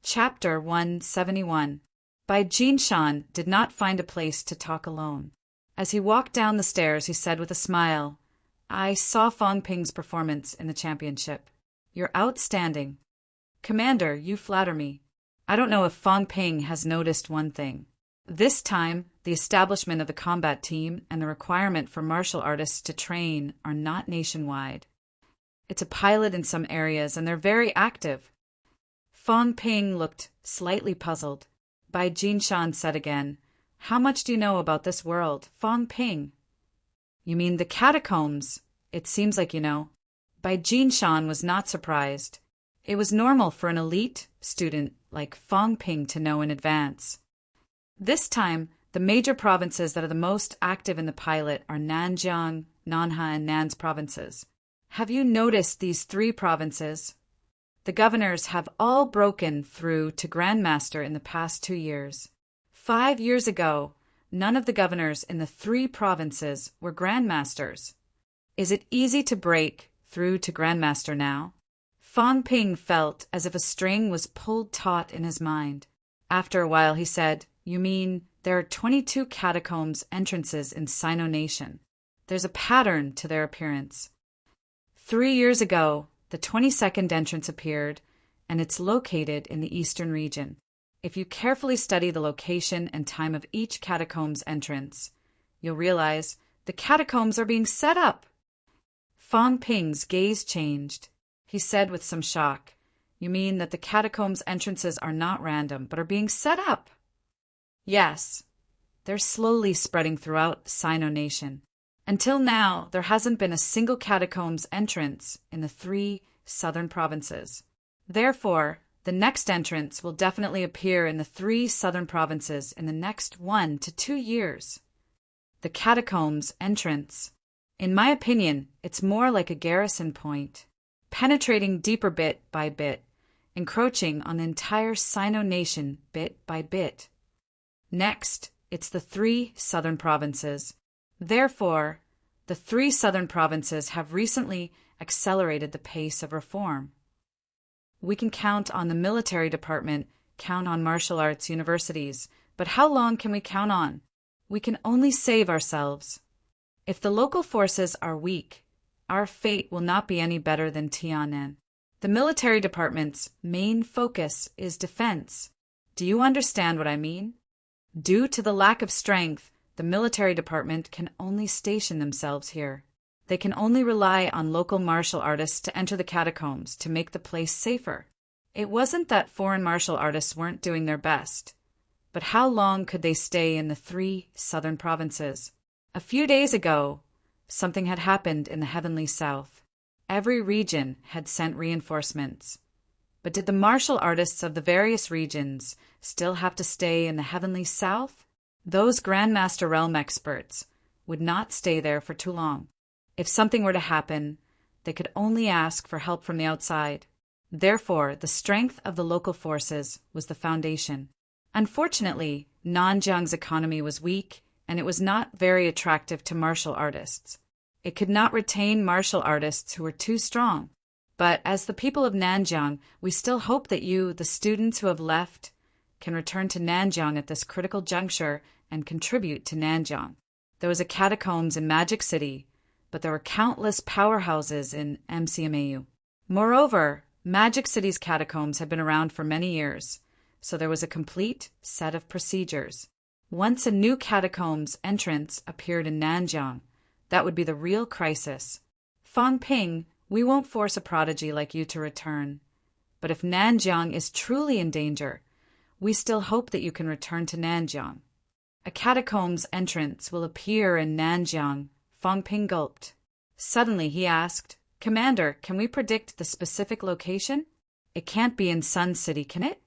Chapter 171 By Jinshan did not find a place to talk alone. As he walked down the stairs, he said with a smile, I saw Fong Ping's performance in the championship. You're outstanding. Commander, you flatter me. I don't know if Fong Ping has noticed one thing. This time, the establishment of the combat team and the requirement for martial artists to train are not nationwide. It's a pilot in some areas, and they're very active. Fong Ping looked slightly puzzled. Bai Jinshan said again, How much do you know about this world, Fong Ping? You mean the catacombs? It seems like you know. Bai Jinshan was not surprised. It was normal for an elite student like Fong Ping to know in advance. This time, the major provinces that are the most active in the pilot are Nanjiang, Nanhai, and Nan's provinces. Have you noticed these three provinces? The governors have all broken through to Grandmaster in the past 2 years. 5 years ago, none of the governors in the three provinces were Grandmasters. Is it easy to break through to Grandmaster now? Fong Ping felt as if a string was pulled taut in his mind. After a while he said, You mean there are 22 catacombs entrances in Sino Nation. There's a pattern to their appearance. 3 years ago, the 22nd entrance appeared, and it's located in the eastern region. If you carefully study the location and time of each catacomb's entrance, you'll realize the catacombs are being set up. Fong Ping's gaze changed. He said with some shock, You mean that the catacombs entrances are not random, but are being set up? Yes. They're slowly spreading throughout Sino Nation. Until now, there hasn't been a single catacombs entrance in the three southern provinces. Therefore, the next entrance will definitely appear in the three southern provinces in the next 1 to 2 years. The catacombs entrance. In my opinion, it's more like a garrison point, penetrating deeper bit by bit, encroaching on the entire Sino Nation bit by bit. Next, it's the three southern provinces. Therefore, the three southern provinces have recently accelerated the pace of reform. We can count on the military department, count on martial arts universities, but how long can we count on? We can only save ourselves. If the local forces are weak, our fate will not be any better than Tian'an. The military department's main focus is defense. Do you understand what I mean? Due to the lack of strength, the military department can only station themselves here. They can only rely on local martial artists to enter the catacombs to make the place safer. It wasn't that foreign martial artists weren't doing their best, but how long could they stay in the three southern provinces? A few days ago, something had happened in the heavenly south. Every region had sent reinforcements. But did the martial artists of the various regions still have to stay in the heavenly south? Those Grandmaster Realm experts would not stay there for too long. If something were to happen, they could only ask for help from the outside. Therefore, the strength of the local forces was the foundation. Unfortunately, Nanjiang's economy was weak, and it was not very attractive to martial artists. It could not retain martial artists who were too strong. But as the people of Nanjiang, we still hope that you, the students who have left, can return to Nanjiang at this critical juncture and contribute to Nanjiang. There was a catacombs in Magic City, but there were countless powerhouses in MCMAU. Moreover, Magic City's catacombs had been around for many years, so there was a complete set of procedures. Once a new catacombs entrance appeared in Nanjiang, that would be the real crisis. Fong Ping, we won't force a prodigy like you to return. But if Nanjiang is truly in danger, we still hope that you can return to Nanjiang. A catacombs entrance will appear in Nanjiang. Fong Ping gulped. Suddenly he asked, Commander, can we predict the specific location? It can't be in Sun City, can it?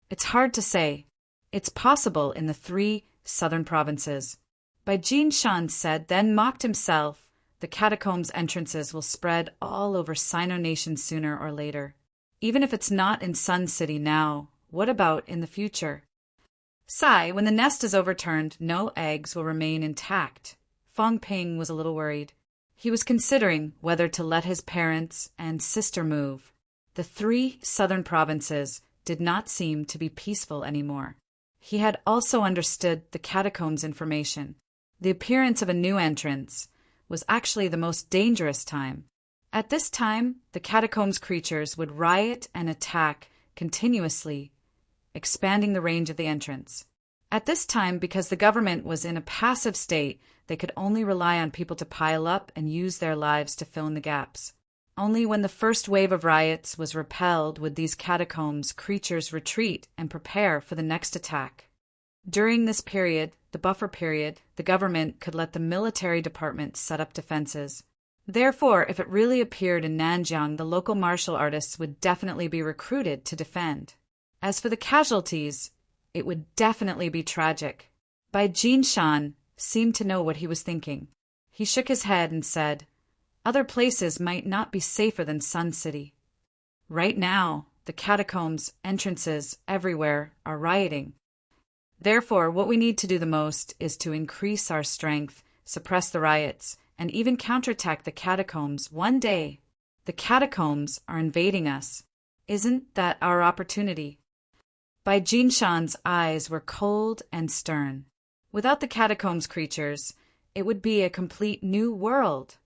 It's hard to say. It's possible in the three southern provinces. Bai Jinshan said, then mocked himself. The catacombs entrances will spread all over Sino Nation sooner or later. Even if it's not in Sun City now, what about in the future? Sai, when the nest is overturned, no eggs will remain intact. Fong Ping was a little worried. He was considering whether to let his parents and sister move. The three southern provinces did not seem to be peaceful anymore. He had also understood the catacombs information. The appearance of a new entrance was actually the most dangerous time. At this time, the catacombs creatures would riot and attack continuously, expanding the range of the entrance. At this time, because the government was in a passive state, they could only rely on people to pile up and use their lives to fill in the gaps. Only when the first wave of riots was repelled would these catacombs creatures retreat and prepare for the next attack. During this period, the buffer period, the government could let the military department set up defenses. Therefore, if it really appeared in Nanjiang, the local martial artists would definitely be recruited to defend. As for the casualties, it would definitely be tragic. Bai Jinshan seemed to know what he was thinking. He shook his head and said, "Other places might not be safer than Sun City. Right now, the catacombs, entrances, everywhere are rioting. Therefore, what we need to do the most is to increase our strength, suppress the riots, and even counterattack the catacombs one day. The catacombs are invading us. Isn't that our opportunity?" Bai Jinshan's eyes were cold and stern. Without the catacombs creatures, it would be a complete new world.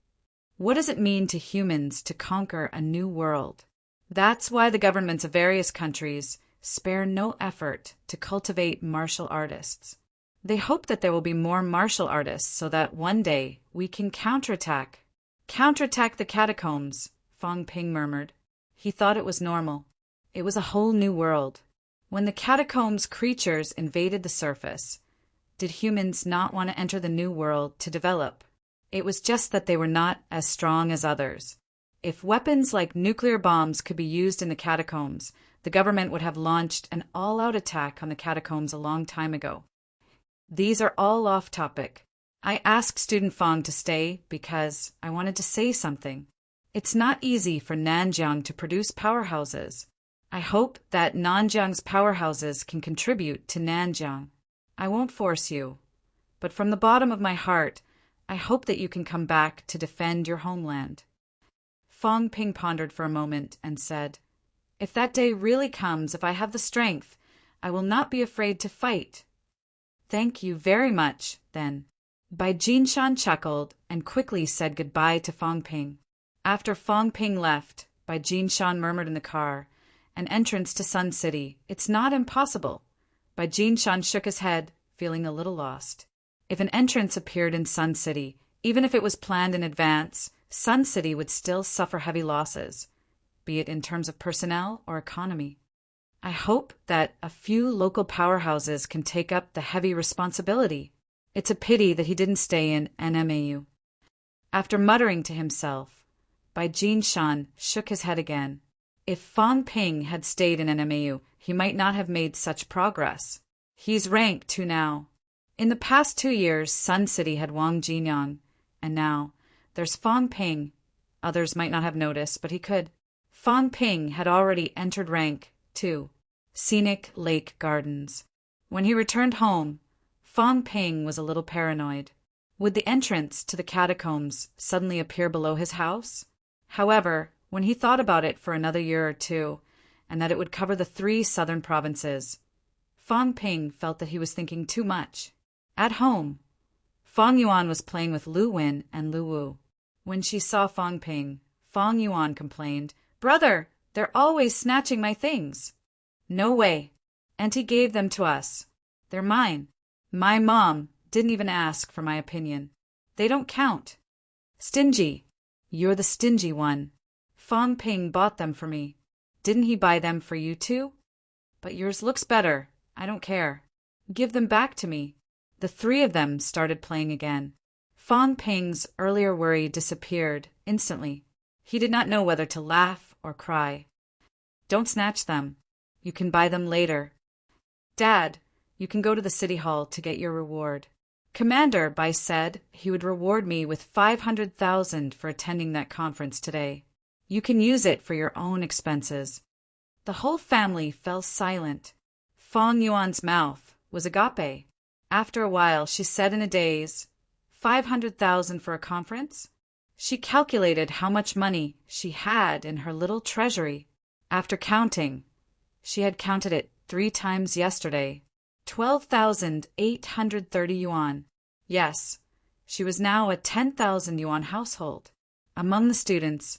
What does it mean to humans to conquer a new world? That's why the governments of various countries spare no effort to cultivate martial artists. They hope that there will be more martial artists so that one day we can counterattack. Counterattack the catacombs, Fong Ping murmured. He thought it was normal. It was a whole new world. When the catacombs creatures invaded the surface, did humans not want to enter the new world to develop? It was just that they were not as strong as others. If weapons like nuclear bombs could be used in the catacombs, the government would have launched an all-out attack on the catacombs a long time ago. These are all off topic. I asked Student Fong to stay because I wanted to say something. It's not easy for Nanjiang to produce powerhouses. I hope that Nanjiang's powerhouses can contribute to Nanjiang. I won't force you, but from the bottom of my heart, I hope that you can come back to defend your homeland. Fong Ping pondered for a moment and said, "If that day really comes, if I have the strength, I will not be afraid to fight." "Thank you very much, then." Bai Jinshan chuckled and quickly said goodbye to Fong Ping. After Fong Ping left, Bai Jinshan murmured in the car, "An entrance to Sun City. It's not impossible." Bai Jinshan shook his head, feeling a little lost. If an entrance appeared in Sun City, even if it was planned in advance, Sun City would still suffer heavy losses, be it in terms of personnel or economy. I hope that a few local powerhouses can take up the heavy responsibility. It's a pity that he didn't stay in NMAU. After muttering to himself, Bai Jinshan shook his head again. If Fong Ping had stayed in NMAU, he might not have made such progress. He's rank 2 now. In the past 2 years, Sun City had Wang Jinyang, and now there's Fong Ping. Others might not have noticed, but he could. Fong Ping had already entered rank 2, Scenic Lake Gardens. When he returned home, Fong Ping was a little paranoid. Would the entrance to the catacombs suddenly appear below his house? However, when he thought about it for another year or two, and that it would cover the 3 southern provinces, Fong Ping felt that he was thinking too much. At home, Fong Yuan was playing with Lu Win and Lu Wu. When she saw Fong Ping, Fong Yuan complained, "Brother, they're always snatching my things." "No way. Auntie gave them to us. They're mine. My mom didn't even ask for my opinion. They don't count." "Stingy. You're the stingy one. Fong Ping bought them for me. Didn't he buy them for you too? But yours looks better. I don't care. Give them back to me." The 3 of them started playing again. Fong Ping's earlier worry disappeared instantly. He did not know whether to laugh or cry. "Don't snatch them. You can buy them later. Dad, you can go to the city hall to get your reward. Commander Bai said he would reward me with 500,000 for attending that conference today. You can use it for your own expenses." The whole family fell silent. Fong Yuan's mouth was agape. After a while, she said in a daze, 500,000 for a conference? She calculated how much money she had in her little treasury. After counting, She had counted it 3 times yesterday. 12,830 yuan. Yes, she was now a 10,000 yuan household. Among the students,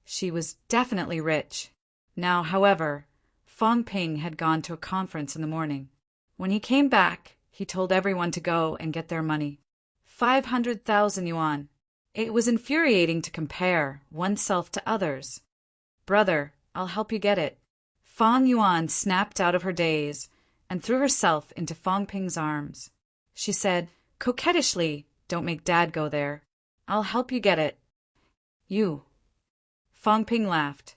she was definitely rich. Now, however, Fong Ping had gone to a conference in the morning. When he came back, he told everyone to go and get their money. 500,000 yuan. It was infuriating to compare oneself to others. Brother, I'll help you get it. Fong Yuan snapped out of her daze and threw herself into Fong Ping's arms. She said, coquettishly, "Don't make Dad go there. I'll help you get it." You. Fong Ping laughed.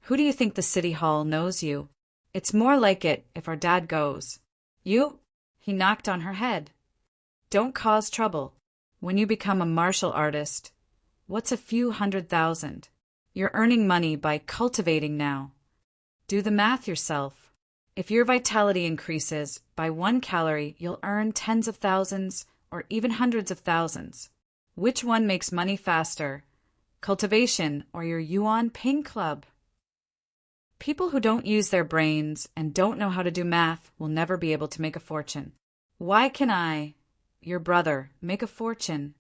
Who do you think the city hall knows you? It's more like it if our dad goes. You? He knocked on her head. Don't cause trouble. When you become a martial artist, what's a few 100,000? You're earning money by cultivating now. Do the math yourself. If your vitality increases by 1 calorie, you'll earn tens of thousands or even hundreds of thousands. Which one makes money faster? Cultivation or your Yuan Ping Club? People who don't use their brains and don't know how to do math will never be able to make a fortune. Why can I, your brother, make a fortune?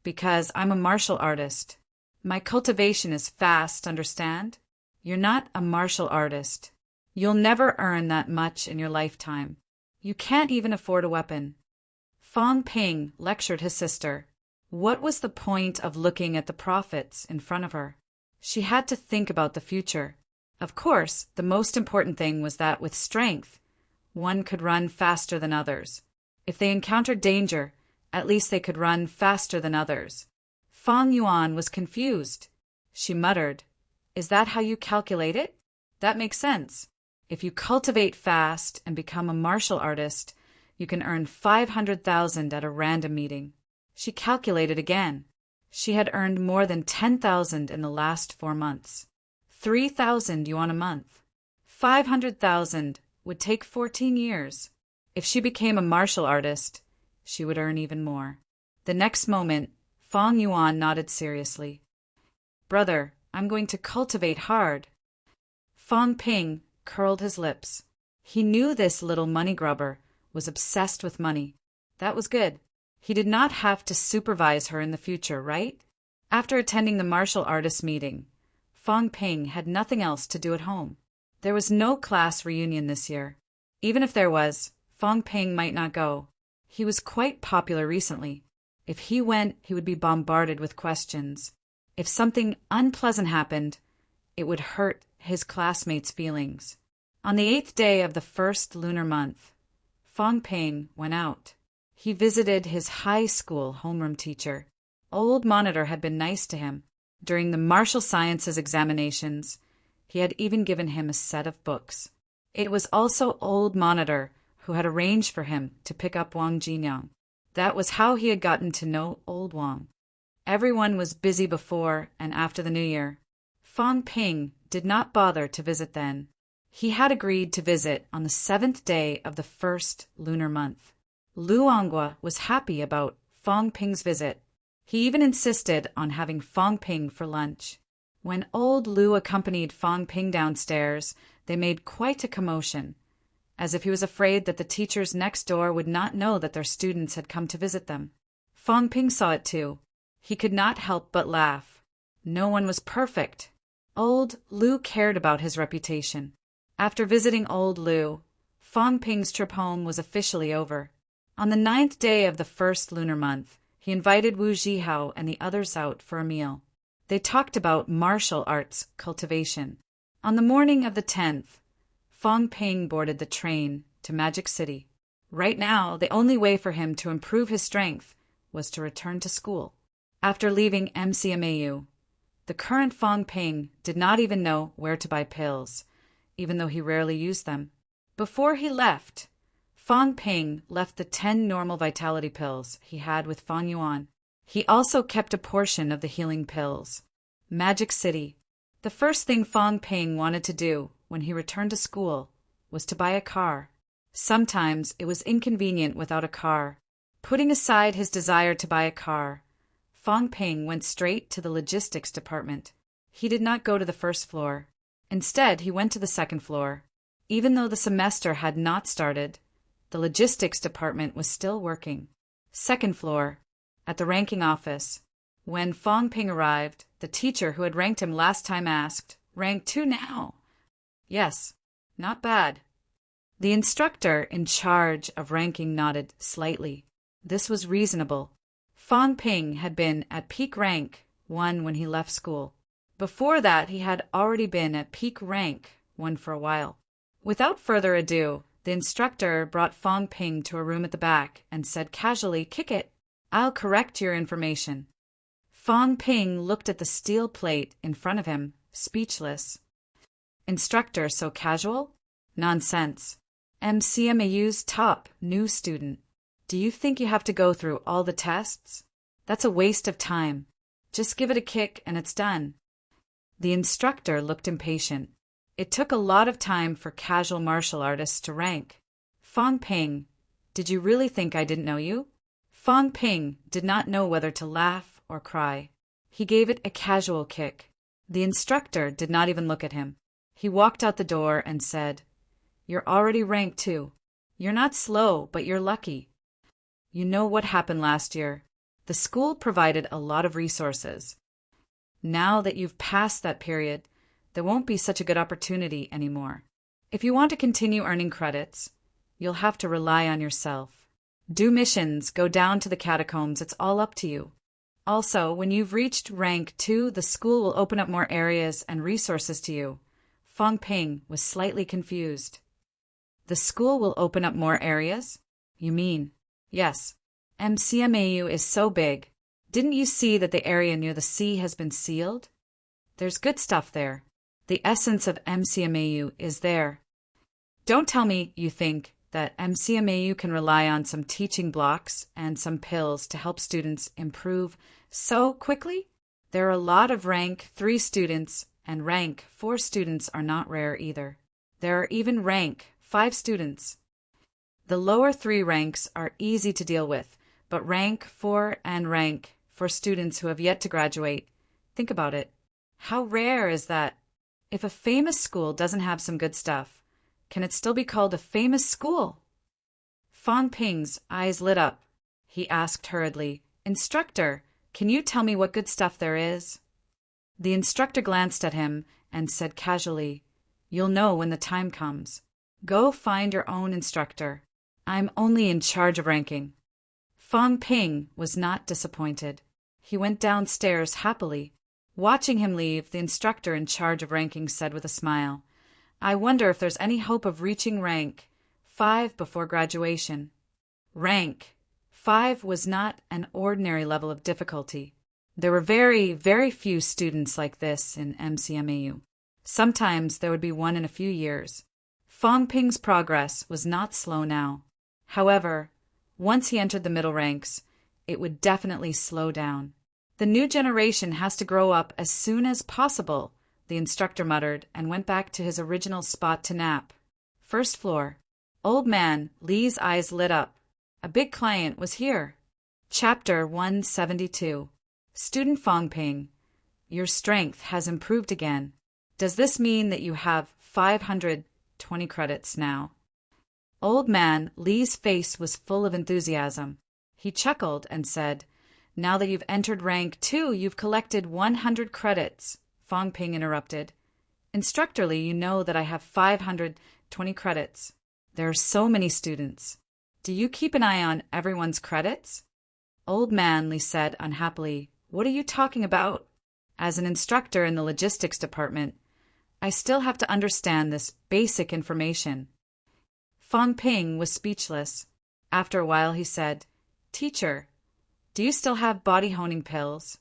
Because I'm a martial artist. My cultivation is fast, understand? You're not a martial artist. You'll never earn that much in your lifetime. You can't even afford a weapon. Fong Ping lectured his sister. What was the point of looking at the profits in front of her? She had to think about the future. Of course, the most important thing was that with strength, one could run faster than others. If they encountered danger, at least they could run faster than others. Fong Yuan was confused. She muttered, "Is that how you calculate it? That makes sense. If you cultivate fast and become a martial artist, you can earn 500,000 at a random meeting." She calculated again. She had earned more than 10,000 in the last 4 months. 3,000 yuan a month. 500,000 would take 14 years. If she became a martial artist, she would earn even more. The next moment, Fong Yuan nodded seriously. Brother, I'm going to cultivate hard. Fong Ping curled his lips. He knew this little money grubber was obsessed with money. That was good. He did not have to supervise her in the future, right? After attending the martial artist meeting, Fong Ping had nothing else to do at home. There was no class reunion this year. Even if there was, Fong Ping might not go. He was quite popular recently. If he went, he would be bombarded with questions. If something unpleasant happened, it would hurt his classmates' feelings. On the 8th day of the first lunar month, Fong Ping went out. He visited his high school homeroom teacher. Old Monitor had been nice to him. During the martial sciences examinations, he had even given him a set of books. It was also Old Monitor who had arranged for him to pick up Wang Jinyang. That was how he had gotten to know Old Wang. Everyone was busy before and after the New Year. Fong Ping did not bother to visit then. He had agreed to visit on the 7th day of the first lunar month. Lu Anghua was happy about Fong Ping's visit. He even insisted on having Fong Ping for lunch. When old Lu accompanied Fong Ping downstairs, they made quite a commotion, as if he was afraid that the teachers next door would not know that their students had come to visit them. Fong Ping saw it too. He could not help but laugh. No one was perfect. Old Lu cared about his reputation. After visiting old Lu, Fong Ping's trip home was officially over. On the 9th day of the first lunar month, he invited Wu Zhihao and the others out for a meal. They talked about martial arts cultivation. On the morning of the 10th, Fong Ping boarded the train to Magic City. Right now, the only way for him to improve his strength was to return to school. After leaving MCMAU, the current Fong Ping did not even know where to buy pills, even though he rarely used them. Before he left, Fong Ping left the 10 normal vitality pills he had with Fong Yuan. He also kept a portion of the healing pills. Magic City. The first thing Fong Ping wanted to do when he returned to school was to buy a car. Sometimes it was inconvenient without a car. Putting aside his desire to buy a car, Fong Ping went straight to the logistics department. He did not go to the first floor. Instead, he went to the second floor. Even though the semester had not started, the logistics department was still working. Second floor, at the ranking office. When Fong Ping arrived, the teacher who had ranked him last time asked, "Rank 2 now?" "Yes, not bad." The instructor in charge of ranking nodded slightly. This was reasonable. Fong Ping had been at peak rank 1 when he left school. Before that, he had already been at peak rank 1 for a while. Without further ado, the instructor brought Fong Ping to a room at the back and said casually, "Kick it. I'll correct your information." Fong Ping looked at the steel plate in front of him, speechless. Instructor so casual? Nonsense. MCMAU's top new student. Do you think you have to go through all the tests? That's a waste of time. Just give it a kick and it's done. The instructor looked impatient. It took a lot of time for casual martial artists to rank. "Fong Ping, did you really think I didn't know you?" Fong Ping did not know whether to laugh or cry. He gave it a casual kick. The instructor did not even look at him. He walked out the door and said, "You're already ranked 2. You're not slow, but you're lucky. You know what happened last year. The school provided a lot of resources. Now that you've passed that period, there won't be such a good opportunity anymore. If you want to continue earning credits, you'll have to rely on yourself. Do missions, go down to the catacombs, it's all up to you. Also, when you've reached rank 2, the school will open up more areas and resources to you." Fong Ping was slightly confused. "The school will open up more areas? You mean?" "Yes. MCMAU is so big. Didn't you see that the area near the sea has been sealed? There's good stuff there. The essence of MCMAU is there. Don't tell me you think that MCMAU can rely on some teaching blocks and some pills to help students improve so quickly? There are a lot of rank 3 students, and rank 4 students are not rare either. There are even rank 5 students. The lower 3 ranks are easy to deal with, but rank 4 and rank for students who have yet to graduate, think about it. How rare is that? If a famous school doesn't have some good stuff, can it still be called a famous school?" Fong Ping's eyes lit up. He asked hurriedly, "Instructor, can you tell me what good stuff there is?" The instructor glanced at him and said casually, "You'll know when the time comes. Go find your own instructor. I'm only in charge of ranking." Fong Ping was not disappointed. He went downstairs happily. Watching him leave, the instructor in charge of ranking said with a smile, "I wonder if there's any hope of reaching rank 5 before graduation." Rank 5 was not an ordinary level of difficulty. There were very, very few students like this in MCMAU. Sometimes there would be one in a few years. Fong Ping's progress was not slow now. However, once he entered the middle ranks, it would definitely slow down. "The new generation has to grow up as soon as possible," the instructor muttered and went back to his original spot to nap. First floor. Old man Lee's eyes lit up. A big client was here. Chapter 172. Student Fong Ping, your strength has improved again. Does this mean that you have 520 credits now? Old man Lee's face was full of enthusiasm. He chuckled and said, "Now that you've entered rank 2, you've collected 100 credits." Fong Ping interrupted. "Instructor Lee, you know that I have 520 credits. There are so many students. Do you keep an eye on everyone's credits?" Old man Lee said unhappily, "What are you talking about? As an instructor in the logistics department, I still have to understand this basic information." Fong Ping was speechless. After a while he said, "Teacher, do you still have body honing pills?"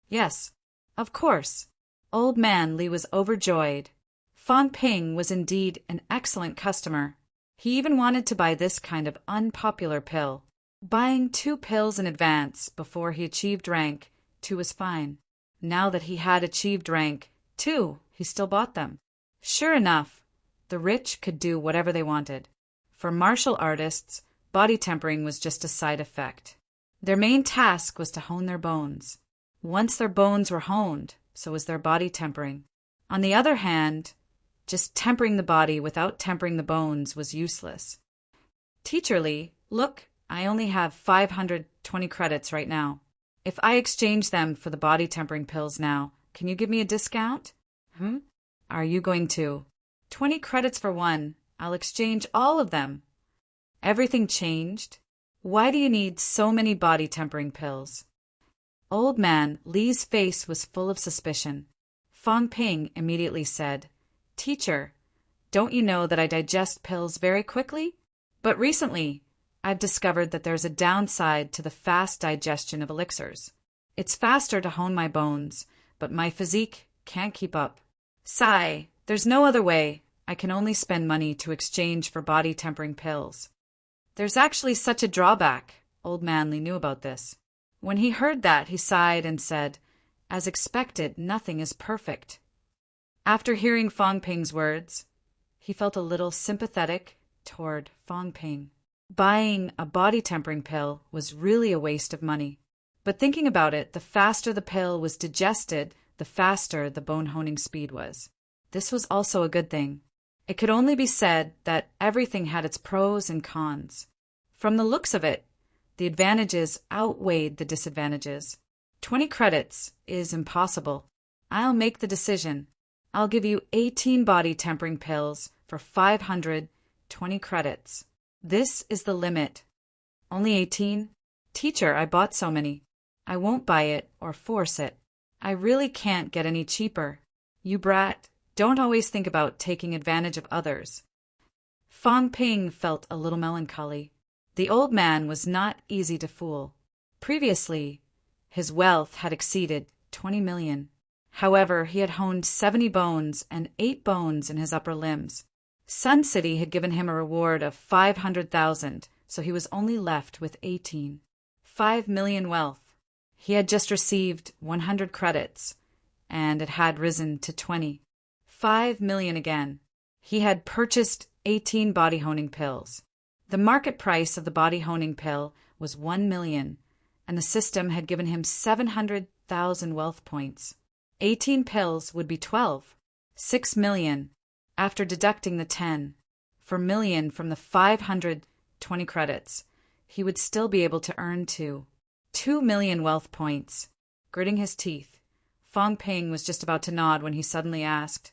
"Yes, of course." Old man Lee was overjoyed. Fong Ping was indeed an excellent customer. He even wanted to buy this kind of unpopular pill. Buying 2 pills in advance before he achieved rank 2 was fine. Now that he had achieved rank 2, he still bought them. Sure enough, the rich could do whatever they wanted. For martial artists, body tempering was just a side effect. Their main task was to hone their bones. Once their bones were honed, so was their body tempering. On the other hand, Just tempering the body without tempering the bones was useless. Teacher Li, look, I only have 520 credits right now. If I exchange them for the body tempering pills now, can you give me a discount? Are you going to? 20 credits for one. I'll exchange all of them. Everything changed. Why do you need so many body tempering pills? Old man Li's face was full of suspicion. Fang Ping immediately said, Teacher, don't you know that I digest pills very quickly? But recently, I've discovered that there's a downside to the fast digestion of elixirs. It's faster to hone my bones, but my physique can't keep up. Sigh, there's no other way. I can only spend money to exchange for body tempering pills. There's actually such a drawback. Old man Li knew about this. When he heard that, he sighed and said, As expected, nothing is perfect. After hearing Fang Ping's words, he felt a little sympathetic toward Fang Ping. Buying a body tempering pill was really a waste of money. But thinking about it, the faster the pill was digested, the faster the bone honing speed was. This was also a good thing. It could only be said that everything had its pros and cons. From the looks of it, the advantages outweighed the disadvantages. 20 credits is impossible. I'll make the decision. I'll give you 18 body tempering pills for 520 credits. This is the limit. Only 18? Teacher, I bought so many. I won't buy it or force it. I really can't get any cheaper. You brat, don't always think about taking advantage of others. Fang Ping felt a little melancholy. The old man was not easy to fool. Previously, his wealth had exceeded 20 million. However, he had honed 70 bones and 8 bones in his upper limbs. Sun City had given him a reward of 500,000, so he was only left with 18. 5 million wealth. He had just received 100 credits, and it had risen to 20. 5 million again. He had purchased 18 body honing pills. The market price of the body honing pill was 1 million, and the system had given him 700,000 wealth points. 18 pills would be 12. 6 million, after deducting the 10 for million from the 520 credits. He would still be able to earn 2 million wealth points. Gritting his teeth, Fang Ping was just about to nod when he suddenly asked,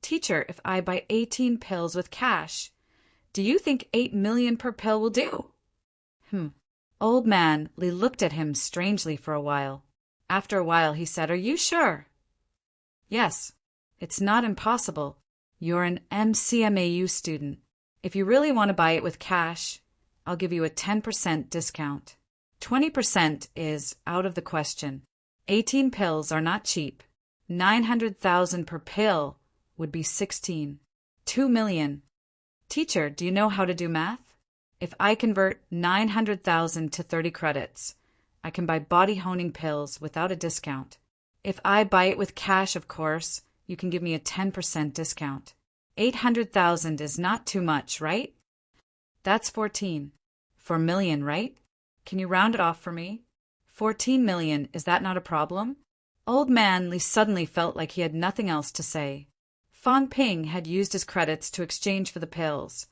Teacher, if I buy 18 pills with cash, do you think 8 million per pill will do? Old man Li looked at him strangely for a while. After a while he said, Are you sure? Yes, it's not impossible. You're an MCMAU student. If you really want to buy it with cash, I'll give you a 10% discount. 20% is out of the question. 18 pills are not cheap. 900,000 per pill would be 16. 2 million. Teacher, do you know how to do math? If I convert 900,000 to 30 credits, I can buy body honing pills without a discount. If I buy it with cash, of course, you can give me a 10% discount. 800,000 is not too much, right? That's 14. 4 million, right? Can you round it off for me? 14 million, is that not a problem? Old man Li suddenly felt like he had nothing else to say. Fang Ping had used his credits to exchange for the pills,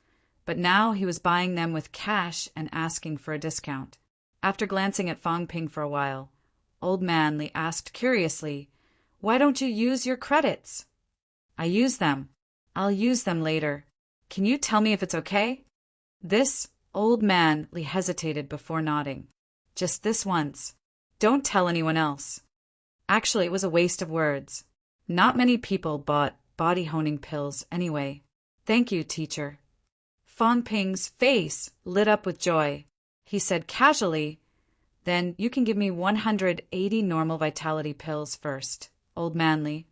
but now he was buying them with cash and asking for a discount. After glancing at Fang Ping for a while, Old man Li asked curiously, Why don't you use your credits? I use them. I'll use them later. Can you tell me if it's okay? This Old man Li hesitated before nodding. Just this once. Don't tell anyone else. Actually, it was a waste of words. Not many people bought body honing pills anyway. Thank you, teacher. Fang Ping's face lit up with joy. He said casually, Then you can give me 180 normal vitality pills first. Old man Li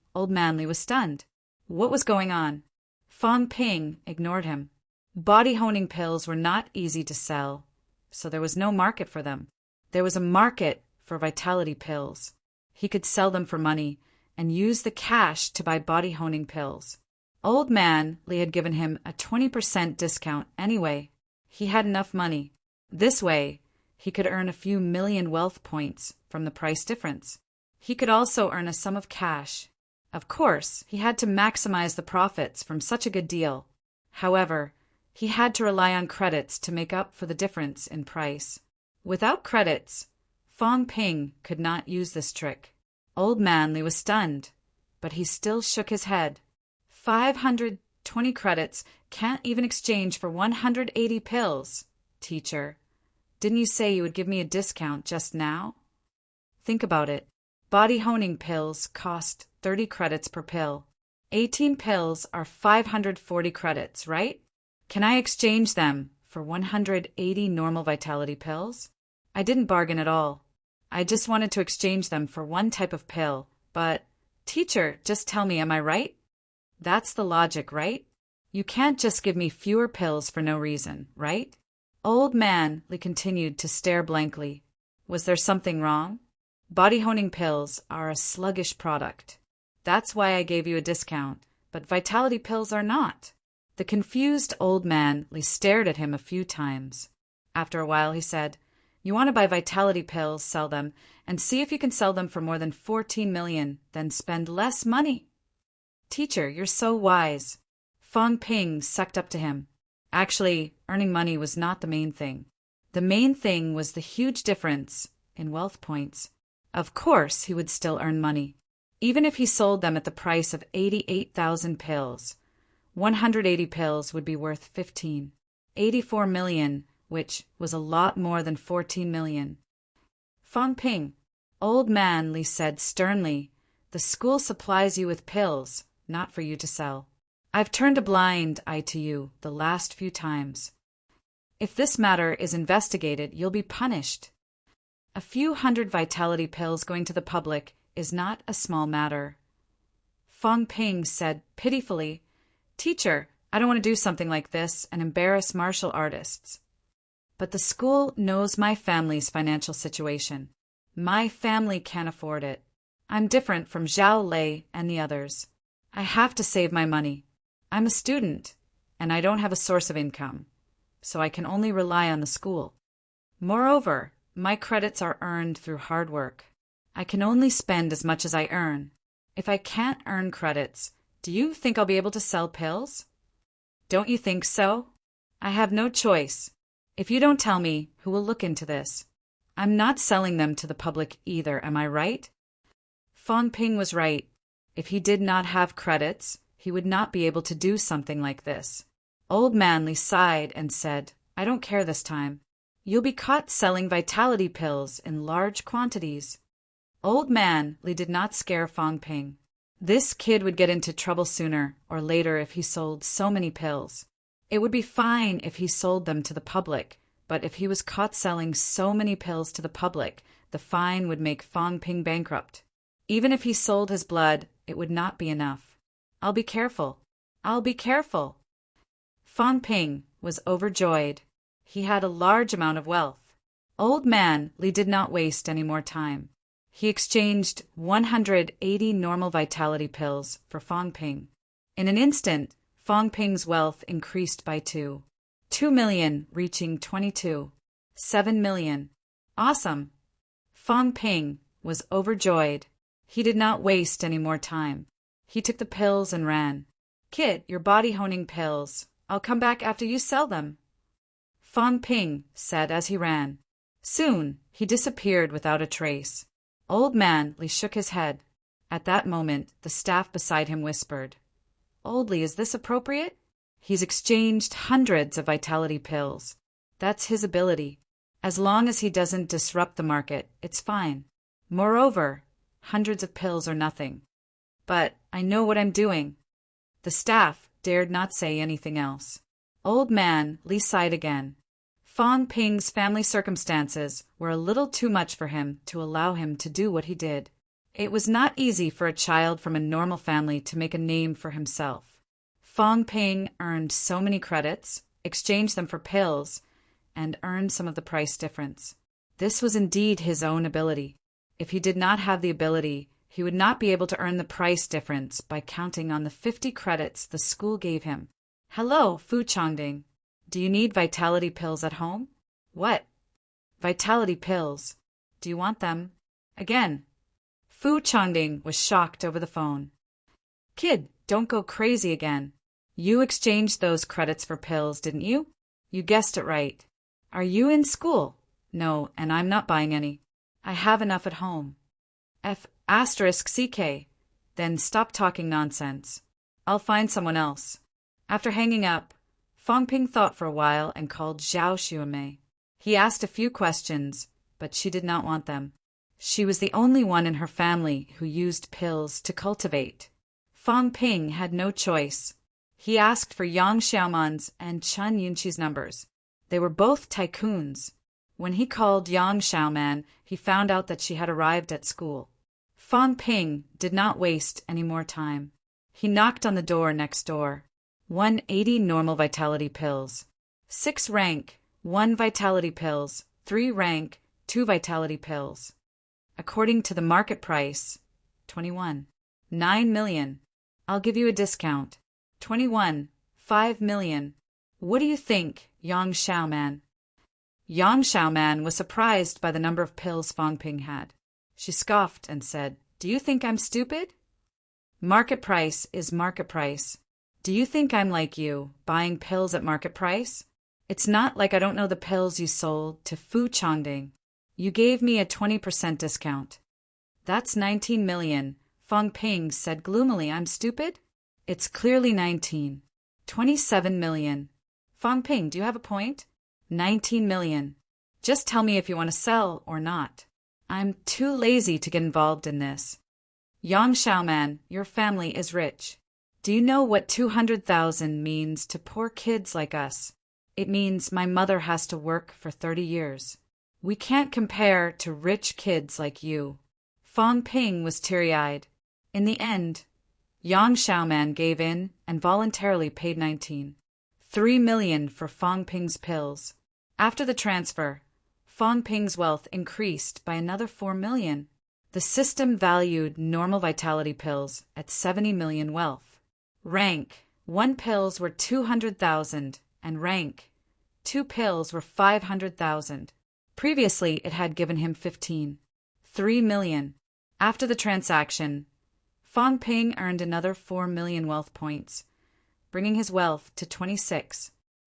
was stunned. What was going on? Fang Ping ignored him. Body honing pills were not easy to sell, so there was no market for them. There was a market for vitality pills. He could sell them for money and use the cash to buy body honing pills. Old man Li had given him a 20% discount anyway. He had enough money. This way, he could earn a few million wealth points from the price difference. He could also earn a sum of cash. Of course, he had to maximize the profits from such a good deal. However, he had to rely on credits to make up for the difference in price. Without credits, Fong Ping could not use this trick. Old Man Li was stunned, but he still shook his head. 520 credits can't even exchange for 180 pills. Teacher, didn't you say you would give me a discount just now? Think about it. Body honing pills cost 30 credits per pill. 18 pills are 540 credits, right? Can I exchange them for 180 normal vitality pills? I didn't bargain at all. I just wanted to exchange them for one type of pill, but, teacher, just tell me, am I right? That's the logic, right? You can't just give me fewer pills for no reason, right? Old Man Li continued to stare blankly. Was there something wrong? Body honing pills are a sluggish product. That's why I gave you a discount, but vitality pills are not. The confused Old Man Li stared at him a few times. After a while he said, You want to buy vitality pills, sell them, and see if you can sell them for more than 14 million, then spend less money. Teacher, you're so wise. Fong Ping sucked up to him. Actually, earning money was not the main thing. The main thing was the huge difference in wealth points. Of course he would still earn money, even if he sold them at the price of 88,000 pills. 180 pills would be worth 84 million, which was a lot more than 14 million. Fong Ping, Old Man Li said sternly, the school supplies you with pills, not for you to sell. I've turned a blind eye to you the last few times. If this matter is investigated, you'll be punished. A few hundred vitality pills going to the public is not a small matter. Fong Ping said pitifully, Teacher, I don't want to do something like this and embarrass martial artists. But the school knows my family's financial situation. My family can't afford it. I'm different from Zhao Lei and the others. I have to save my money. I'm a student, and I don't have a source of income, so I can only rely on the school. Moreover, my credits are earned through hard work. I can only spend as much as I earn. If I can't earn credits, do you think I'll be able to sell pills? Don't you think so? I have no choice. If you don't tell me, who will look into this? I'm not selling them to the public either, am I right? Fong Ping was right. If he did not have credits, he would not be able to do something like this. Old Man Li sighed and said, I don't care this time. You'll be caught selling vitality pills in large quantities. Old Man Li did not scare Fong Ping. This kid would get into trouble sooner or later if he sold so many pills. It would be fine if he sold them to the public, but if he was caught selling so many pills to the public, the fine would make Fong Ping bankrupt. Even if he sold his blood, it would not be enough. I'll be careful. I'll be careful. Fong Ping was overjoyed. He had a large amount of wealth. Old Man Li did not waste any more time. He exchanged 180 normal vitality pills for Fong Ping. In an instant, Fong Ping's wealth increased by 2 million, reaching 7 million. Awesome! Fong Ping was overjoyed. He did not waste any more time. He took the pills and ran. Kid, your body honing pills. I'll come back after you sell them. Fong Ping said as he ran. Soon, he disappeared without a trace. Old Man Li shook his head. At that moment, the staff beside him whispered, Old Li, is this appropriate? He's exchanged hundreds of vitality pills. That's his ability. As long as he doesn't disrupt the market, it's fine. Moreover, hundreds of pills are nothing. But I know what I'm doing. The staff dared not say anything else. Old Man Li sighed again. Fong Ping's family circumstances were a little too much for him to allow him to do what he did. It was not easy for a child from a normal family to make a name for himself. Fong Ping earned so many credits, exchanged them for pills, and earned some of the price difference. This was indeed his own ability. If he did not have the ability, he would not be able to earn the price difference by counting on the 50 credits the school gave him. Hello, Fu Chongding. Do you need vitality pills at home? What? Vitality pills. Do you want them? Again. Fu Chongding was shocked over the phone. Kid, don't go crazy again. You exchanged those credits for pills, didn't you? You guessed it right. Are you in school? No, and I'm not buying any. I have enough at home. *CK. Then stop talking nonsense. I'll find someone else. After hanging up, Fangping thought for a while and called Zhao Xuemei. He asked a few questions, but she did not want them. She was the only one in her family who used pills to cultivate. Fangping had no choice. He asked for Yang Xiaoman's and Chen Yunqi's numbers. They were both tycoons. When he called Yang Xiaoman, he found out that she had arrived at school. Fangping did not waste any more time. He knocked on the door next door. 180 normal vitality pills. 6 rank, 1 vitality pills, 3 rank, 2 vitality pills. According to the market price, 21. 9 million. I'll give you a discount. 21. 5 million. What do you think, Yang Xiaoman? Yang Xiaoman was surprised by the number of pills Fangping had. She scoffed and said, Do you think I'm stupid? Market price is market price. Do you think I'm like you, buying pills at market price? It's not like I don't know the pills you sold to Fu Changding. You gave me a 20% discount. That's 19 million, Fangping said gloomily. I'm stupid? It's clearly 19. 27 million. Fangping, do you have a point? 19 million. Just tell me if you want to sell or not. I'm too lazy to get involved in this. Yang Xiaoman, your family is rich. Do you know what 200,000 means to poor kids like us? It means my mother has to work for 30 years. We can't compare to rich kids like you. Fangping was teary-eyed. In the end, Yang Xiaoman gave in and voluntarily paid 3 million for Fangping's pills. After the transfer, Fangping's wealth increased by another 4 million. The system valued normal vitality pills at 70 million wealth. Rank 1 pills were 200,000 and rank 2 pills were 500,000. Previously, it had given him 3 million. After the transaction, Fangping earned another 4 million wealth points, bringing his wealth to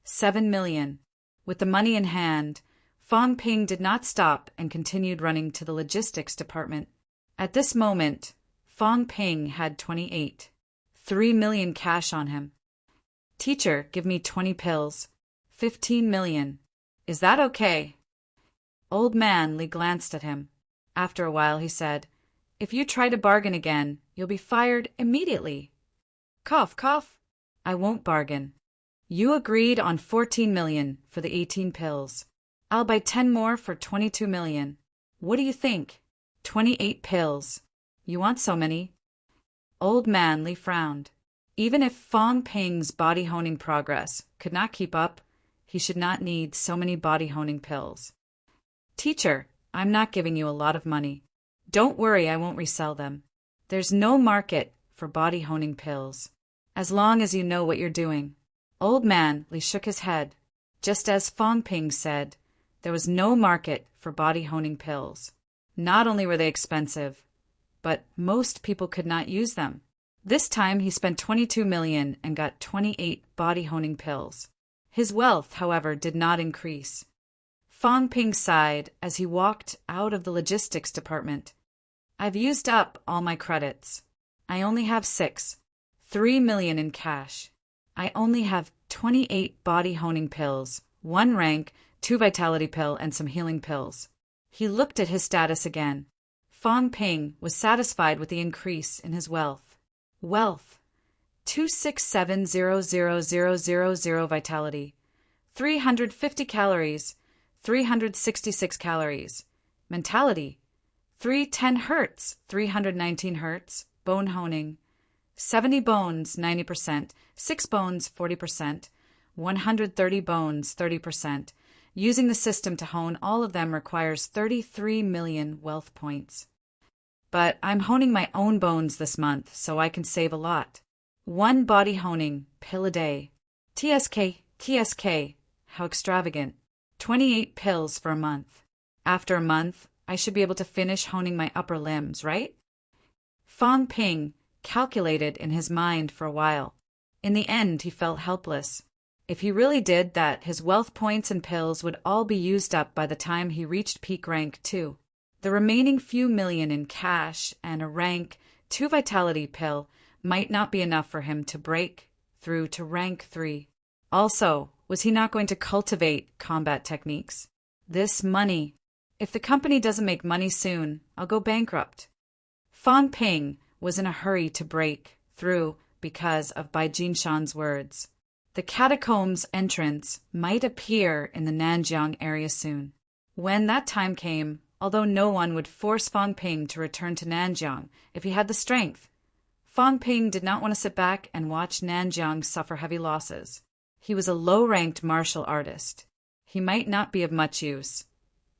7 million. With the money in hand, Fangping did not stop and continued running to the logistics department. At this moment, Fangping had 3 million cash on him. Teacher, give me 20 pills. 15 million. Is that okay? Old man Li glanced at him. After a while he said, If you try to bargain again, you'll be fired immediately. Cough, cough. I won't bargain. You agreed on 14 million for the 18 pills. I'll buy 10 more for 22 million. What do you think? 28 pills. You want so many? Old man Li frowned. Even if Fangping's body honing progress could not keep up, he should not need so many body honing pills. Teacher, I'm not giving you a lot of money. Don't worry, I won't resell them. There's no market for body honing pills, as long as you know what you're doing. Old man Li shook his head. Just as Fangping said, there was no market for body honing pills. Not only were they expensive, but most people could not use them. This time he spent 22 million and got 28 body honing pills. His wealth, however, did not increase. Fangping sighed as he walked out of the logistics department. I've used up all my credits. I only have 3 million in cash. I only have 28 body honing pills, 1 rank, 2 vitality pill, and some healing pills. He looked at his status again. Fangping was satisfied with the increase in his wealth. Wealth 267,000,000 vitality, 350 calories, 366 calories. Mentality 310 hertz, 319 hertz. Bone honing 70 bones, 90%, 6 bones, 40%, 130 bones, 30%. Using the system to hone all of them requires 33 million wealth points. But I'm honing my own bones this month, so I can save a lot. 1 body honing pill a day. TSK, how extravagant. 28 pills for a month. After a month, I should be able to finish honing my upper limbs, right? Fangping calculated in his mind for a while. In the end, he felt helpless. If he really did that, his wealth points and pills would all be used up by the time he reached peak rank 2. The remaining few million in cash and a rank 2 vitality pill might not be enough for him to break through to rank 3. Also, was he not going to cultivate combat techniques? This money. If the company doesn't make money soon, I'll go bankrupt. Fang Ping was in a hurry to break through because of Bai Jinshan's words. The catacombs entrance might appear in the Nanjiang area soon. When that time came, although no one would force Fang Ping to return to Nanjiang if he had the strength, Fang Ping did not want to sit back and watch Nanjiang suffer heavy losses. He was a low-ranked martial artist. He might not be of much use,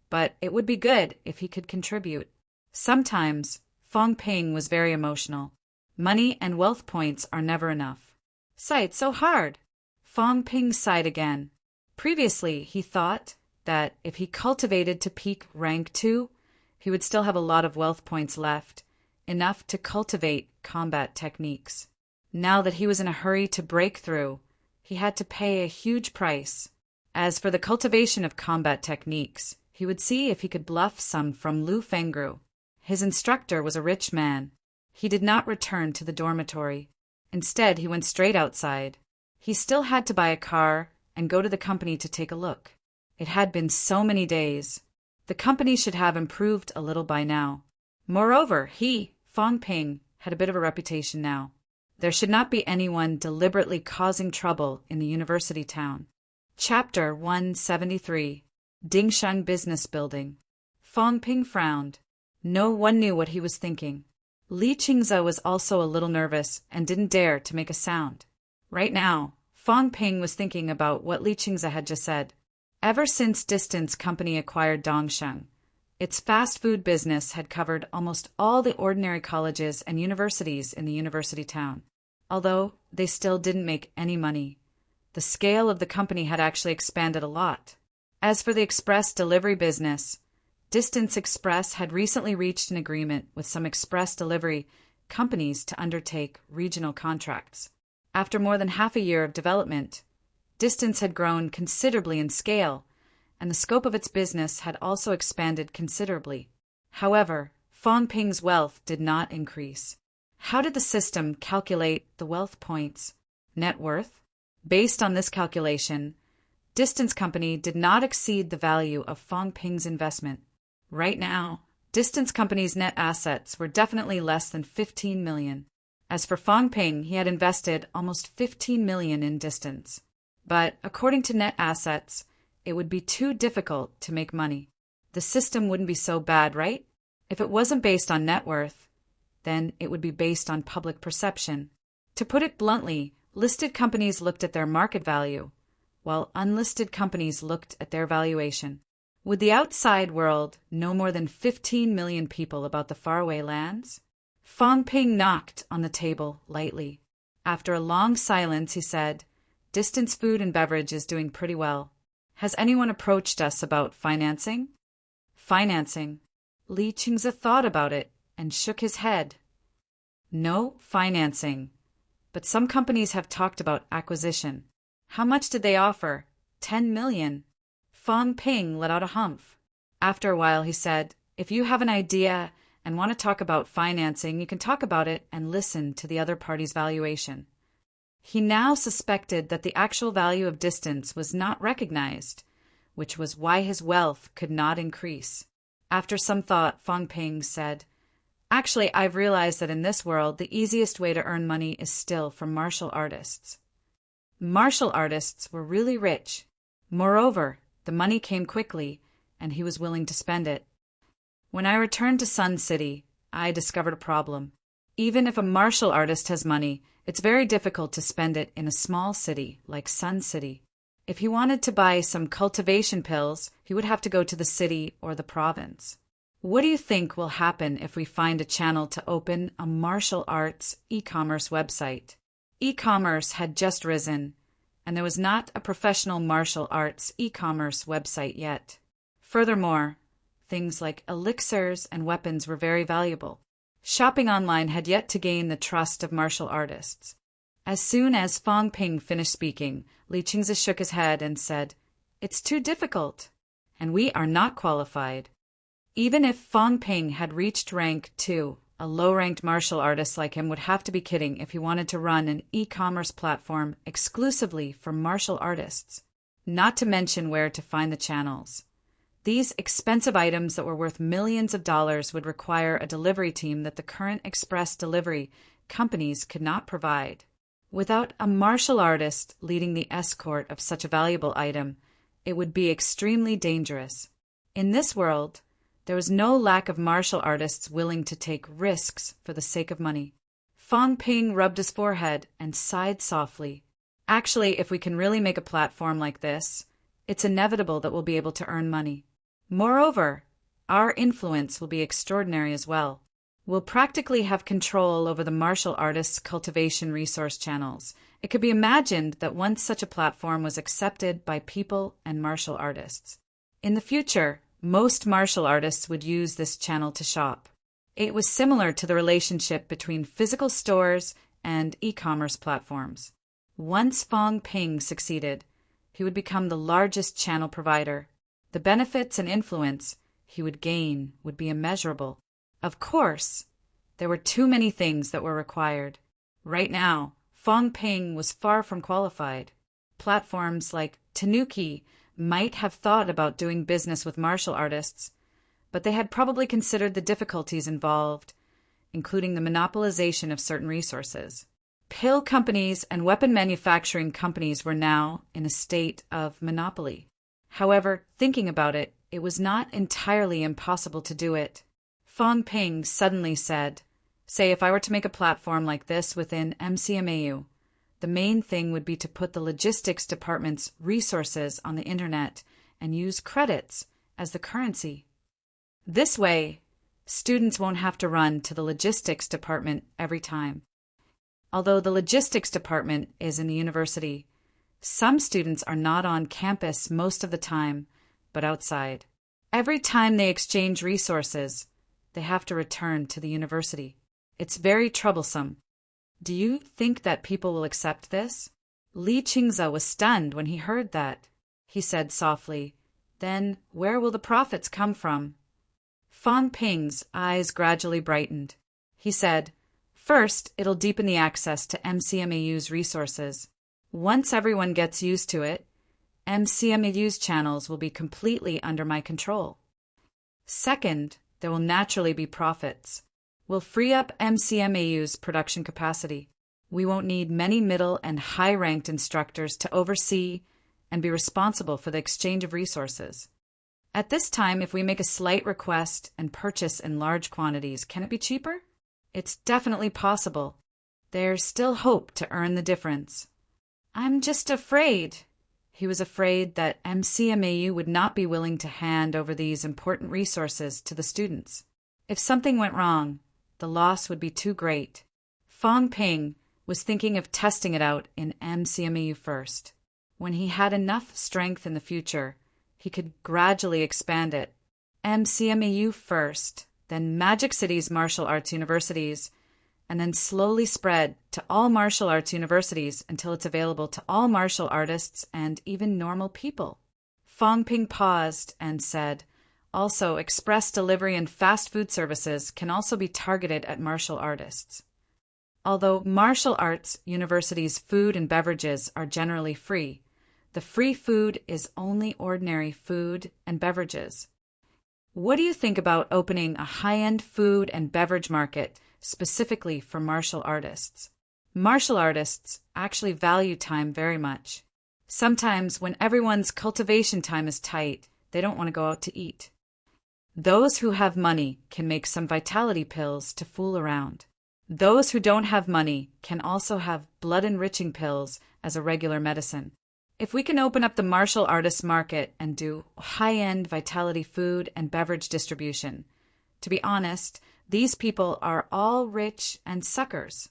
but it would be good if he could contribute. Sometimes, Fang Ping was very emotional. Money and wealth points are never enough. Sighed so hard. Fang Ping sighed again. Previously, he thought that if he cultivated to peak rank 2, he would still have a lot of wealth points left, enough to cultivate combat techniques. Now that he was in a hurry to break through, he had to pay a huge price. As for the cultivation of combat techniques, he would see if he could bluff some from Lu Fengru. His instructor was a rich man. He did not return to the dormitory. Instead, he went straight outside. He still had to buy a car and go to the company to take a look. It had been so many days. The company should have improved a little by now. Moreover, he, Fang Ping, had a bit of a reputation now. There should not be anyone deliberately causing trouble in the university town. Chapter 173. Dingsheng Business Building. Fang Ping frowned. No one knew what he was thinking. Li Qingze was also a little nervous and didn't dare to make a sound. Right now, Fang Ping was thinking about what Li Qingze had just said. Ever since Distance Company acquired Dongsheng, its fast food business had covered almost all the ordinary colleges and universities in the university town. Although they still didn't make any money, the scale of the company had actually expanded a lot. As for the express delivery business, Distance Express had recently reached an agreement with some express delivery companies to undertake regional contracts. After more than half a year of development, Distance had grown considerably in scale, and the scope of its business had also expanded considerably. However, Fang Ping's wealth did not increase. How did the system calculate the wealth points? Net worth? Based on this calculation, Distance Company did not exceed the value of Fang Ping's investment. Right now, Distance Company's net assets were definitely less than 15 million. As for Fang Ping, he had invested almost 15 million in Distance. But according to net assets, it would be too difficult to make money. The system wouldn't be so bad, right? If it wasn't based on net worth, then it would be based on public perception. To put it bluntly, listed companies looked at their market value, while unlisted companies looked at their valuation. Would the outside world know more than 15 million people about the faraway lands? Fang Ping knocked on the table lightly. After a long silence, he said, "Distance Food and Beverage is doing pretty well. Has anyone approached us about financing?" Financing. Li Qingze thought about it and shook his head. No financing. But some companies have talked about acquisition. How much did they offer? 10 million. Fang Ping let out a humph. After a while, he said, "If you have an idea and want to talk about financing, you can talk about it and listen to the other party's valuation." He now suspected that the actual value of Distance was not recognized, which was why his wealth could not increase. After some thought, Fang Ping said, "Actually, I've realized that in this world, the easiest way to earn money is still from martial artists." Martial artists were really rich. Moreover, the money came quickly, and he was willing to spend it. When I returned to Sun City, I discovered a problem. Even if a martial artist has money, it's very difficult to spend it in a small city like Sun City. If he wanted to buy some cultivation pills, he would have to go to the city or the province. What do you think will happen if we find a channel to open a martial arts e-commerce website? E-commerce had just risen, and there was not a professional martial arts e-commerce website yet. Furthermore, things like elixirs and weapons were very valuable. Shopping online had yet to gain the trust of martial artists. As soon as Fong Ping finished speaking, Li Qingzi shook his head and said, "It's too difficult, and we are not qualified." Even if Fong Ping had reached rank 2, a low-ranked martial artist like him would have to be kidding if he wanted to run an e-commerce platform exclusively for martial artists, not to mention where to find the channels. These expensive items that were worth millions of dollars would require a delivery team that the current express delivery companies could not provide. Without a martial artist leading the escort of such a valuable item, it would be extremely dangerous. In this world, there was no lack of martial artists willing to take risks for the sake of money. Fong Ping rubbed his forehead and sighed softly. Actually, if we can really make a platform like this, it's inevitable that we'll be able to earn money. Moreover, our influence will be extraordinary as well. We'll practically have control over the martial artists' cultivation resource channels. It could be imagined that once such a platform was accepted by people and martial artists, in the future, most martial artists would use this channel to shop. It was similar to the relationship between physical stores and e-commerce platforms. Once Fong Ping succeeded, he would become the largest channel provider. The benefits and influence he would gain would be immeasurable. Of course, there were too many things that were required. Right now, Fong Ping was far from qualified. Platforms like Tanuki might have thought about doing business with martial artists, but they had probably considered the difficulties involved, including the monopolization of certain resources. Pill companies and weapon manufacturing companies were now in a state of monopoly. However, thinking about it, it was not entirely impossible to do it. Fong Ping suddenly said, "Say, if I were to make a platform like this within MCMAU, the main thing would be to put the logistics department's resources on the internet and use credits as the currency. This way, students won't have to run to the logistics department every time. Although the logistics department is in the university, some students are not on campus most of the time, but outside. Every time they exchange resources, they have to return to the university. It's very troublesome. Do you think that people will accept this?" Li Qingzi was stunned when he heard that. He said softly, "Then where will the profits come from?" Fong Ping's eyes gradually brightened. He said, "First, it'll deepen the access to MCMAU's resources. Once everyone gets used to it, MCMAU's channels will be completely under my control. Second, there will naturally be profits. We'll free up MCMAU's production capacity. We won't need many middle and high-ranked instructors to oversee and be responsible for the exchange of resources. At this time, if we make a slight request and purchase in large quantities, can it be cheaper? It's definitely possible. There's still hope to earn the difference. I'm just afraid." He was afraid that MCMAU would not be willing to hand over these important resources to the students. If something went wrong, the loss would be too great. Fong Ping was thinking of testing it out in MCMAU first. When he had enough strength in the future, he could gradually expand it. MCMAU first, then Magic City's martial arts universities, and then slowly spread to all martial arts universities until it's available to all martial artists and even normal people. Fong Ping paused and said, "Also, express delivery and fast food services can also be targeted at martial artists. Although martial arts universities' food and beverages are generally free, the free food is only ordinary food and beverages. What do you think about opening a high-end food and beverage market specifically for martial artists? Martial artists actually value time very much. Sometimes when everyone's cultivation time is tight, they don't want to go out to eat. Those who have money can make some vitality pills to fool around. Those who don't have money can also have blood-enriching pills as a regular medicine. If we can open up the martial artist market and do high-end vitality food and beverage distribution, to be honest, these people are all rich and suckers.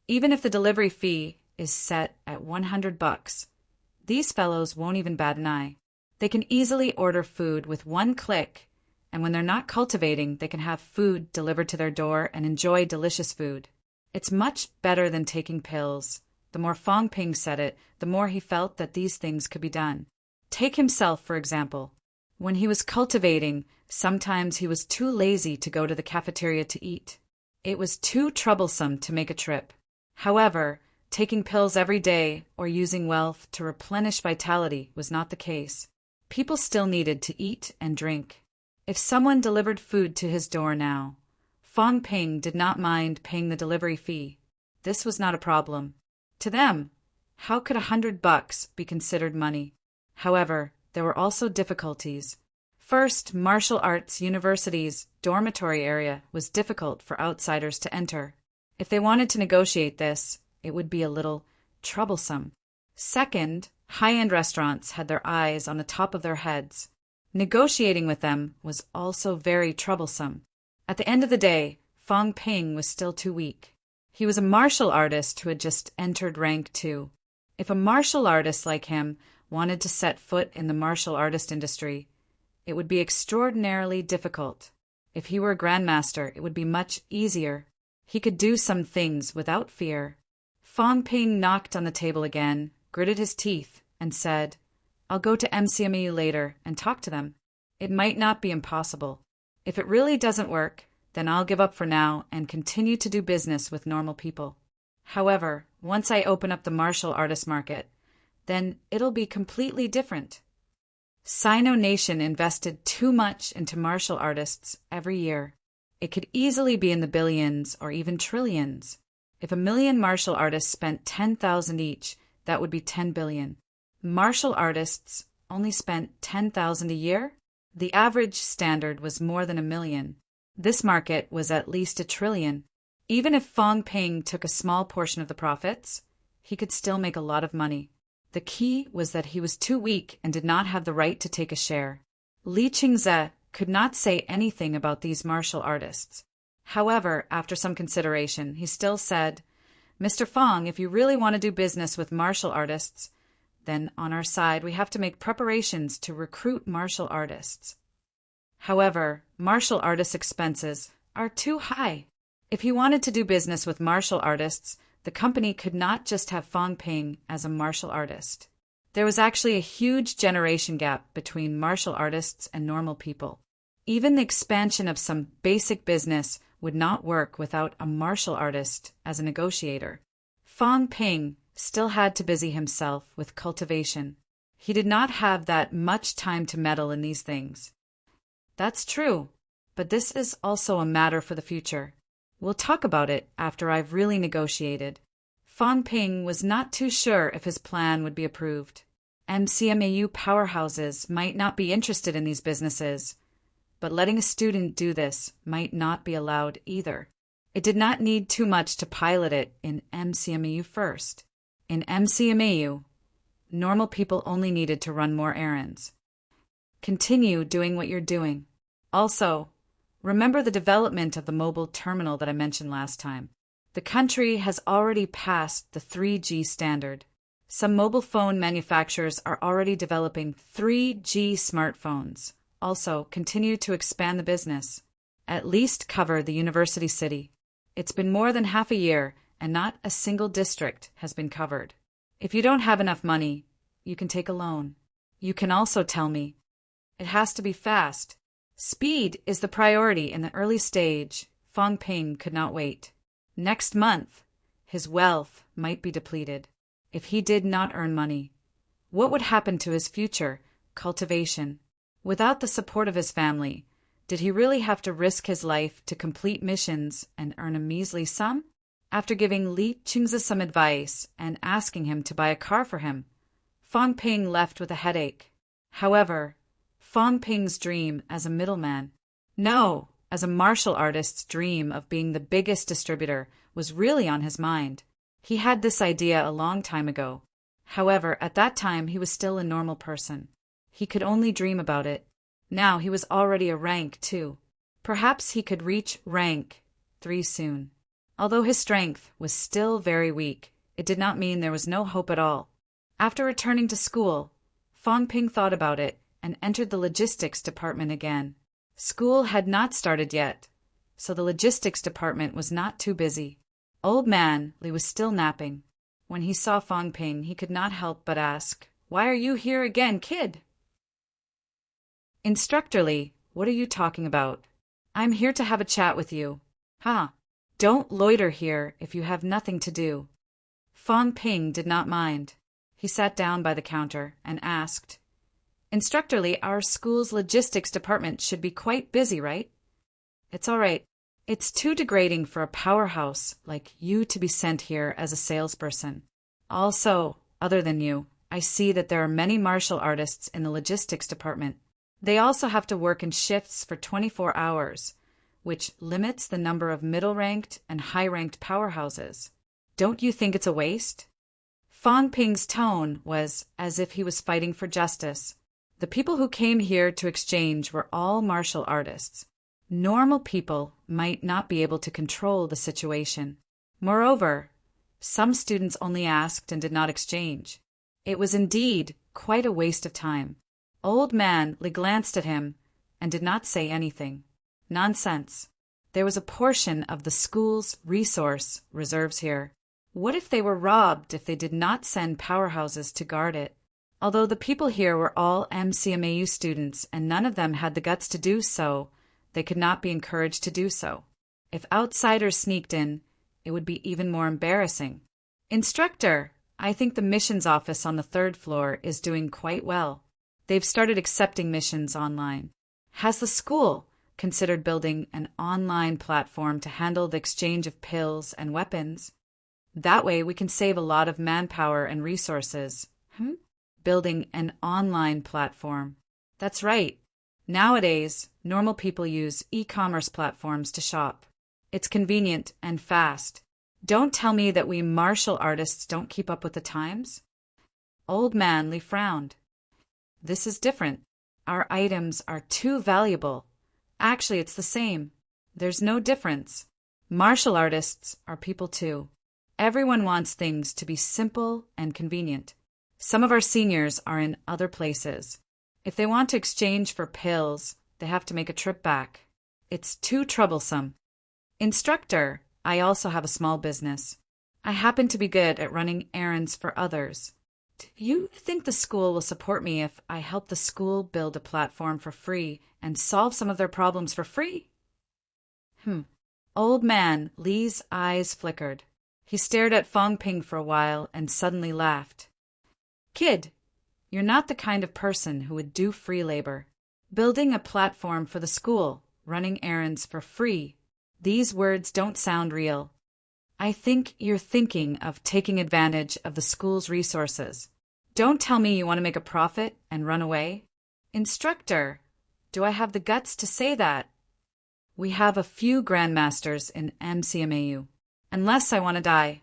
Even if the delivery fee is set at $100, these fellows won't even bat an eye. They can easily order food with one click And when they're not cultivating, they can have food delivered to their door and enjoy delicious food. It's much better than taking pills. The more Fong Ping said it, the more he felt that these things could be done. Take himself, for example. When he was cultivating, sometimes he was too lazy to go to the cafeteria to eat. It was too troublesome to make a trip. However, taking pills every day or using wealth to replenish vitality was not the case. People still needed to eat and drink. If someone delivered food to his door now, Fong Ping did not mind paying the delivery fee. This was not a problem. To them, how could $100 be considered money? However, there were also difficulties. First, martial arts university's dormitory area was difficult for outsiders to enter. If they wanted to negotiate this, it would be a little troublesome. Second, high-end restaurants had their eyes on the top of their heads. Negotiating with them was also very troublesome. At the end of the day, Fong Ping was still too weak. He was a martial artist who had just entered rank 2. If a martial artist like him wanted to set foot in the martial artist industry, it would be extraordinarily difficult. If he were a grandmaster, it would be much easier. He could do some things without fear. Fong Ping knocked on the table again, gritted his teeth, and said, "I'll go to MCMU later and talk to them. It might not be impossible. If it really doesn't work, then I'll give up for now and continue to do business with normal people. However, once I open up the martial artist market, then it'll be completely different." Sino Nation invested too much into martial artists every year. It could easily be in the billions or even trillions. If 1,000,000 martial artists spent 10,000 each, that would be 10 billion. Martial artists only spent 10,000 a year? The average standard was more than 1,000,000. This market was at least 1 trillion. Even if Fong Ping took a small portion of the profits, he could still make a lot of money. The key was that he was too weak and did not have the right to take a share. Li Qingze could not say anything about these martial artists. However, after some consideration, he still said, "Mr. Fong, if you really want to do business with martial artists, then on our side we have to make preparations to recruit martial artists. However, martial artists' expenses are too high. If he wanted to do business with martial artists, the company could not just have Fong Ping as a martial artist. There was actually a huge generation gap between martial artists and normal people. Even the expansion of some basic business would not work without a martial artist as a negotiator. Fong Ping still had to busy himself with cultivation. He did not have that much time to meddle in these things. That's true, but this is also a matter for the future. We'll talk about it after I've really negotiated. Fong Ping was not too sure if his plan would be approved. MCMAU powerhouses might not be interested in these businesses, but letting a student do this might not be allowed either. It did not need too much to pilot it in MCMAU first. In MCMAU, normal people only needed to run more errands. Continue doing what you're doing. Also, remember the development of the mobile terminal that I mentioned last time. The country has already passed the 3G standard. Some mobile phone manufacturers are already developing 3G smartphones. Also, continue to expand the business. At least cover the university city. It's been more than half a year, and not a single district has been covered. If you don't have enough money, you can take a loan. You can also tell me. It has to be fast. Speed is the priority in the early stage. Fong Ping could not wait. Next month, his wealth might be depleted. If he did not earn money, what would happen to his future cultivation? Without the support of his family, did he really have to risk his life to complete missions and earn a measly sum? After giving Li Qingze some advice and asking him to buy a car for him, Fong Ping left with a headache. However, Fong Ping's dream as a middleman, no, as a martial artist's dream of being the biggest distributor, was really on his mind. He had this idea a long time ago. However, at that time he was still a normal person. He could only dream about it. Now he was already a rank 2. Perhaps he could reach rank 3 soon. Although his strength was still very weak, it did not mean there was no hope at all. After returning to school, Fong Ping thought about it and entered the logistics department again. School had not started yet, so the logistics department was not too busy. Old Man Li was still napping. When he saw Fong Ping, he could not help but ask, "Why are you here again, kid?" "Instructor Li, what are you talking about? I'm here to have a chat with you." "Ha! Don't loiter here if you have nothing to do." Fong Ping did not mind. He sat down by the counter and asked, "Instructor Li, our school's logistics department should be quite busy, right?" "It's all right. It's too degrading for a powerhouse like you to be sent here as a salesperson. Also, other than you, I see that there are many martial artists in the logistics department. They also have to work in shifts for 24 hours, which limits the number of middle-ranked and high-ranked powerhouses. Don't you think it's a waste?" Fong Ping's tone was as if he was fighting for justice. The people who came here to exchange were all martial artists. Normal people might not be able to control the situation. Moreover, some students only asked and did not exchange. It was indeed quite a waste of time. Old Man Li glanced at him and did not say anything. Nonsense. There was a portion of the school's resource reserves here. What if they were robbed if they did not send powerhouses to guard it? Although the people here were all MCMAU students and none of them had the guts to do so, they could not be encouraged to do so. If outsiders sneaked in, it would be even more embarrassing. "Instructor, I think the missions office on the 3rd floor is doing quite well. They've started accepting missions online. Has the school considered building an online platform to handle the exchange of pills and weapons? That way we can save a lot of manpower and resources." Building an online platform. That's right. Nowadays, normal people use e-commerce platforms to shop. It's convenient and fast. Don't tell me that we martial artists don't keep up with the times. Old Man Li frowned. "This is different. Our items are too valuable. Actually, it's the same. There's no difference. Martial artists are people too. Everyone wants things to be simple and convenient. Some of our seniors are in other places. If they want to exchange for pills, they have to make a trip back. It's too troublesome. Instructor, I also have a small business. I happen to be good at running errands for others. Do you think the school will support me if I help the school build a platform for free and solve some of their problems for free?" Old Man Li's eyes flickered. He stared at Fong Ping for a while and suddenly laughed. "Kid, you're not the kind of person who would do free labor. Building a platform for the school, running errands for free. These words don't sound real. I think you're thinking of taking advantage of the school's resources. Don't tell me you want to make a profit and run away." "Instructor, do I have the guts to say that?" "We have a few grandmasters in MCMAU. Unless I want to die."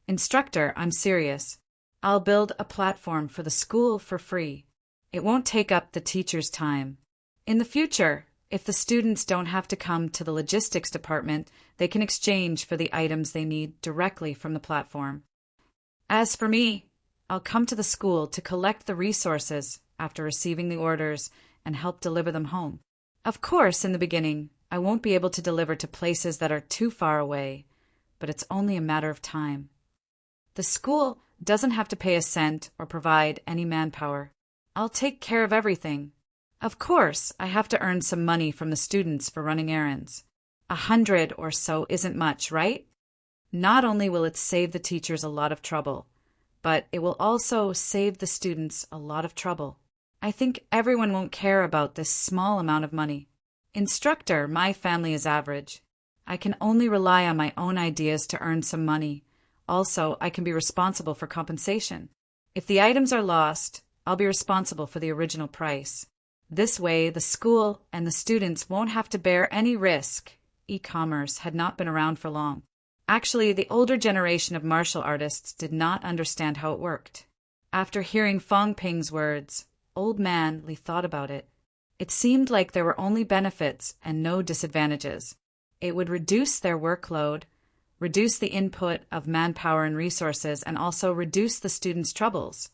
"Instructor, I'm serious. I'll build a platform for the school for free. It won't take up the teacher's time. In the future, if the students don't have to come to the logistics department, they can exchange for the items they need directly from the platform. As for me, I'll come to the school to collect the resources after receiving the orders and help deliver them home. Of course, in the beginning, I won't be able to deliver to places that are too far away, but it's only a matter of time. The school doesn't have to pay a cent or provide any manpower. I'll take care of everything. Of course, I have to earn some money from the students for running errands. 100 or so isn't much, right? Not only will it save the teachers a lot of trouble, but it will also save the students a lot of trouble. I think everyone won't care about this small amount of money. Instructor, my family is average. I can only rely on my own ideas to earn some money. Also, I can be responsible for compensation. If the items are lost, I'll be responsible for the original price. This way, the school and the students won't have to bear any risk. E-commerce had not been around for long. Actually, the older generation of martial artists did not understand how it worked. After hearing Fong Ping's words, Old Man Li thought about it. It seemed like there were only benefits and no disadvantages. It would reduce their workload, reduce the input of manpower and resources, and also reduce the students' troubles.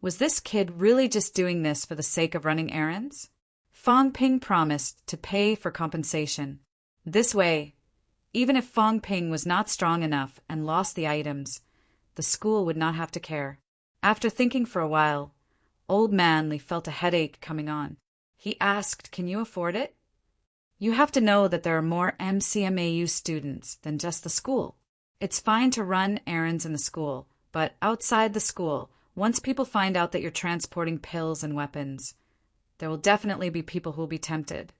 Was this kid really just doing this for the sake of running errands? Fong Ping promised to pay for compensation. This way, even if Fong Ping was not strong enough and lost the items, the school would not have to care. After thinking for a while, Old Manly felt a headache coming on. He asked, "Can you afford it?" "You have to know that there are more MCMAU students than just the school. It's fine to run errands in the school, but outside the school, once people find out that you're transporting pills and weapons, there will definitely be people who will be tempted.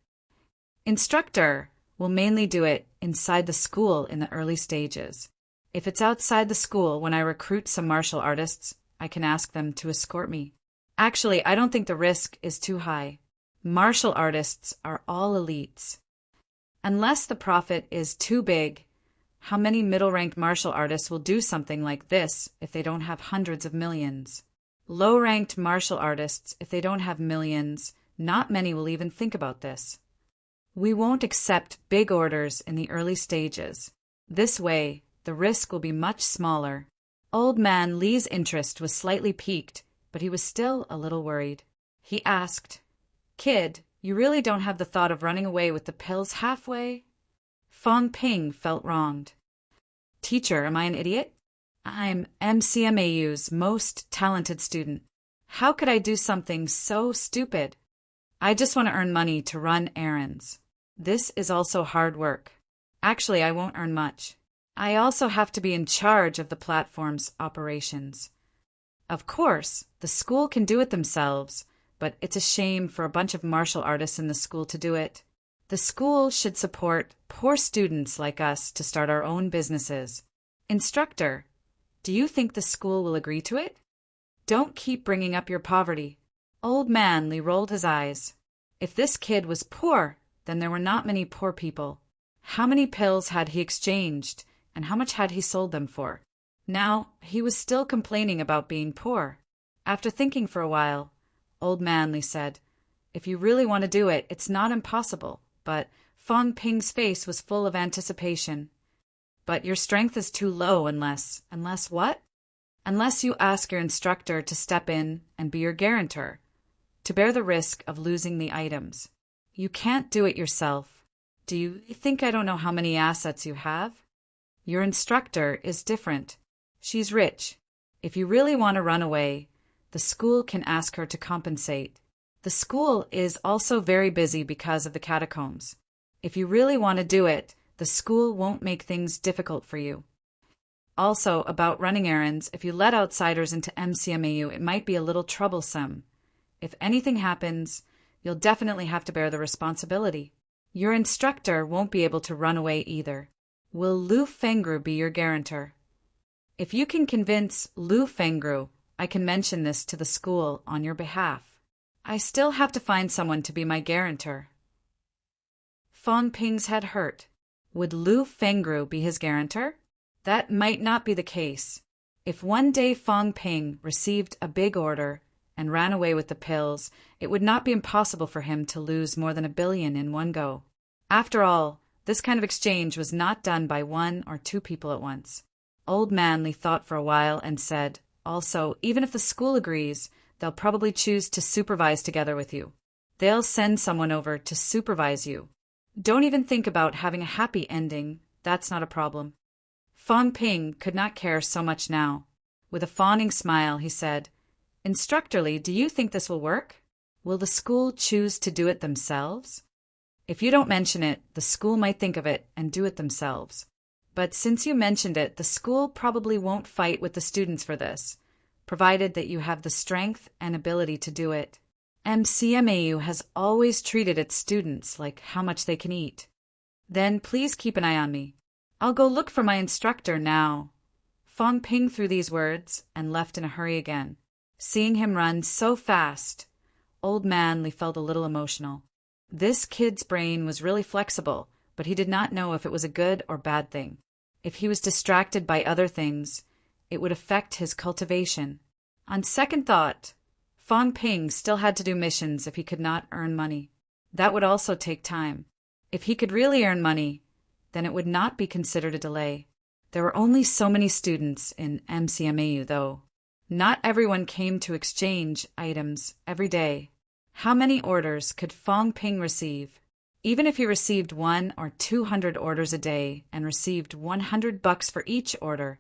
Instructor will mainly do it inside the school in the early stages. If it's outside the school, when I recruit some martial artists, I can ask them to escort me. Actually, I don't think the risk is too high. Martial artists are all elites. Unless the profit is too big, how many middle-ranked martial artists will do something like this if they don't have hundreds of millions? Low-ranked martial artists, if they don't have millions, not many will even think about this. We won't accept big orders in the early stages. This way, the risk will be much smaller." Old Man Lee's interest was slightly piqued, but he was still a little worried. He asked, "Kid, you really don't have the thought of running away with the pills halfway?" Fong Ping felt wronged. "Teacher, am I an idiot? I'm MCMAU's most talented student. How could I do something so stupid? I just want to earn money to run errands. This is also hard work. Actually, I won't earn much. I also have to be in charge of the platform's operations. Of course, the school can do it themselves, but it's a shame for a bunch of martial artists in the school to do it. The school should support poor students like us to start our own businesses. Instructor, do you think the school will agree to it? Don't keep bringing up your poverty." Old Manly rolled his eyes. If this kid was poor, then there were not many poor people. How many pills had he exchanged, and how much had he sold them for? Now, he was still complaining about being poor. After thinking for a while, Old Manly said, "If you really want to do it, it's not impossible." But Fong Ping's face was full of anticipation. "But your strength is too low unless what?" "Unless you ask your instructor to step in and be your guarantor, to bear the risk of losing the items. You can't do it yourself. Do you think I don't know how many assets you have? Your instructor is different. She's rich. If you really want to run away, the school can ask her to compensate. The school is also very busy because of the catacombs. If you really want to do it, the school won't make things difficult for you. Also, about running errands, if you let outsiders into MCMAU, it might be a little troublesome. If anything happens, you'll definitely have to bear the responsibility. Your instructor won't be able to run away either. Will Lu Fengru be your guarantor? If you can convince Lu Fengru, I can mention this to the school on your behalf. I still have to find someone to be my guarantor." Fong Ping's head hurt. Would Lu Fengru be his guarantor? That might not be the case. If one day Fong Ping received a big order and ran away with the pills, it would not be impossible for him to lose more than $1 billion in one go. After all, this kind of exchange was not done by 1 or 2 people at once. Old Manly thought for a while and said, "Also, even if the school agrees, they'll probably choose to supervise together with you. They'll send someone over to supervise you. Don't even think about having a happy ending. That's not a problem." Fong Ping could not care so much now. With a fawning smile, he said, "Instructor Lee, do you think this will work? Will the school choose to do it themselves? If you don't mention it, the school might think of it and do it themselves. But since you mentioned it, the school probably won't fight with the students for this, provided that you have the strength and ability to do it. MCMAU has always treated its students like how much they can eat. Then please keep an eye on me. I'll go look for my instructor now." Fong Ping threw these words and left in a hurry again. Seeing him run so fast, Old Manly felt a little emotional. This kid's brain was really flexible, but he did not know if it was a good or bad thing. If he was distracted by other things, it would affect his cultivation. On second thought, Fong Ping still had to do missions if he could not earn money. That would also take time. If he could really earn money, then it would not be considered a delay. There were only so many students in MCMAU, though. Not everyone came to exchange items every day. How many orders could Fong Ping receive? Even if he received 1 or 200 orders a day and received $100 for each order,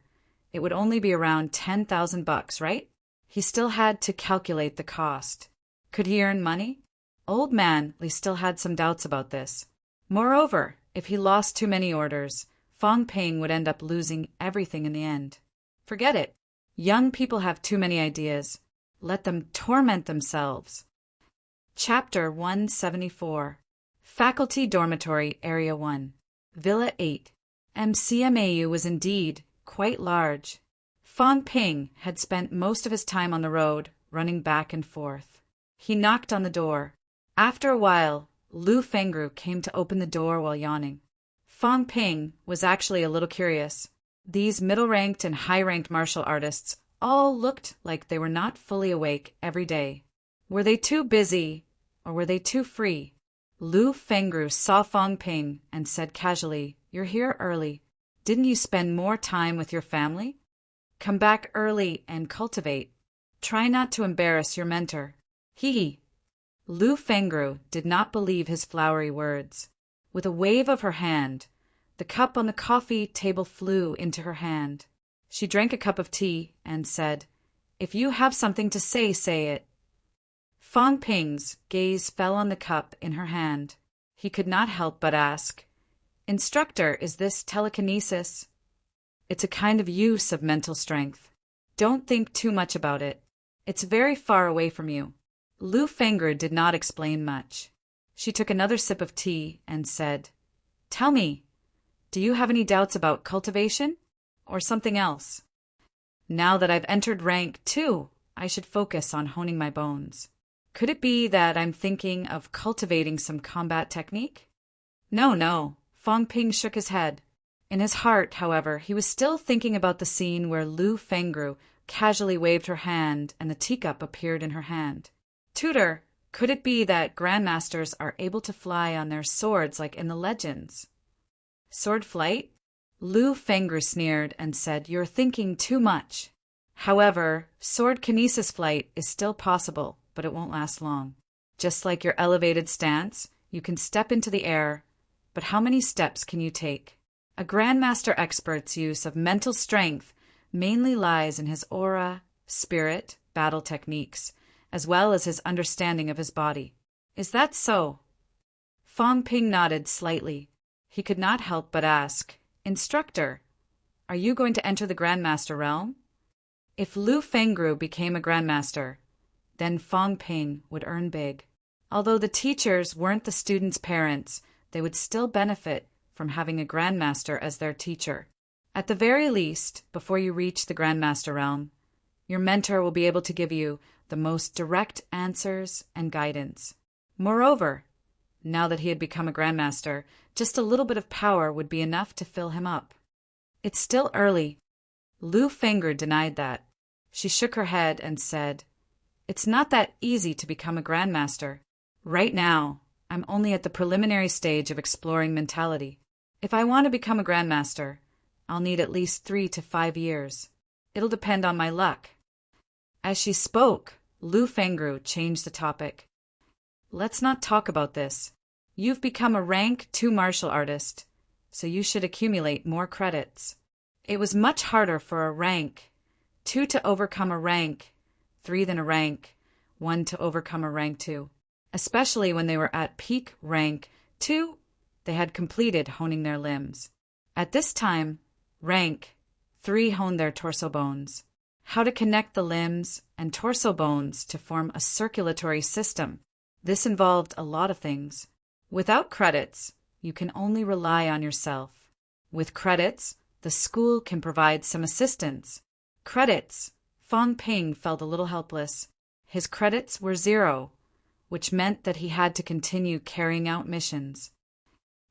it would only be around $10,000, right? He still had to calculate the cost. Could he earn money? Old Man Li still had some doubts about this. Moreover, if he lost too many orders, Fong Ping would end up losing everything in the end. Forget it. Young people have too many ideas. Let them torment themselves. Chapter 174. Faculty Dormitory, Area 1. Villa 8. MCMAU was indeed quite large. Fong Ping had spent most of his time on the road, running back and forth. He knocked on the door. After a while, Lu Fengru came to open the door while yawning. Fong Ping was actually a little curious. These middle-ranked and high-ranked martial artists all looked like they were not fully awake every day. Were they too busy, or were they too free? Lu Fengru saw Fong Ping and said casually, "You're here early. Didn't you spend more time with your family? Come back early and cultivate. Try not to embarrass your mentor." He. Lu Fengru did not believe his flowery words. With a wave of her hand, the cup on the coffee table flew into her hand. She drank a cup of tea and said, "If you have something to say, say it." Fong Ping's gaze fell on the cup in her hand. He could not help but ask, "Instructor, is this telekinesis?" "It's a kind of use of mental strength. Don't think too much about it. It's very far away from you." Lu Fengru did not explain much. She took another sip of tea and said, "Tell me, do you have any doubts about cultivation? Or something else? Now that I've entered rank 2, I should focus on honing my bones. Could it be that I'm thinking of cultivating some combat technique?" No. Fong Ping shook his head. In his heart, however, he was still thinking about the scene where Lu Fengru casually waved her hand and the teacup appeared in her hand. "Tutor, could it be that grandmasters are able to fly on their swords like in the legends?" "Sword flight?" Lu Fengru sneered and said, "You're thinking too much. However, sword kinesis flight is still possible, but it won't last long. Just like your elevated stance, you can step into the air, but how many steps can you take? A grandmaster expert's use of mental strength mainly lies in his aura, spirit, battle techniques, as well as his understanding of his body. Is that so?" Fong Ping nodded slightly. He could not help but ask, "Instructor, are you going to enter the grandmaster realm?" If Lu Fengru became a grandmaster, then Fong Ping would earn big. Although the teachers weren't the students' parents, they would still benefit from having a grandmaster as their teacher. At the very least, before you reach the grandmaster realm, your mentor will be able to give you the most direct answers and guidance. Moreover, now that he had become a grandmaster, just a little bit of power would be enough to fill him up. "It's still early." Lu Fengru denied that. She shook her head and said, "It's not that easy to become a grandmaster. Right now, I'm only at the preliminary stage of exploring mentality. If I want to become a grandmaster, I'll need at least 3 to 5 years. It'll depend on my luck." As she spoke, Lu Fengru changed the topic. "Let's not talk about this. You've become a rank 2 martial artist, so you should accumulate more credits. It was much harder for a rank 2 to overcome a rank 3 than a rank 1 to overcome a rank 2, especially when they were at peak rank 2. They had completed honing their limbs. At this time, rank 3 honed their torso bones. How to connect the limbs and torso bones to form a circulatory system. This involved a lot of things. Without credits, you can only rely on yourself. With credits, the school can provide some assistance. Credits. Fong Ping felt a little helpless. His credits were 0, which meant that he had to continue carrying out missions.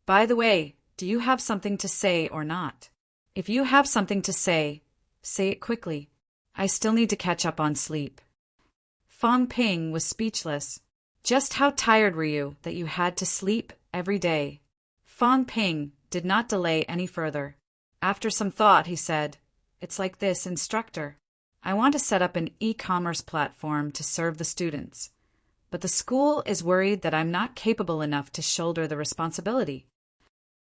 "By the way, do you have something to say or not? If you have something to say it quickly. I still need to catch up on sleep." Fong Ping was speechless. Just how tired were you that you had to sleep every day? Fong Ping did not delay any further. After some thought, he said, "It's like this, instructor. I want to set up an e-commerce platform to serve the students. but the school is worried that I'm not capable enough to shoulder the responsibility.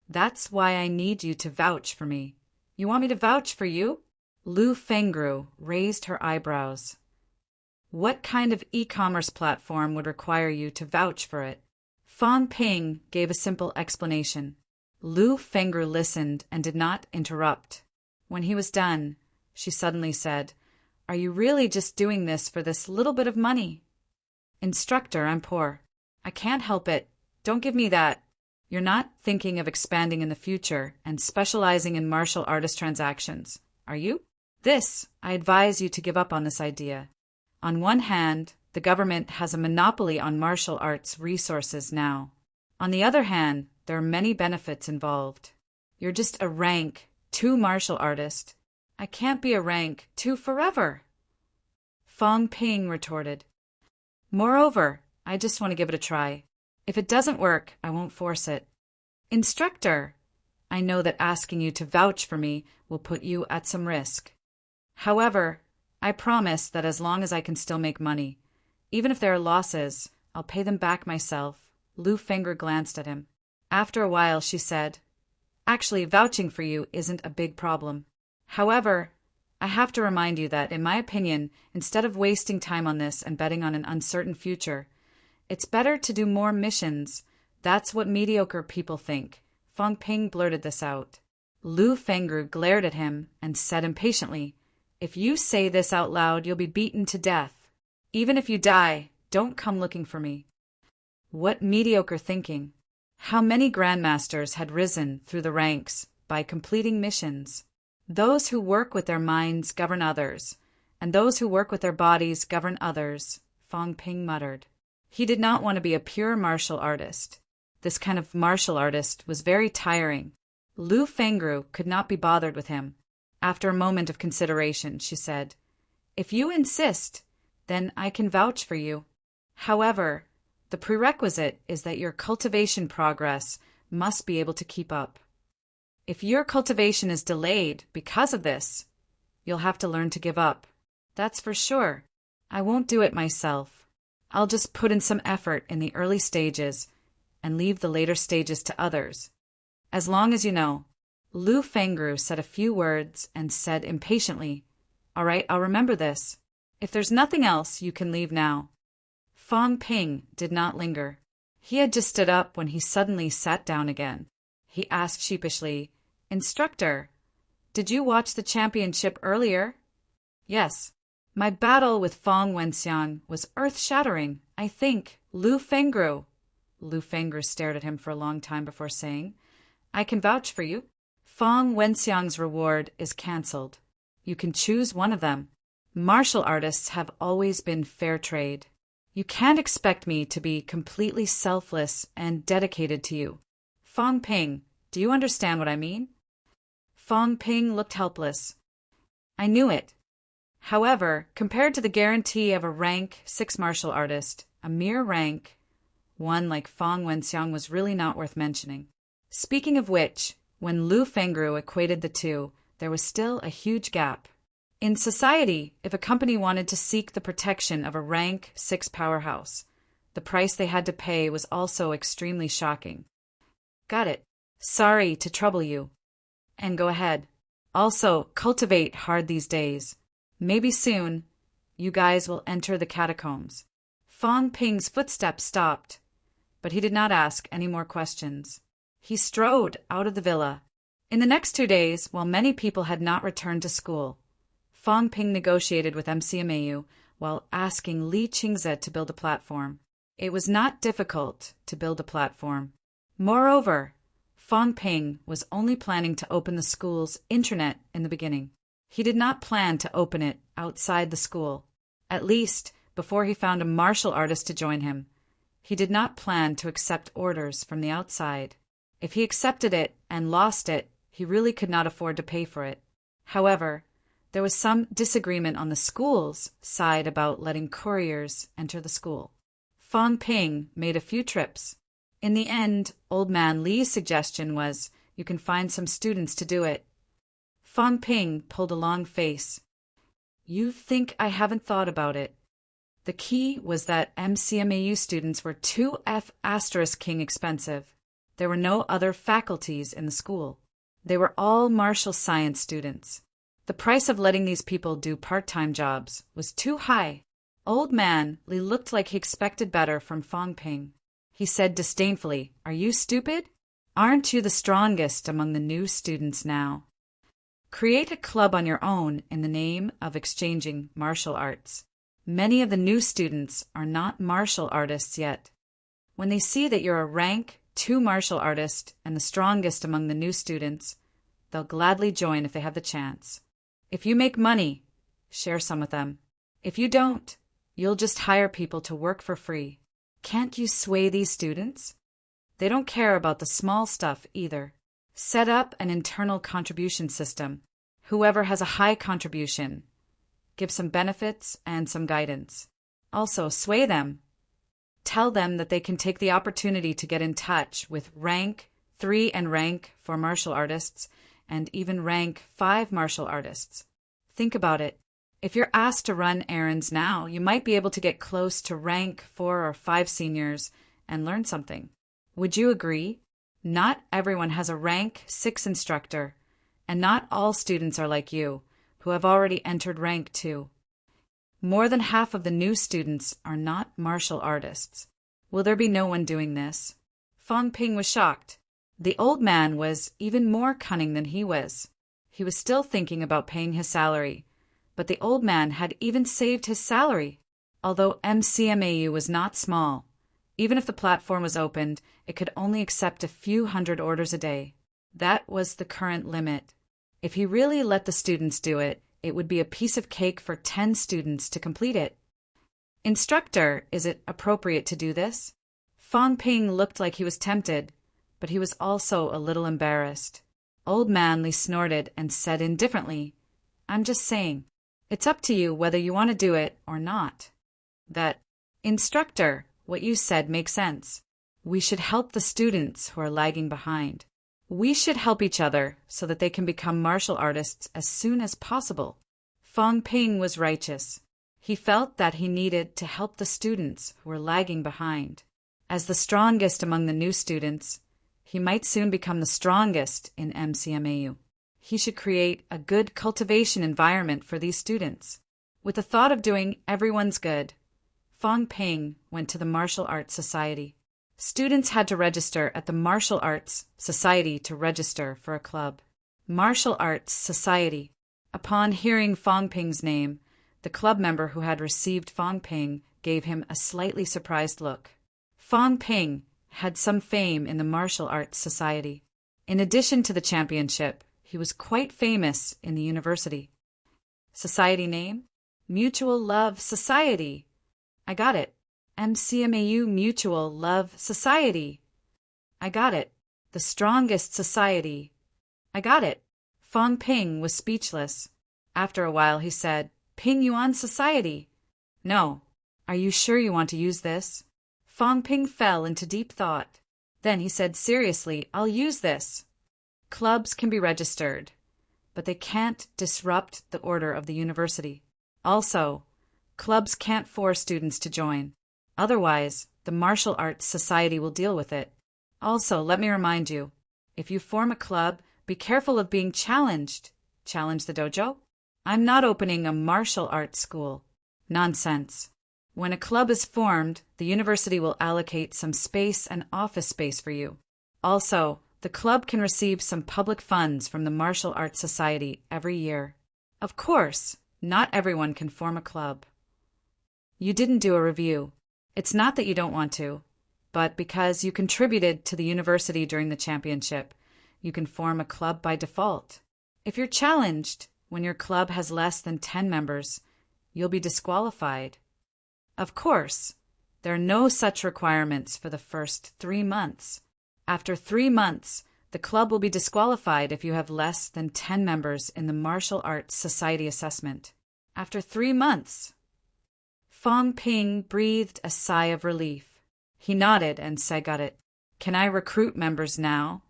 That's why I need you to vouch for me. You want me to vouch for you? Lu Fengru raised her eyebrows. What kind of e-commerce platform would require you to vouch for it? Fang Ping gave a simple explanation. Lu Fengru listened and did not interrupt. When he was done, she suddenly said, "Are you really just doing this for this little bit of money?" "Instructor, I'm poor. I can't help it. Don't give me that. You're not thinking of expanding in the future and specializing in martial artist transactions, are you?" I advise you to give up on this idea. On one hand, the government has a monopoly on martial arts resources now. On the other hand, there are many benefits involved. You're just a rank 2 martial artist. I can't be a rank 2 forever. Fang Ping retorted. Moreover, I just want to give it a try. If it doesn't work, I won't force it. Instructor, I know that asking you to vouch for me will put you at some risk. However, I promise that as long as I can still make money, even if there are losses, I'll pay them back myself. Lu Fengru glanced at him. After a while, she said, "Actually, vouching for you isn't a big problem. However, I have to remind you that, in my opinion, instead of wasting time on this and betting on an uncertain future, it's better to do more missions. That's what mediocre people think." Fang Ping blurted this out. Lu Fengru glared at him and said impatiently, "If you say this out loud, you'll be beaten to death. Even if you die, don't come looking for me." What mediocre thinking! How many grandmasters had risen through the ranks by completing missions? Those who work with their minds govern others, and those who work with their bodies govern others, Fang Ping muttered. He did not want to be a pure martial artist. This kind of martial artist was very tiring. Lu Fengru could not be bothered with him. After a moment of consideration, she said, "If you insist, then I can vouch for you. However, the prerequisite is that your cultivation progress must be able to keep up. If your cultivation is delayed because of this, you'll have to learn to give up. That's for sure. I won't do it myself. I'll just put in some effort in the early stages and leave the later stages to others. As long as you know." Lu Fengru said a few words and said impatiently, "All right, I'll remember this. If there's nothing else, you can leave now." Fang Ping did not linger. He had just stood up when he suddenly sat down again. He asked sheepishly, "Instructor, did you watch the championship earlier?" "Yes. My battle with Fang Wenxiang was earth-shattering, I think. Lu Fengru." Lu Fengru stared at him for a long time before saying, "I can vouch for you. Fang Wenxiang's reward is cancelled. You can choose one of them. Martial artists have always been fair trade. You can't expect me to be completely selfless and dedicated to you. Fang Ping, do you understand what I mean?" Fang Ping looked helpless. "I knew it. However, compared to the guarantee of a rank 6 martial artist, a mere rank, one like Fang Wenxiang was really not worth mentioning. Speaking of which, when Lu Fengru equated the two, there was still a huge gap. In society, if a company wanted to seek the protection of a rank 6 powerhouse, the price they had to pay was also extremely shocking." "Got it. Sorry to trouble you. And go ahead. Also, cultivate hard these days. Maybe soon, you guys will enter the catacombs." Fang Ping's footsteps stopped, but he did not ask any more questions. He strode out of the villa. In the next 2 days, while many people had not returned to school, Fang Ping negotiated with MCMAU while asking Li Qingze to build a platform. It was not difficult to build a platform. Moreover, Fang Ping was only planning to open the school's intranet in the beginning. He did not plan to open it outside the school, at least before he found a martial artist to join him. He did not plan to accept orders from the outside. If he accepted it and lost it, he really could not afford to pay for it. However, there was some disagreement on the school's side about letting couriers enter the school. Fang Ping made a few trips. In the end, Old Man Li's suggestion was, "You can find some students to do it." Fang Ping pulled a long face. "You think I haven't thought about it? The key was that MCMAU students were too F**king expensive. There were no other faculties in the school. They were all martial science students. The price of letting these people do part-time jobs was too high. Old man Li looked like he expected better from Fong Ping. He said disdainfully, "Are you stupid? Aren't you the strongest among the new students now? Create a club on your own in the name of exchanging martial arts. Many of the new students are not martial artists yet. When they see that you're a rank 2 martial artist and the strongest among the new students, they'll gladly join if they have the chance. If you make money, share some with them. If you don't, you'll just hire people to work for free. Can't you sway these students? They don't care about the small stuff either. Set up an internal contribution system. Whoever has a high contribution, give some benefits and some guidance. Also, sway them. Tell them that they can take the opportunity to get in touch with rank 3 and rank 4 martial artists, and even rank 5 martial artists. Think about it. If you're asked to run errands now, you might be able to get close to rank 4 or 5 seniors and learn something. Would you agree? Not everyone has a rank 6 instructor, and not all students are like you, who have already entered rank 2. More than half of the new students are not martial artists. Will there be no one doing this? Fong Ping was shocked. The old man was even more cunning than he was. He was still thinking about paying his salary, but the old man had even saved his salary. Although MCMAU was not small, even if the platform was opened, it could only accept a few hundred orders a day. That was the current limit. If he really let the students do it, it would be a piece of cake for 10 students to complete it. Instructor, is it appropriate to do this? Fong Ping looked like he was tempted, but he was also a little embarrassed. Old man Li snorted and said indifferently, "I'm just saying. It's up to you whether you want to do it or not." That, "Instructor, what you said makes sense. We should help the students who are lagging behind. We should help each other so that they can become martial artists as soon as possible." Fong Ping was righteous. He felt that he needed to help the students who were lagging behind. As the strongest among the new students, he might soon become the strongest in MCMAU. He should create a good cultivation environment for these students. With the thought of doing everyone's good, Fong Ping went to the Martial Arts Society. Students had to register at the Martial Arts Society to register for a club. Martial Arts Society. Upon hearing Fong Ping's name, the club member who had received Fong Ping gave him a slightly surprised look. Fong Ping had some fame in the Martial Arts Society. In addition to the championship, he was quite famous in the university. Society name? Mutual Love Society. I got it. MCMAU Mutual Love Society. I got it. The strongest society. I got it. Fong Ping was speechless. After a while he said, "Ping Yuan Society." "No. Are you sure you want to use this?" Fong Ping fell into deep thought. Then he said seriously, "I'll use this." Clubs can be registered, but they can't disrupt the order of the university. Also, clubs can't force students to join. Otherwise, the Martial Arts Society will deal with it. Also, let me remind you, if you form a club, be careful of being challenged. Challenge the dojo? I'm not opening a martial arts school. Nonsense. When a club is formed, the university will allocate some space and office space for you. Also, the club can receive some public funds from the Martial Arts Society every year. Of course, not everyone can form a club. You didn't do a review. It's not that you don't want to, but because you contributed to the university during the championship, you can form a club by default. If you're challenged when your club has less than 10 members, you'll be disqualified. Of course, there are no such requirements for the first 3 months. After 3 months, the club will be disqualified if you have less than 10 members in the Martial Arts Society assessment. After 3 months. Fong Ping breathed a sigh of relief. He nodded and said, "Got it. Can I recruit members now?"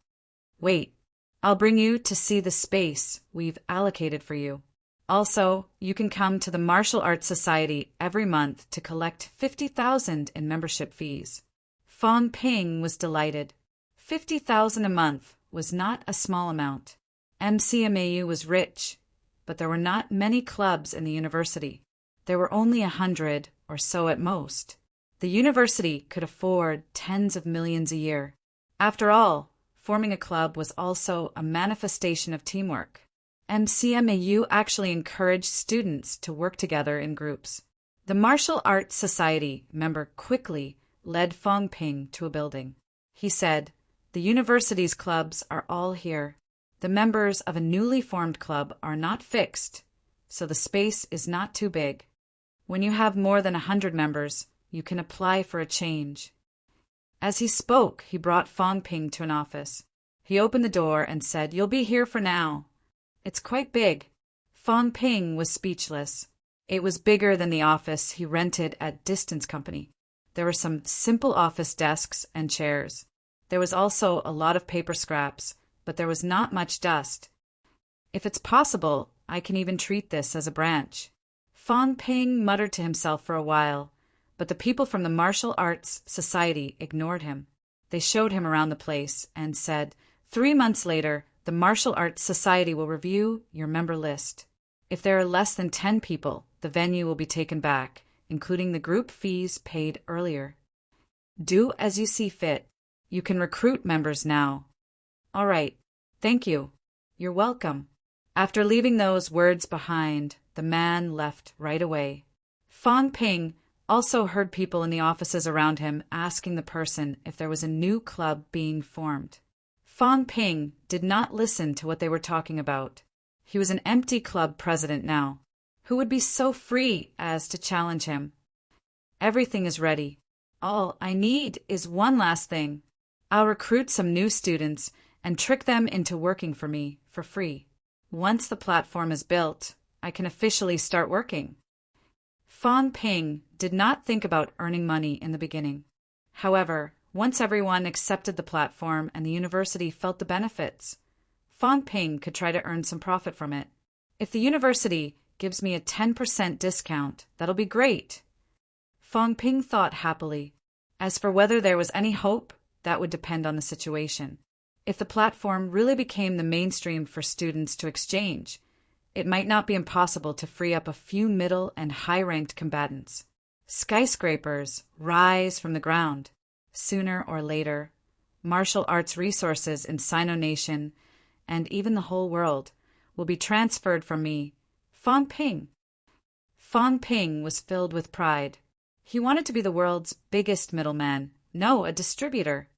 "Wait. I'll bring you to see the space we've allocated for you." Also, you can come to the Martial Arts Society every month to collect 50,000 in membership fees. Fong Ping was delighted. 50,000 a month was not a small amount. MCMAU was rich, but there were not many clubs in the university. There were only 100 or so at most. The university could afford tens of millions a year. After all, forming a club was also a manifestation of teamwork. MCMAU actually encouraged students to work together in groups. The Martial Arts Society member quickly led Fong Ping to a building. He said, "The university's clubs are all here. The members of a newly formed club are not fixed, so the space is not too big. When you have more than 100 members, you can apply for a change." As he spoke, he brought Fong Ping to an office. He opened the door and said, "You'll be here for now." "It's quite big." Fong Ping was speechless. It was bigger than the office he rented at Distance Company. There were some simple office desks and chairs. There was also a lot of paper scraps, but there was not much dust. "If it's possible, I can even treat this as a branch." Fong Ping muttered to himself for a while, but the people from the Martial Arts Society ignored him. They showed him around the place and said, 3 months later, the Martial Arts Society will review your member list. If there are less than 10 people, the venue will be taken back, including the group fees paid earlier. Do as you see fit. You can recruit members now." "All right. Thank you. You're welcome." After leaving those words behind, the man left right away. Fong Ping also heard people in the offices around him asking the person if there was a new club being formed. Fong Ping did not listen to what they were talking about. He was an empty club president now. Who would be so free as to challenge him? "Everything is ready. All I need is one last thing. I'll recruit some new students and trick them into working for me for free. Once the platform is built, I can officially start working." Fong Ping did not think about earning money in the beginning. However, once everyone accepted the platform and the university felt the benefits, Fong Ping could try to earn some profit from it. "If the university gives me a 10% discount, that'll be great." Fong Ping thought happily. As for whether there was any hope, that would depend on the situation. If the platform really became the mainstream for students to exchange, it might not be impossible to free up a few middle and high-ranked combatants. Skyscrapers rise from the ground. Sooner or later, martial arts resources in Sino Nation, and even the whole world, will be transferred from me, Fong Ping. Fong Ping was filled with pride. He wanted to be the world's biggest middleman, no, a distributor.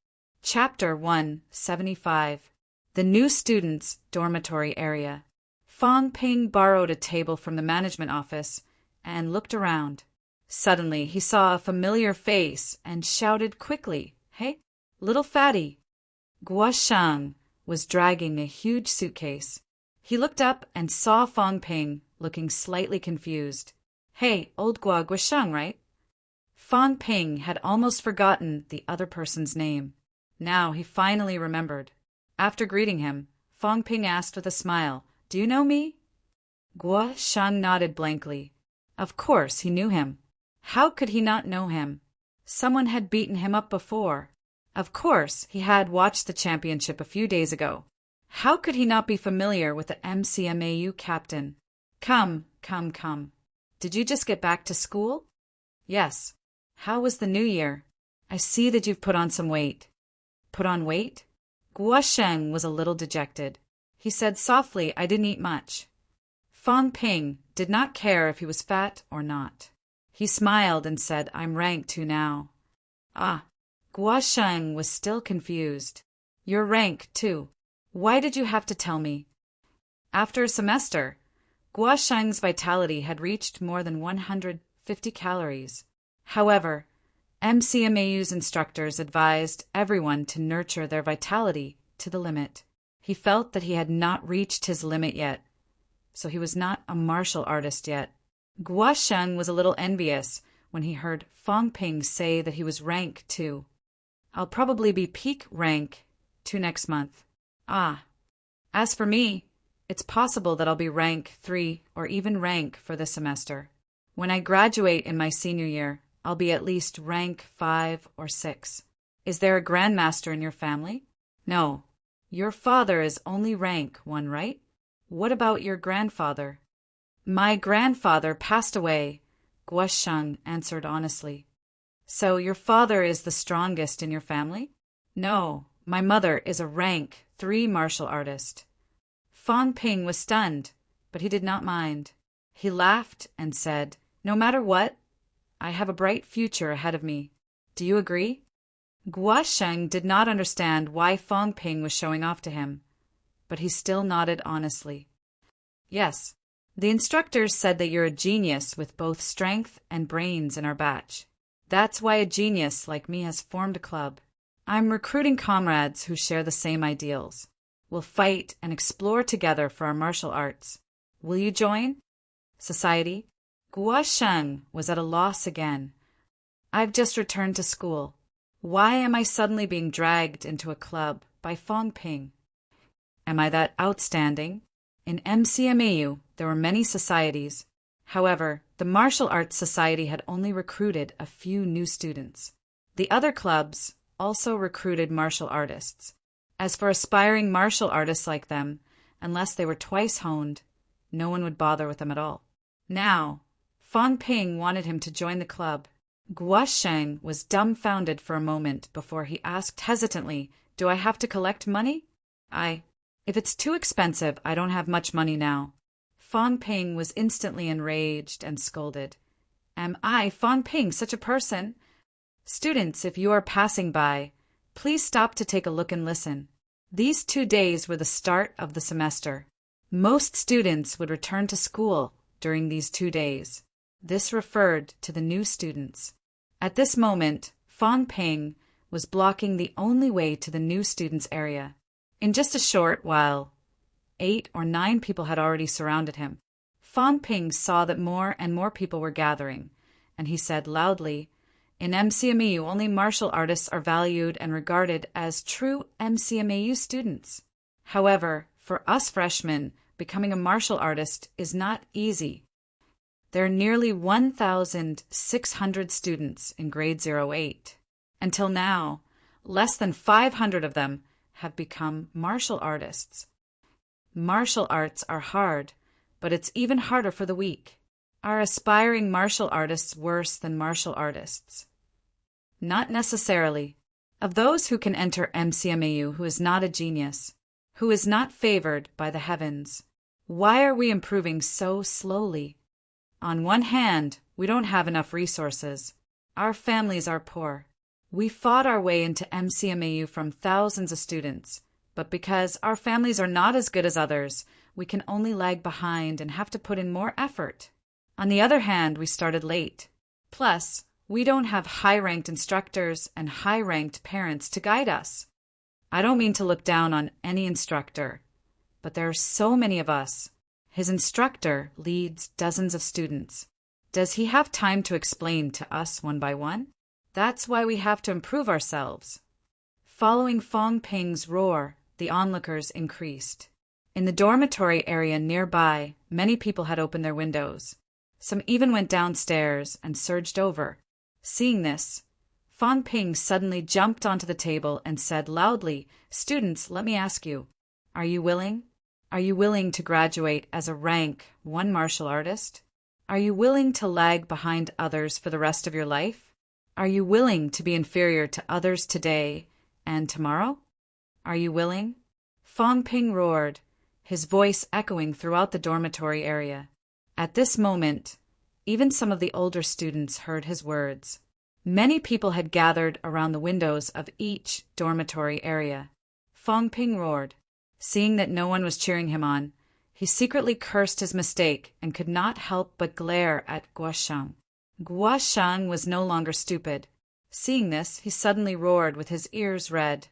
Chapter 175. The New Students' Dormitory Area. Fong Ping borrowed a table from the management office and looked around. Suddenly, he saw a familiar face and shouted quickly, "Hey, little fatty!" Guoshang was dragging a huge suitcase. He looked up and saw Fong Ping, looking slightly confused. "Hey, old Guoshang, right?" Fong Ping had almost forgotten the other person's name. Now he finally remembered. After greeting him, Fong Ping asked with a smile, "Do you know me?" Guoshang nodded blankly. Of course he knew him. How could he not know him? Someone had beaten him up before. Of course he had watched the championship a few days ago. How could he not be familiar with the MCMAU captain? Come. Did you just get back to school?" "Yes." "How was the new year? I see that you've put on some weight." "Put on weight?" Guosheng was a little dejected. He said softly, "I didn't eat much." Fong Ping did not care if he was fat or not. He smiled and said, "I'm rank 2 now." "Ah." Guosheng was still confused. "You're rank 2. Why did you have to tell me?" After a semester, Guosheng's vitality had reached more than 150 calories. However, MCMAU's instructors advised everyone to nurture their vitality to the limit. He felt that he had not reached his limit yet, so he was not a martial artist yet. Guosheng was a little envious when he heard Fong Ping say that he was rank 2. "I'll probably be peak rank 2 next month." "Ah. As for me, It's possible that I'll be rank 3 or even rank for this semester. When I graduate in my senior year, I'll be at least rank 5 or 6. Is there a grandmaster in your family? No. Your father is only rank 1, right? What about your grandfather? My grandfather passed away, Guosheng answered honestly. So your father is the strongest in your family? No, my mother is a rank 3 martial artist. Fang Ping was stunned, but he did not mind. He laughed and said, No matter what, I have a bright future ahead of me. Do you agree? Guosheng did not understand why Fang Ping was showing off to him, but he still nodded honestly. Yes, the instructors said that you're a genius with both strength and brains in our batch. That's why a genius like me has formed a club. I'm recruiting comrades who share the same ideals. We'll fight and explore together for our martial arts. Will you join? Society? Guosheng was at a loss again. I've just returned to school. Why am I suddenly being dragged into a club by Fang Ping? Am I that outstanding? In MCMAU, there were many societies. However, the Martial Arts Society had only recruited a few new students. The other clubs also recruited martial artists. As for aspiring martial artists like them, unless they were twice honed, no one would bother with them at all. Now, Fang Ping wanted him to join the club. Guosheng was dumbfounded for a moment before he asked hesitantly, Do I have to collect money? If it's too expensive, I don't have much money now. Fang Ping was instantly enraged and scolded. Am I, Fang Ping, such a person? Students, if you are passing by, please stop to take a look and listen. These 2 days were the start of the semester. Most students would return to school during these 2 days. This referred to the new students. At this moment, Fang Ping was blocking the only way to the new students' area. In just a short while, 8 or 9 people had already surrounded him. Fang Ping saw that more and more people were gathering, and he said loudly, In MCMAU, only martial artists are valued and regarded as true MCMAU students. However, for us freshmen, becoming a martial artist is not easy. There are nearly 1,600 students in grade 08. Until now, less than 500 of them have become martial artists. Martial arts are hard, but it's even harder for the weak. Are aspiring martial artists worse than martial artists? Not necessarily. Of those who can enter MCMAU who is not a genius, who is not favored by the heavens, why are we improving so slowly? On one hand, we don't have enough resources. Our families are poor. We fought our way into MCMAU from thousands of students, but because our families are not as good as others, we can only lag behind and have to put in more effort. On the other hand, we started late. Plus, we don't have high-ranked instructors and high-ranked parents to guide us. I don't mean to look down on any instructor, but there are so many of us. His instructor leads dozens of students. Does he have time to explain to us one by one? That's why we have to improve ourselves. Following Fang Ping's roar, the onlookers increased. In the dormitory area nearby, many people had opened their windows. Some even went downstairs and surged over. Seeing this, Fang Ping suddenly jumped onto the table and said loudly, Students, let me ask you, are you willing? Are you willing to graduate as a rank 1 martial artist? Are you willing to lag behind others for the rest of your life? Are you willing to be inferior to others today and tomorrow? Are you willing? Fang Ping roared, his voice echoing throughout the dormitory area. At this moment, even some of the older students heard his words. Many people had gathered around the windows of each dormitory area. Fang Ping roared. Seeing that no one was cheering him on, he secretly cursed his mistake and could not help but glare at Guosheng. Guosheng was no longer stupid. Seeing this, he suddenly roared with his ears red.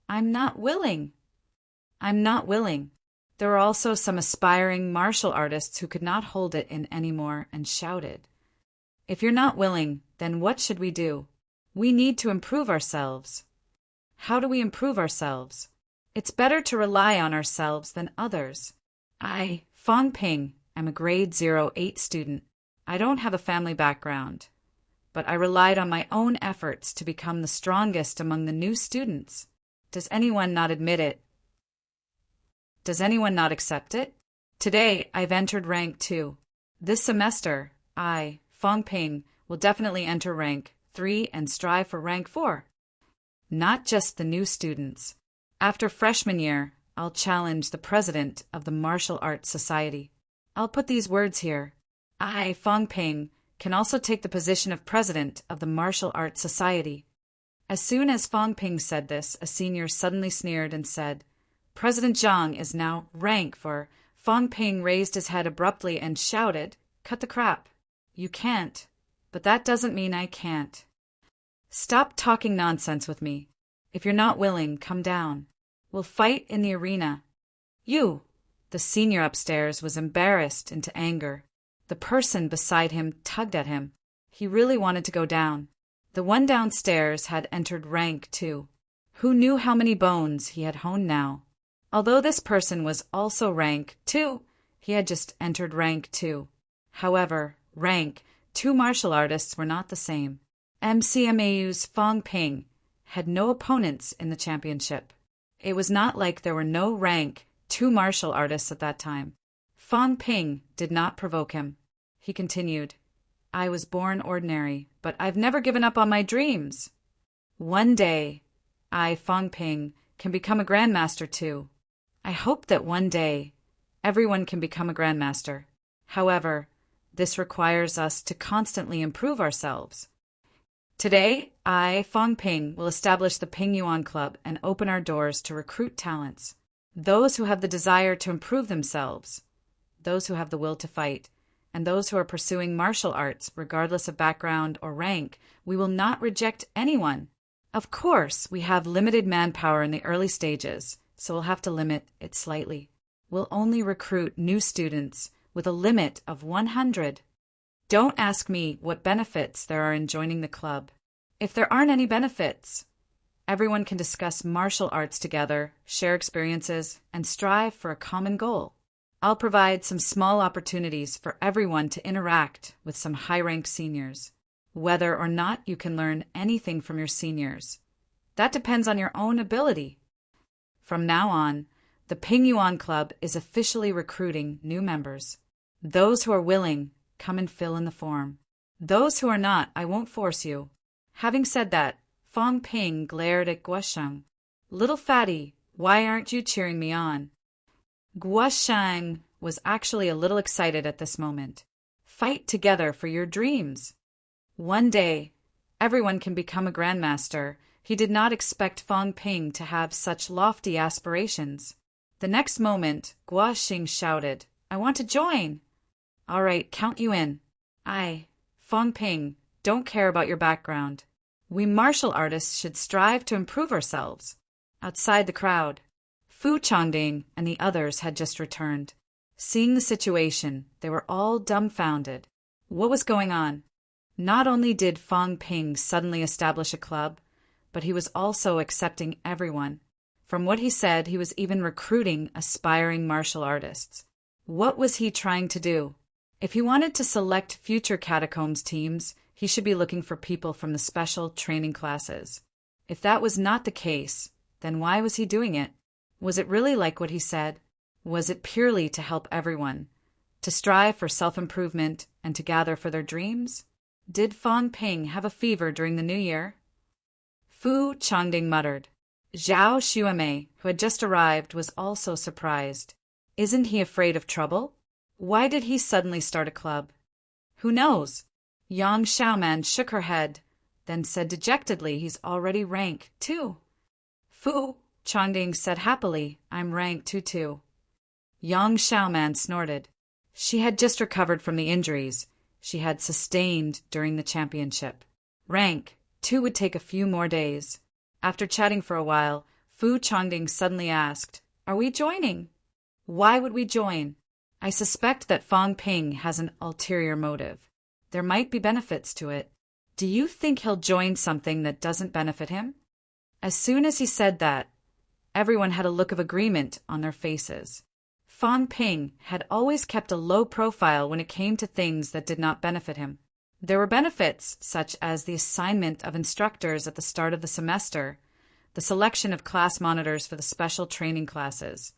I'm not willing. I'm not willing. There were also some aspiring martial artists who could not hold it in anymore and shouted. If you're not willing, then what should we do? We need to improve ourselves. How do we improve ourselves? It's better to rely on ourselves than others. I, Fong Ping, am a grade 08 student. I don't have a family background, but I relied on my own efforts to become the strongest among the new students. Does anyone not admit it? Does anyone not accept it? Today, I've entered rank 2. This semester, I, Fong Ping, will definitely enter rank 3 and strive for rank 4. Not just the new students. After freshman year, I'll challenge the president of the Martial Arts Society. I'll put these words here. I, Fong Ping, can also take the position of president of the Martial Arts Society. As soon as Fong Ping said this, a senior suddenly sneered and said, President Zhang is now rank 4. Fong Ping raised his head abruptly and shouted, Cut the crap. You can't. But that doesn't mean I can't. Stop talking nonsense with me. If you're not willing, come down. We'll fight in the arena. You! The senior upstairs was embarrassed into anger. The person beside him tugged at him. He really wanted to go down. The one downstairs had entered rank 2. Who knew how many bones he had honed now? Although this person was also rank 2, he had just entered rank 2. However, rank 2 martial artists were not the same. MCMAU's Fong Ping had no opponents in the championship. It was not like there were no rank 2 martial artists at that time. Fong Ping did not provoke him. He continued, I was born ordinary, but I've never given up on my dreams. One day, I, Fong Ping, can become a grandmaster too. I hope that one day, everyone can become a grandmaster. However, this requires us to constantly improve ourselves. Today, I, Fong Ping, will establish the Ping Yuan Club and open our doors to recruit talents. Those who have the desire to improve themselves, those who have the will to fight, and those who are pursuing martial arts, regardless of background or rank, we will not reject anyone. Of course, we have limited manpower in the early stages, so we'll have to limit it slightly. We'll only recruit new students with a limit of 100. Don't ask me what benefits there are in joining the club. If there aren't any benefits, everyone can discuss martial arts together, share experiences, and strive for a common goal. I'll provide some small opportunities for everyone to interact with some high-ranked seniors. Whether or not you can learn anything from your seniors, that depends on your own ability. From now on, the Ping Yuan Club is officially recruiting new members. Those who are willing, come and fill in the form. Those who are not, I won't force you. Having said that, Fong Ping glared at Guosheng. Little fatty, why aren't you cheering me on? Guosheng was actually a little excited at this moment. Fight together for your dreams. One day, everyone can become a grandmaster. He did not expect Fong Ping to have such lofty aspirations. The next moment, Guosheng shouted, I want to join. All right, count you in. I, Fong Ping, don't care about your background. We martial artists should strive to improve ourselves. Outside the crowd, Fu Changding and the others had just returned. Seeing the situation, they were all dumbfounded. What was going on? Not only did Fong Ping suddenly establish a club, but he was also accepting everyone. From what he said, he was even recruiting aspiring martial artists. What was he trying to do? If he wanted to select future Catacombs teams, he should be looking for people from the special training classes. If that was not the case, then why was he doing it? Was it really like what he said? Was it purely to help everyone, to strive for self-improvement and to gather for their dreams? Did Fong Ping have a fever during the new year? Fu Changding muttered. Zhao Xuemei, who had just arrived, was also surprised. Isn't he afraid of trouble? Why did he suddenly start a club? Who knows? Yang Xiaoman shook her head, then said dejectedly, he's already rank 2. Fu Changding said happily, I'm rank 2 too. Yang Xiaoman snorted. She had just recovered from the injuries she had sustained during the championship. Rank 2 would take a few more days. After chatting for a while, Fu Changding suddenly asked, Are we joining? Why would we join? I suspect that Fong Ping has an ulterior motive. There might be benefits to it. Do you think he'll join something that doesn't benefit him? As soon as he said that, everyone had a look of agreement on their faces. Fang Ping had always kept a low profile when it came to things that did not benefit him. There were benefits, such as the assignment of instructors at the start of the semester, the selection of class monitors for the special training classes,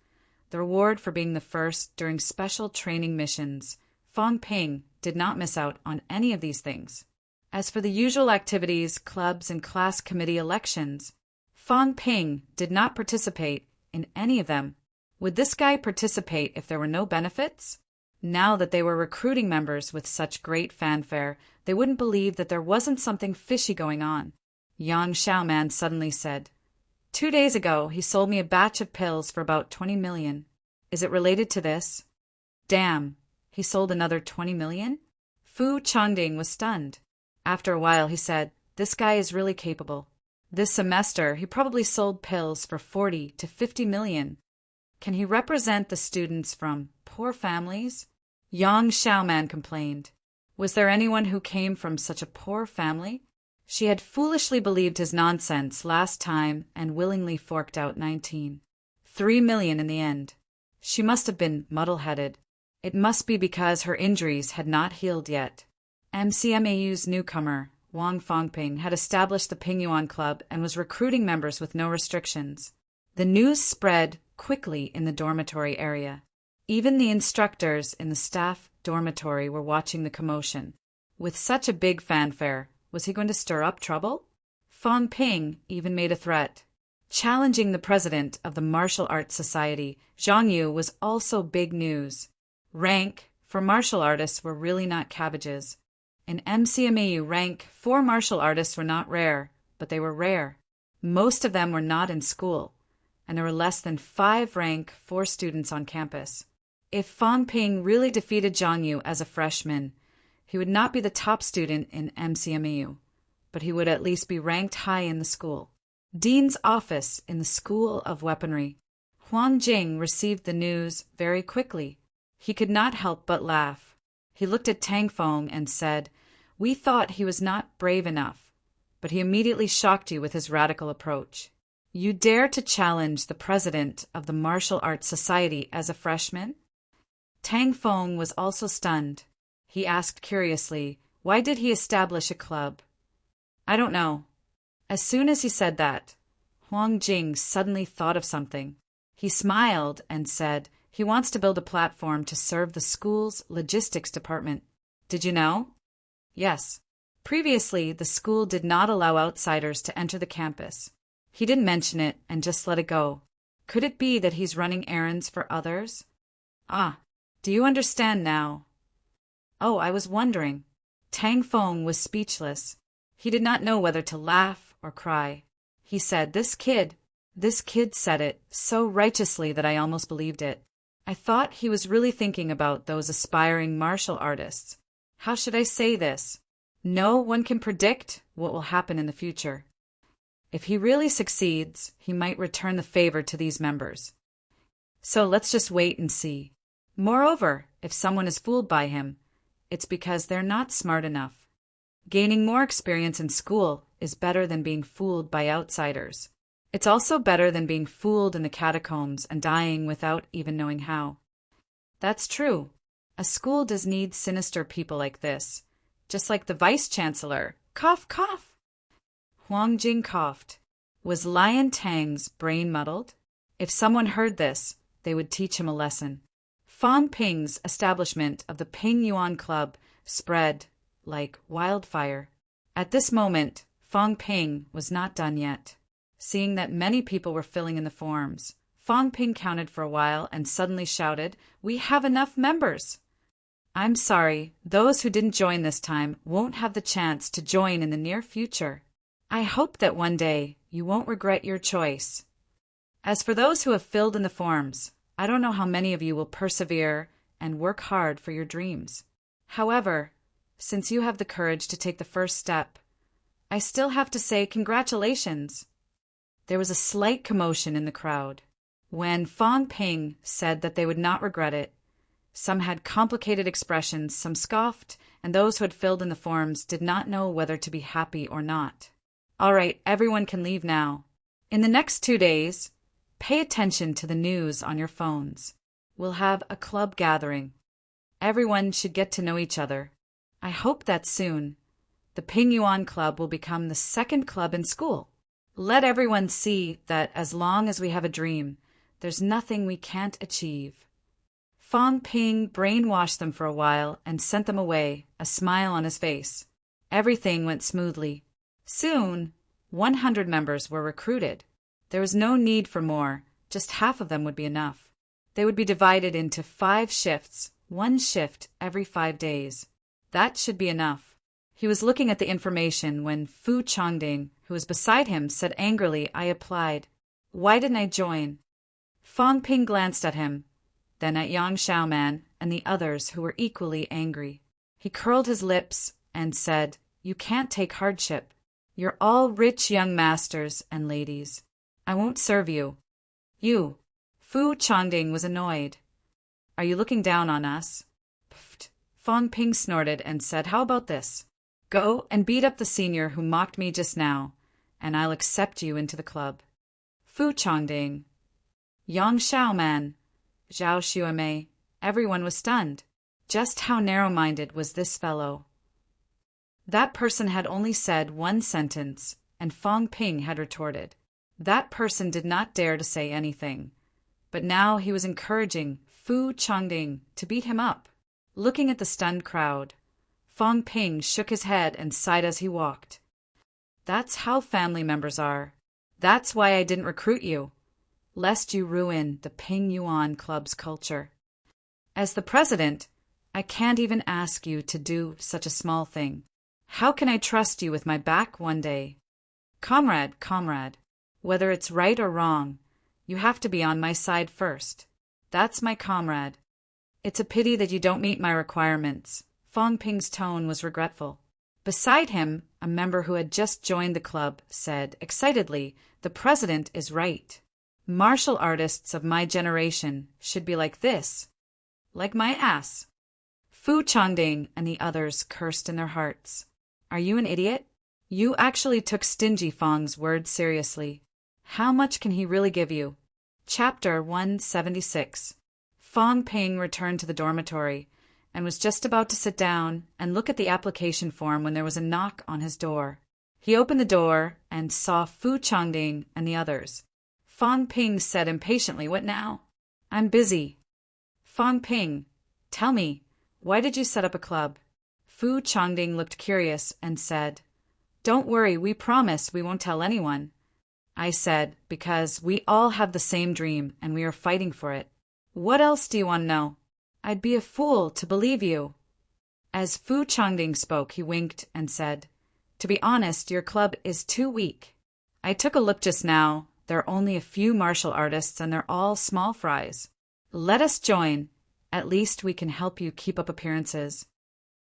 the reward for being the first during special training missions. Fang Ping did not miss out on any of these things. As for the usual activities, clubs, and class committee elections, Fang Ping did not participate in any of them. Would this guy participate if there were no benefits? Now that they were recruiting members with such great fanfare, they wouldn't believe that there wasn't something fishy going on. Yang Xiaoman suddenly said, 2 days ago, he sold me a batch of pills for about 20 million. Is it related to this? Damn, he sold another 20 million? Fu Changding was stunned. After a while, he said, this guy is really capable. This semester, he probably sold pills for 40 to 50 million. Can he represent the students from poor families? Yang Xiaoman complained. Was there anyone who came from such a poor family? She had foolishly believed his nonsense last time and willingly forked out 3 million in the end. She must have been muddle-headed. It must be because her injuries had not healed yet. MCMAU's newcomer, Wang Fangping, had established the Pingyuan Club and was recruiting members with no restrictions. The news spread quickly in the dormitory area. Even the instructors in the staff dormitory were watching the commotion. With such a big fanfare, was he going to stir up trouble? Fang Ping even made a threat. Challenging the president of the Martial Arts Society, Zhang Yu, was also big news. Rank for martial artists were really not cabbages. In MCMAU, rank for martial artists were not rare, but they were rare. Most of them were not in school, and there were less than 5 rank 4 students on campus. If Fang Ping really defeated Zhang Yu as a freshman, he would not be the top student in MCMAU, but he would at least be ranked high in the school. Dean's office in the School of Weaponry. Huang Jing received the news very quickly. He could not help but laugh. He looked at Tang Feng and said, "We thought he was not brave enough, but he immediately shocked you with his radical approach. You dare to challenge the president of the Martial Arts Society as a freshman?" Tang Feng was also stunned. He asked curiously, why did he establish a club? I don't know. As soon as he said that, Huang Jing suddenly thought of something. He smiled and said, he wants to build a platform to serve the school's logistics department. Did you know? Yes. Previously, the school did not allow outsiders to enter the campus. He didn't mention it and just let it go. Could it be that he's running errands for others? Ah, do you understand now? Oh, I was wondering. Tang Feng was speechless. He did not know whether to laugh or cry. He said, this kid said it so righteously that I almost believed it. I thought he was really thinking about those aspiring martial artists. How should I say this? No one can predict what will happen in the future. If he really succeeds, he might return the favor to these members. So let's just wait and see. Moreover, if someone is fooled by him, it's because they're not smart enough. Gaining more experience in school is better than being fooled by outsiders. It's also better than being fooled in the catacombs and dying without even knowing how. That's true. A school does need sinister people like this, just like the vice-chancellor. Cough, cough. Huang Jing coughed. Was Lion Tang's brain muddled? If someone heard this, they would teach him a lesson. Fang Ping's establishment of the Pingyuan Club spread like wildfire. At this moment, Fang Ping was not done yet. Seeing that many people were filling in the forms, Fang Ping counted for a while and suddenly shouted, "We have enough members!" I'm sorry, those who didn't join this time won't have the chance to join in the near future. I hope that one day you won't regret your choice. As for those who have filled in the forms, I don't know how many of you will persevere and work hard for your dreams. However, since you have the courage to take the first step, I still have to say congratulations. There was a slight commotion in the crowd. When Fang Ping said that they would not regret it, some had complicated expressions, some scoffed, and those who had filled in the forms did not know whether to be happy or not. All right, everyone can leave now. In the next 2 days, pay attention to the news on your phones. We'll have a club gathering. Everyone should get to know each other. I hope that soon the Ping Yuan Club will become the second club in school. Let everyone see that as long as we have a dream, there's nothing we can't achieve. Fong Ping brainwashed them for a while and sent them away, a smile on his face. Everything went smoothly. Soon, 100 members were recruited. There was no need for more, just half of them would be enough. They would be divided into 5 shifts, 1 shift every 5 days. That should be enough. He was looking at the information when Fu Chongding, who was beside him, said angrily, "I applied. Why didn't I join?" Fong Ping glanced at him, then at Yang Xiaoman and the others who were equally angry. He curled his lips and said, "You can't take hardship. You're all rich young masters and ladies. I won't serve you." "You." Fu Chongding was annoyed. "Are you looking down on us?" Pfft. Fong Ping snorted and said, "How about this? Go and beat up the senior who mocked me just now, and I'll accept you into the club." Fu Chongding, Yang Xiaoman, Zhao Xuemei, everyone was stunned. Just how narrow-minded was this fellow? That person had only said 1 sentence, and Fong Ping had retorted. That person did not dare to say anything, but now he was encouraging Fu Chongding to beat him up. Looking at the stunned crowd, Fong Ping shook his head and sighed as he walked. "That's how family members are. That's why I didn't recruit you, lest you ruin the Ping Yuan Club's culture. As the president, I can't even ask you to do such a small thing. How can I trust you with my back one day? Comrade, whether it's right or wrong, you have to be on my side first. That's my comrade. It's a pity that you don't meet my requirements." Fong Ping's tone was regretful. Beside him, a member who had just joined the club said excitedly, "The president is right. Martial artists of my generation should be like this. Like my ass." Fu Chongding and the others cursed in their hearts. "Are you an idiot? You actually took Stingy Fong's words seriously. How much can he really give you?" Chapter 176. Fong Ping returned to the dormitory and was just about to sit down and look at the application form when there was a knock on his door. He opened the door and saw Fu Chongding and the others. Fong Ping said impatiently, "What now?" "I'm busy." "Fong Ping, tell me, why did you set up a club?" Fu Chongding looked curious and said, "Don't worry, we promise we won't tell anyone." I said, "Because we all have the same dream and we are fighting for it." "What else do you want to know?" "I'd be a fool to believe you." As Fu Chongding spoke, he winked and said, "To be honest, your club is too weak. I took a look just now. There are only a few martial artists and they're all small fries. Let us join. At least we can help you keep up appearances."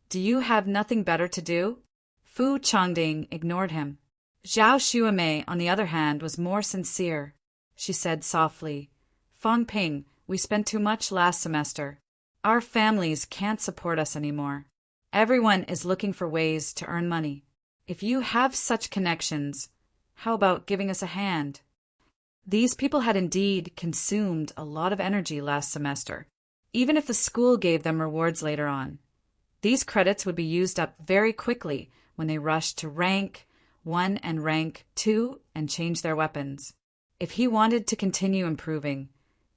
"Do you have nothing better to do?" Fu Chongding ignored him. Zhao Xuemei, on the other hand, was more sincere. She said softly, "Fong Ping, we spent too much last semester. Our families can't support us anymore. Everyone is looking for ways to earn money. If you have such connections, how about giving us a hand?" These people had indeed consumed a lot of energy last semester, even if the school gave them rewards later on. These credits would be used up very quickly when they rushed to rank 1 and rank 2 and change their weapons. If he wanted to continue improving,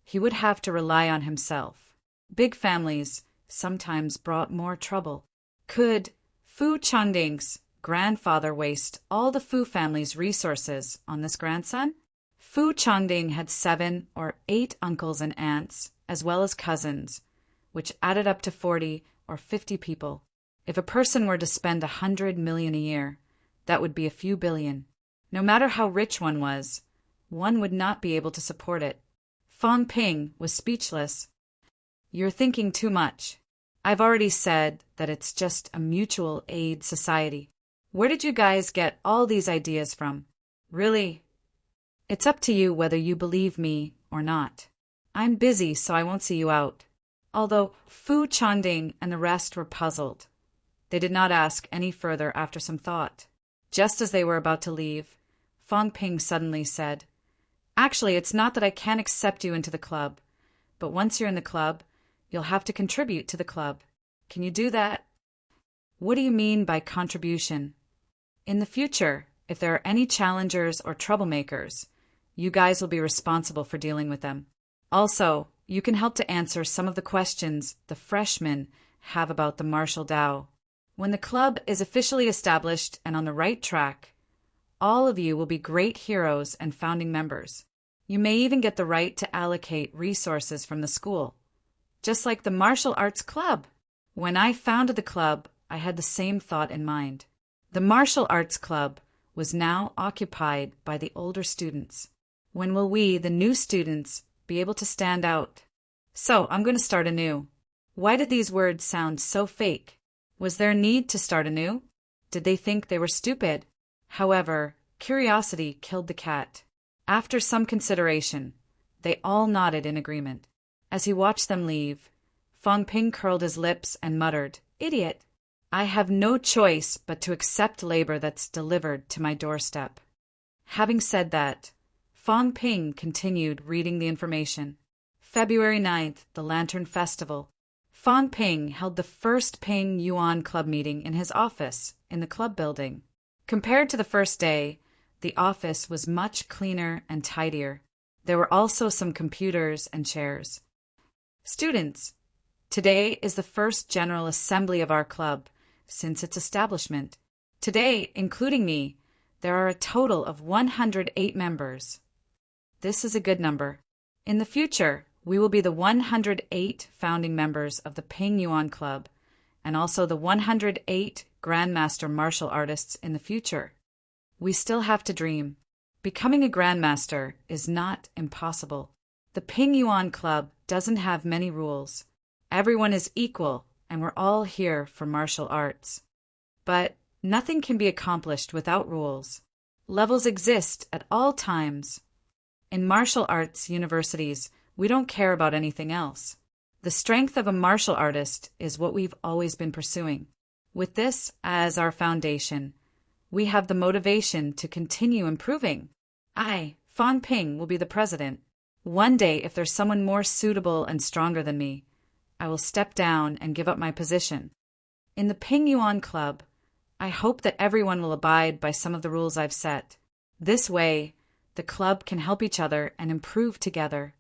he would have to rely on himself. Big families sometimes brought more trouble. Could Fu Chongding's grandfather waste all the Fu family's resources on this grandson? Fu Chongding had 7 or 8 uncles and aunts, as well as cousins, which added up to 40 or 50 people. If a person were to spend 100 million a year, that would be a few billion. No matter how rich one would not be able to support it. Fong Ping was speechless. "You're thinking too much. I've already said that it's just a mutual aid society. Where did you guys get all these ideas from? Really? It's up to you whether you believe me or not. I'm busy, so I won't see you out." Although Fu Chongding and the rest were puzzled, they did not ask any further after some thought. Just as they were about to leave, Fong Ping suddenly said, "Actually, it's not that I can't accept you into the club, but once you're in the club, you'll have to contribute to the club. Can you do that? What do you mean by contribution? In the future, if there are any challengers or troublemakers, you guys will be responsible for dealing with them. Also, you can help to answer some of the questions the freshmen have about the Marshall Dow. When the club is officially established and on the right track, all of you will be great heroes and founding members. You may even get the right to allocate resources from the school, just like the Martial Arts Club. When I founded the club, I had the same thought in mind. The Martial Arts Club was now occupied by the older students. When will we, the new students, be able to stand out? So, I'm going to start anew. Why did these words sound so fake? Was there a need to start anew? Did they think they were stupid? However, curiosity killed the cat. After some consideration, they all nodded in agreement. As he watched them leave, Fong Ping curled his lips and muttered, "Idiot! I have no choice but to accept labor that's delivered to my doorstep." Having said that, Fong Ping continued reading the information. February 9th, the Lantern Festival. Fong Ping held the first Ping Yuan Club meeting in his office in the club building. Compared to the first day, the office was much cleaner and tidier. There were also some computers and chairs. Students, today is the first general assembly of our club since its establishment. Today, including me, there are a total of 108 members. This is a good number. In the future, we will be the 108 founding members of the Ping Yuan Club and also the 108 Grandmaster martial artists in the future. We still have to dream. Becoming a Grandmaster is not impossible. The Ping Yuan Club doesn't have many rules. Everyone is equal, and we're all here for martial arts. But nothing can be accomplished without rules. Levels exist at all times. In martial arts universities, we don't care about anything else. The strength of a martial artist is what we've always been pursuing. With this as our foundation, we have the motivation to continue improving. I, Fong Ping, will be the president. One day, if there's someone more suitable and stronger than me, I will step down and give up my position. In the Ping Yuan Club, I hope that everyone will abide by some of the rules I've set. This way, the club can help each other and improve together.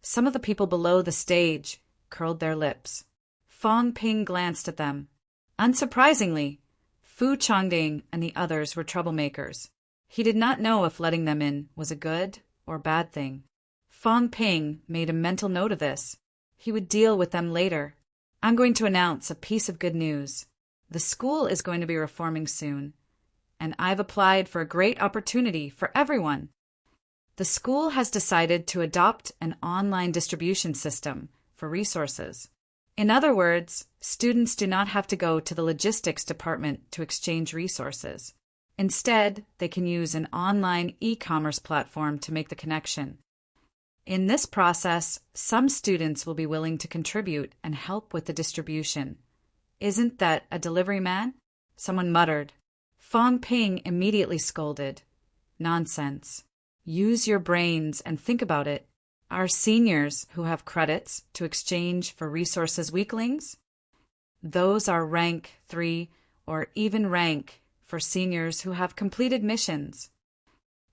Some of the people below the stage curled their lips. Fong Ping glanced at them. Unsurprisingly, Fu Chongding and the others were troublemakers. He did not know if letting them in was a good or bad thing. Fong Ping made a mental note of this. He would deal with them later. I'm going to announce a piece of good news. The school is going to be reforming soon, and I've applied for a great opportunity for everyone. The school has decided to adopt an online distribution system for resources. In other words, students do not have to go to the logistics department to exchange resources. Instead, they can use an online e-commerce platform to make the connection. In this process, some students will be willing to contribute and help with the distribution. Isn't that a delivery man? Someone muttered. Fong Ping immediately scolded. Nonsense. Use your brains and think about it. Are seniors who have credits to exchange for resources weaklings? Those are rank 3 or even rank for seniors who have completed missions.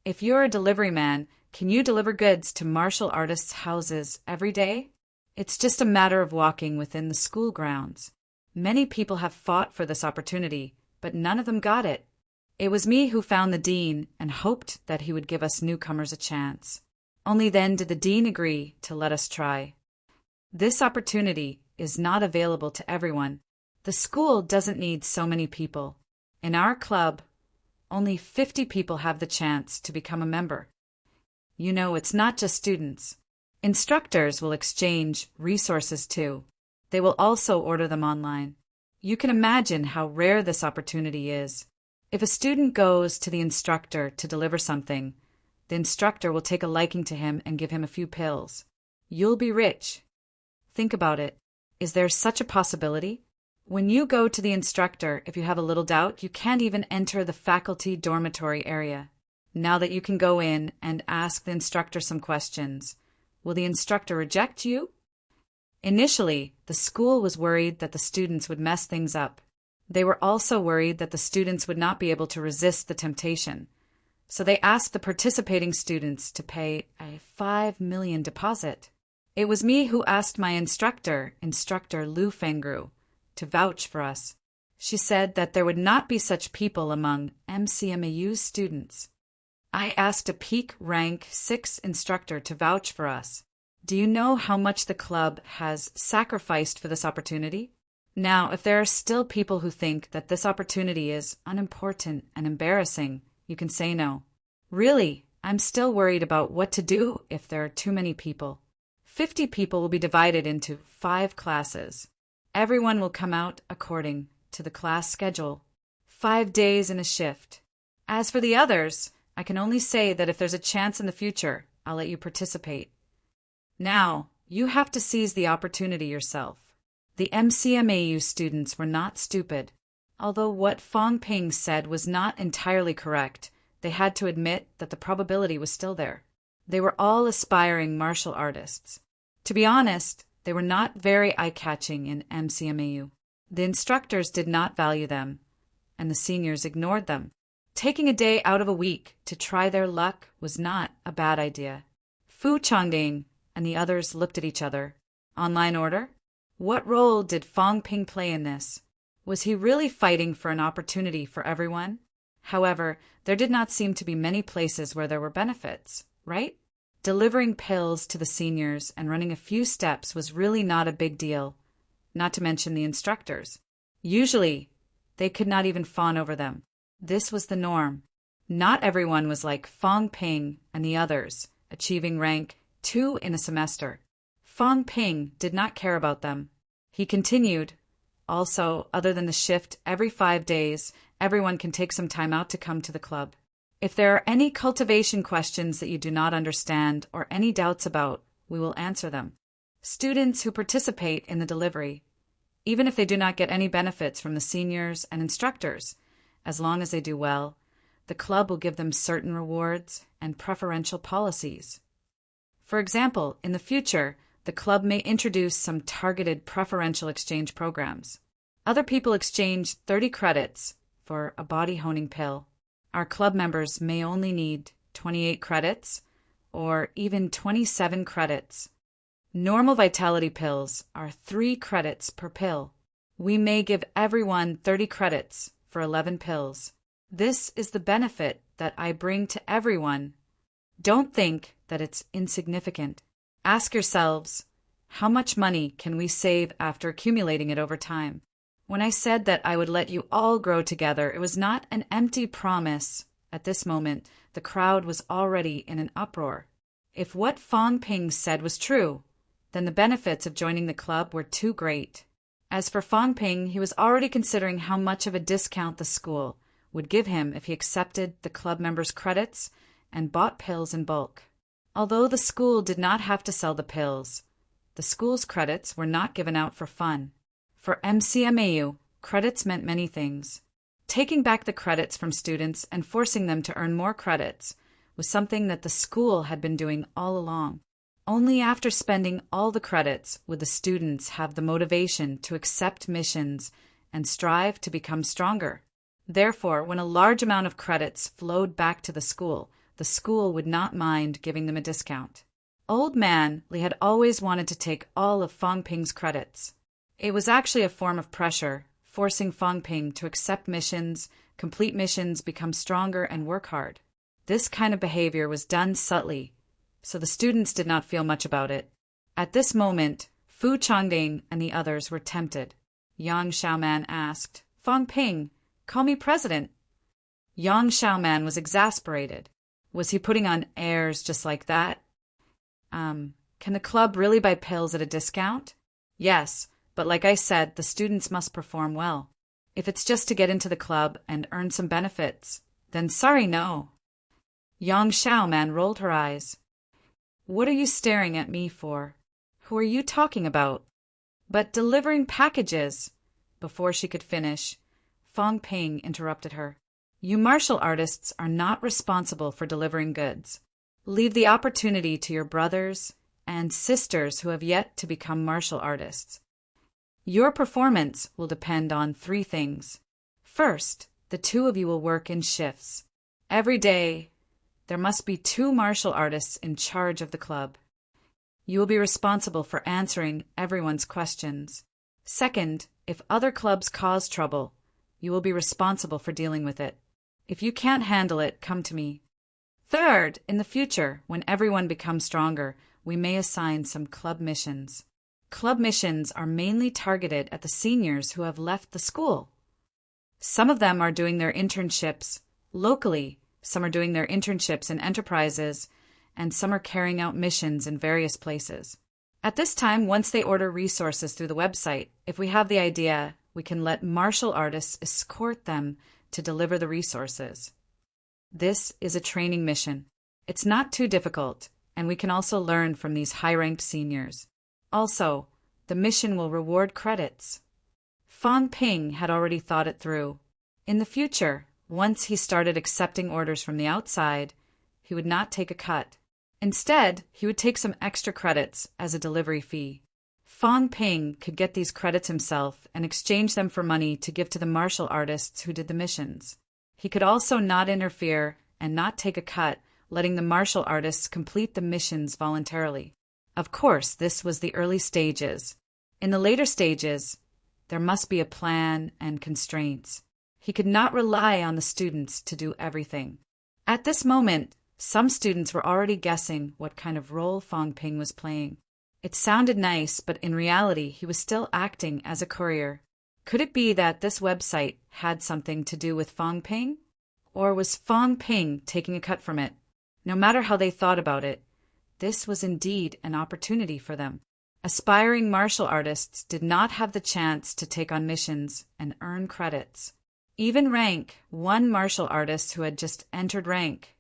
If you're a delivery man, can you deliver goods to martial artists' houses every day? It's just a matter of walking within the school grounds. Many people have fought for this opportunity, but none of them got it. It was me who found the dean and hoped that he would give us newcomers a chance. Only then did the dean agree to let us try. This opportunity is not available to everyone. The school doesn't need so many people. In our club, only 50 people have the chance to become a member. You know, it's not just students. Instructors will exchange resources too. They will also order them online. You can imagine how rare this opportunity is. If a student goes to the instructor to deliver something, the instructor will take a liking to him and give him a few pills. You'll be rich. Think about it. Is there such a possibility? When you go to the instructor, if you have a little doubt, you can't even enter the faculty dormitory area. Now that you can go in and ask the instructor some questions, Will the instructor reject you? Initially, the school was worried that the students would mess things up. They were also worried that the students would not be able to resist the temptation. So they asked the participating students to pay a 5 million deposit. It was me who asked my instructor, Instructor Lu Fengru, to vouch for us. She said that there would not be such people among MCMAU's students. I asked a peak rank 6 instructor to vouch for us. Do you know how much the club has sacrificed for this opportunity? Now, if there are still people who think that this opportunity is unimportant and embarrassing, you can say no. Really, I'm still worried about what to do if there are too many people. 50 people will be divided into 5 classes. Everyone will come out according to the class schedule. 5 days in a shift. As for the others, I can only say that if there's a chance in the future, I'll let you participate. Now, you have to seize the opportunity yourself. The MCMAU students were not stupid. Although what Fong Ping said was not entirely correct, they had to admit that the probability was still there. They were all aspiring martial artists. To be honest, they were not very eye-catching in MCMAU. The instructors did not value them, and the seniors ignored them. Taking a day out of a week to try their luck was not a bad idea. Fu Changding and the others looked at each other. Online order? What role did Fong Ping play in this? Was he really fighting for an opportunity for everyone? However, there did not seem to be many places where there were benefits, right? Delivering pills to the seniors and running a few steps was really not a big deal, not to mention the instructors. Usually, they could not even fawn over them. This was the norm. Not everyone was like Fong Ping and the others, achieving rank 2 in a semester. Fong Ping did not care about them. He continued, also, other than the shift every 5 days, everyone can take some time out to come to the club. If there are any cultivation questions that you do not understand or any doubts about, we will answer them. Students who participate in the delivery, even if they do not get any benefits from the seniors and instructors, as long as they do well, the club will give them certain rewards and preferential policies. For example, in the future, the club may introduce some targeted preferential exchange programs. Other people exchange 30 credits for a body honing pill. Our club members may only need 28 credits or even 27 credits. Normal vitality pills are 3 credits per pill. We may give everyone 30 credits for 11 pills. This is the benefit that I bring to everyone. Don't think that it's insignificant. Ask yourselves, how much money can we save after accumulating it over time? When I said that I would let you all grow together, it was not an empty promise. At this moment, the crowd was already in an uproar. If what Fong Ping said was true, then the benefits of joining the club were too great. As for Fong Ping, he was already considering how much of a discount the school would give him if he accepted the club members' credits and bought pills in bulk. Although the school did not have to sell the pills, the school's credits were not given out for fun. For MCMAU, credits meant many things. Taking back the credits from students and forcing them to earn more credits was something that the school had been doing all along. Only after spending all the credits would the students have the motivation to accept missions and strive to become stronger. Therefore, when a large amount of credits flowed back to the school would not mind giving them a discount. Old Man Li had always wanted to take all of Fong Ping's credits. It was actually a form of pressure, forcing Fong Ping to accept missions, complete missions, become stronger, and work hard. This kind of behavior was done subtly, so the students did not feel much about it. At this moment, Fu Changding and the others were tempted. Yang Xiaoman asked, Fong Ping, call me president. Yang Xiaoman was exasperated. Was he putting on airs just like that? Can the club really buy pills at a discount? Yes, but like I said, the students must perform well. If it's just to get into the club and earn some benefits, then sorry, no. Yang Xiaoman rolled her eyes. What are you staring at me for? Who are you talking about? But delivering packages. Before she could finish, Fong Ping interrupted her. You martial artists are not responsible for delivering goods. Leave the opportunity to your brothers and sisters who have yet to become martial artists. Your performance will depend on 3 things. First, the 2 of you will work in shifts. Every day, there must be 2 martial artists in charge of the club. You will be responsible for answering everyone's questions. Second, if other clubs cause trouble, you will be responsible for dealing with it. If you can't handle it, come to me. Third, in the future, when everyone becomes stronger, we may assign some club missions. Club missions are mainly targeted at the seniors who have left the school. Some of them are doing their internships locally, some are doing their internships in enterprises, and some are carrying out missions in various places. At this time, once they order resources through the website, if we have the idea, we can let martial artists escort them to deliver the resources. This is a training mission. It's not too difficult, and we can also learn from these high-ranked seniors. Also, the mission will reward credits. Fang Ping had already thought it through. In the future, once he started accepting orders from the outside, he would not take a cut. Instead, he would take some extra credits as a delivery fee. Fang Ping could get these credits himself and exchange them for money to give to the martial artists who did the missions. He could also not interfere and not take a cut, letting the martial artists complete the missions voluntarily. Of course, this was the early stages. In the later stages, there must be a plan and constraints. He could not rely on the students to do everything. At this moment, some students were already guessing what kind of role Fang Ping was playing. It sounded nice, but in reality, he was still acting as a courier. Could it be that this website had something to do with Fang Ping? Or was Fang Ping taking a cut from it? No matter how they thought about it, this was indeed an opportunity for them. Aspiring martial artists did not have the chance to take on missions and earn credits. Even rank, one martial artist who had just entered rank,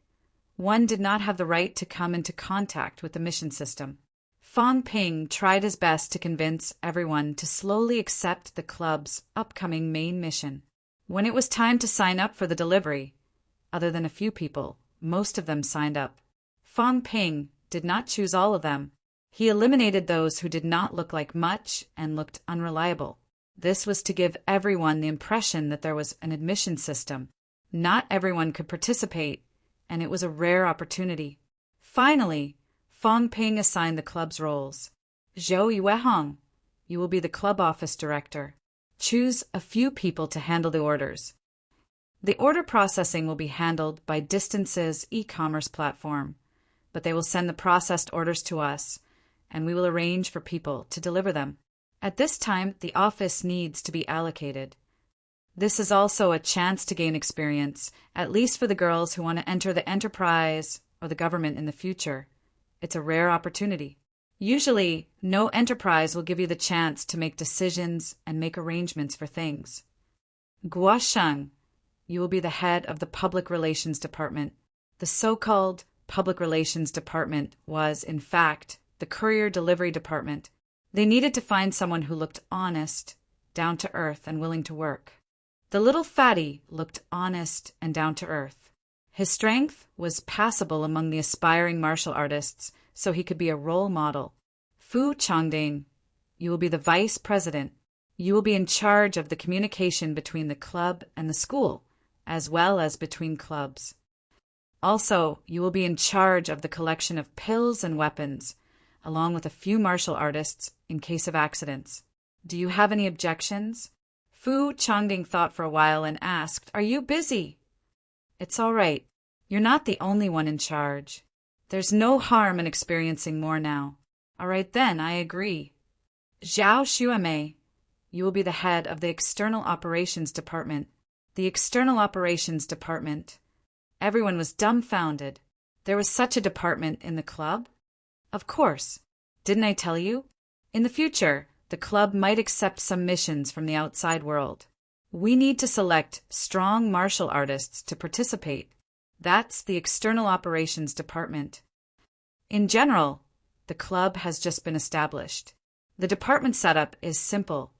one did not have the right to come into contact with the mission system. Fang Ping tried his best to convince everyone to slowly accept the club's upcoming main mission. When it was time to sign up for the delivery, other than a few people, most of them signed up. Fang Ping did not choose all of them. He eliminated those who did not look like much and looked unreliable. This was to give everyone the impression that there was an admission system. Not everyone could participate, and it was a rare opportunity. Finally, Fang Ping assigned the club's roles. Zhou Yuehong, you will be the club office director. Choose a few people to handle the orders. The order processing will be handled by Distance's e-commerce platform, but they will send the processed orders to us, and we will arrange for people to deliver them. At this time, the office needs to be allocated. This is also a chance to gain experience, at least for the girls who want to enter the enterprise or the government in the future. It's a rare opportunity. Usually, no enterprise will give you the chance to make decisions and make arrangements for things. Guosheng, you will be the head of the Public Relations Department. The so-called Public Relations Department was, in fact, the Courier Delivery Department. They needed to find someone who looked honest, down to earth, and willing to work. The little fatty looked honest and down to earth. His strength was passable among the aspiring martial artists, so he could be a role model. Fu Changding, you will be the vice president. You will be in charge of the communication between the club and the school, as well as between clubs. Also, you will be in charge of the collection of pills and weapons, along with a few martial artists in case of accidents. Do you have any objections? Fu Changding thought for a while and asked, "Are you busy?" "It's all right. You're not the only one in charge. There's no harm in experiencing more now." "All right then, I agree." Zhao Xuemei, you will be the head of the External Operations Department. The External Operations Department. Everyone was dumbfounded. There was such a department in the club? Of course. Didn't I tell you? In the future, the club might accept some missions from the outside world. We need to select strong martial artists to participate. That's the External Operations Department. In general, the club has just been established. The department setup is simple.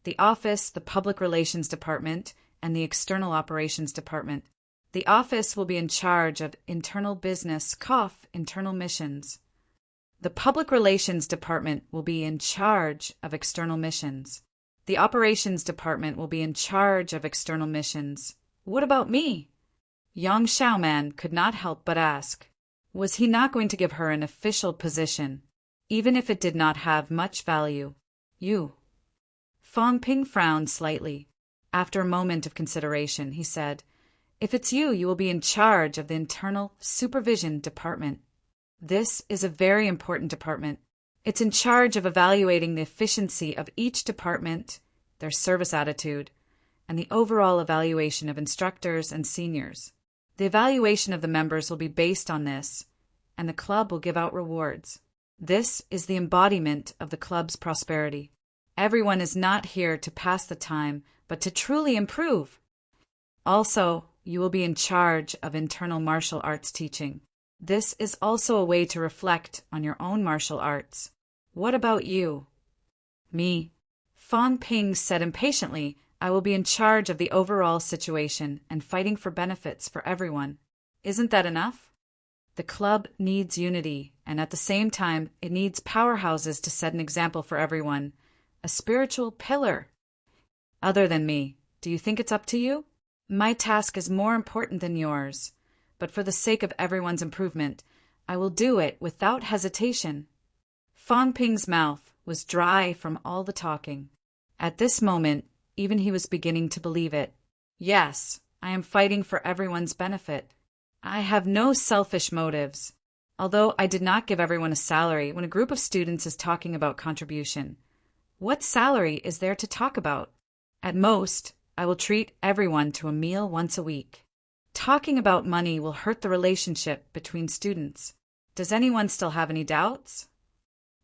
The office, the Public Relations Department, and the External Operations Department. The office will be in charge of internal business, internal missions. The Public Relations Department will be in charge of external missions. The Operations Department will be in charge of external missions. What about me? Yang Xiaoman could not help but ask. Was he not going to give her an official position, even if it did not have much value? You. Fang Ping frowned slightly. After a moment of consideration, he said, If it's you, you will be in charge of the Internal Supervision Department. This is a very important department. It's in charge of evaluating the efficiency of each department, their service attitude, and the overall evaluation of instructors and seniors. The evaluation of the members will be based on this, and the club will give out rewards. This is the embodiment of the club's prosperity. Everyone is not here to pass the time, but to truly improve. Also, you will be in charge of internal martial arts teaching. This is also a way to reflect on your own martial arts. What about you? Me. Fang Ping said impatiently, I will be in charge of the overall situation and fighting for benefits for everyone. Isn't that enough? The club needs unity, and at the same time, it needs powerhouses to set an example for everyone. A spiritual pillar. Other than me, do you think it's up to you? My task is more important than yours. But for the sake of everyone's improvement, I will do it without hesitation. Fang Ping's mouth was dry from all the talking. At this moment, even he was beginning to believe it. Yes, I am fighting for everyone's benefit. I have no selfish motives. Although I did not give everyone a salary when a group of students is talking about contribution. What salary is there to talk about? At most, I will treat everyone to a meal once a week. Talking about money will hurt the relationship between students. Does anyone still have any doubts?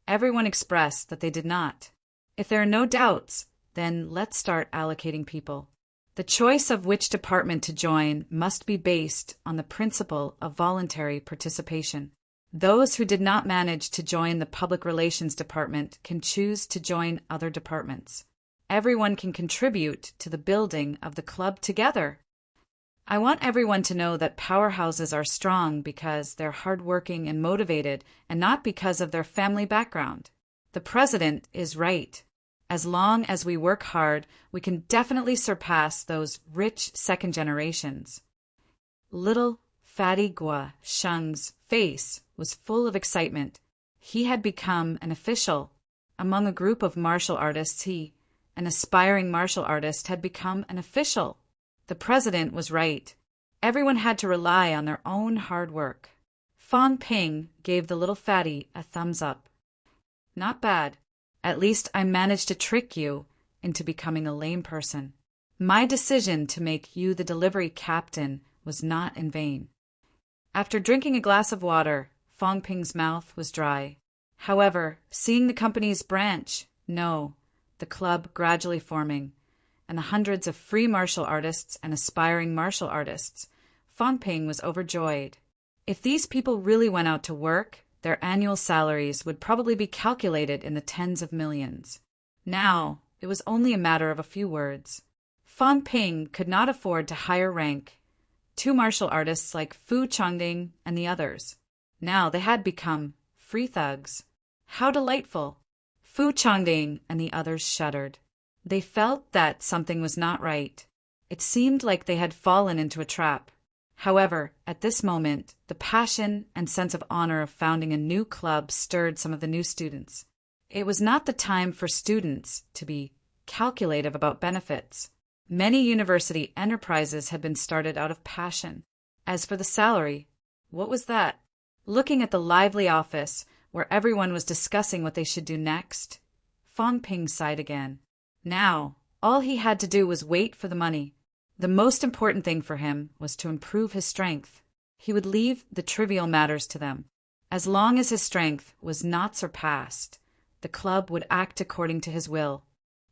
Everyone expressed that they did not. If there are no doubts, then let's start allocating people. The choice of which department to join must be based on the principle of voluntary participation. Those who did not manage to join the Public Relations Department can choose to join other departments. Everyone can contribute to the building of the club together. I want everyone to know that powerhouses are strong because they're hardworking and motivated and not because of their family background. The president is right. As long as we work hard, we can definitely surpass those rich second generations. Little Fatty Gua Sheng's face was full of excitement. He had become an official. Among a group of martial artists, he, an aspiring martial artist, had become an official. The president was right. Everyone had to rely on their own hard work. Fang Ping gave the little fatty a thumbs up. Not bad. At least I managed to trick you into becoming a lame person. My decision to make you the delivery captain was not in vain. After drinking a glass of water, Fang Ping's mouth was dry. However, seeing the company's branch, the club gradually forming, and the hundreds of free martial artists and aspiring martial artists, Fang Ping was overjoyed. If these people really went out to work, their annual salaries would probably be calculated in the tens of millions. Now, it was only a matter of a few words. Fang Ping could not afford to hire rank. Two martial artists like Fu Changding and the others. Now they had become free thugs. How delightful! Fu Changding and the others shuddered. They felt that something was not right. It seemed like they had fallen into a trap. However, at this moment, the passion and sense of honor of founding a new club stirred some of the new students. It was not the time for students to be calculative about benefits. Many university enterprises had been started out of passion. As for the salary, what was that? Looking at the lively office, where everyone was discussing what they should do next, Fang Ping sighed again. Now, all he had to do was wait for the money. The most important thing for him was to improve his strength. He would leave the trivial matters to them. As long as his strength was not surpassed, the club would act according to his will.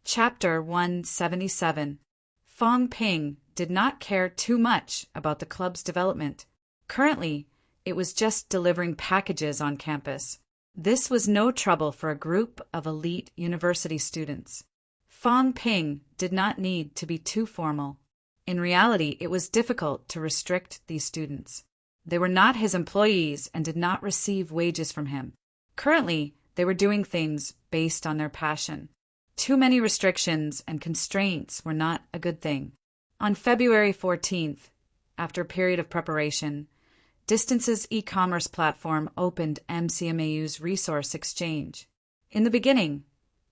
Chapter 177. Fang Ping did not care too much about the club's development. Currently, it was just delivering packages on campus. This was no trouble for a group of elite university students. Fang Ping did not need to be too formal. In reality, it was difficult to restrict these students. They were not his employees and did not receive wages from him. Currently, they were doing things based on their passion. Too many restrictions and constraints were not a good thing. On February 14th, after a period of preparation, Distance's e-commerce platform opened MCMAU's resource exchange. In the beginning,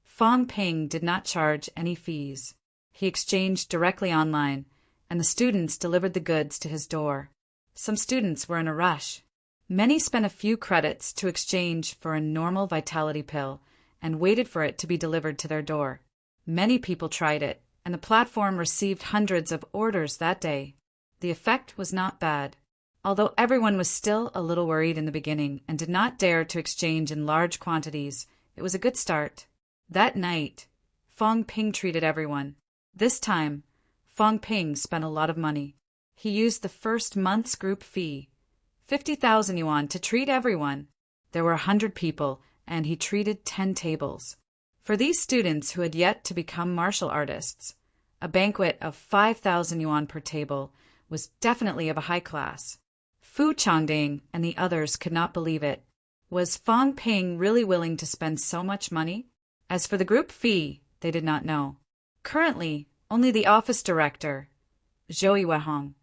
Fong Ping did not charge any fees. He exchanged directly online, and the students delivered the goods to his door. Some students were in a rush. Many spent a few credits to exchange for a normal vitality pill and waited for it to be delivered to their door. Many people tried it, and the platform received hundreds of orders that day. The effect was not bad. Although everyone was still a little worried in the beginning and did not dare to exchange in large quantities, it was a good start. That night, Fong Ping treated everyone. This time, Fong Ping spent a lot of money. He used the first month's group fee, 50,000 yuan, to treat everyone. There were 100 people, and he treated 10 tables. For these students who had yet to become martial artists, a banquet of 5,000 yuan per table was definitely of a high class. Fu Changding and the others could not believe it. Was Fong Ping really willing to spend so much money? As for the group fee, they did not know. Currently, only the office director, Zhou Wehong,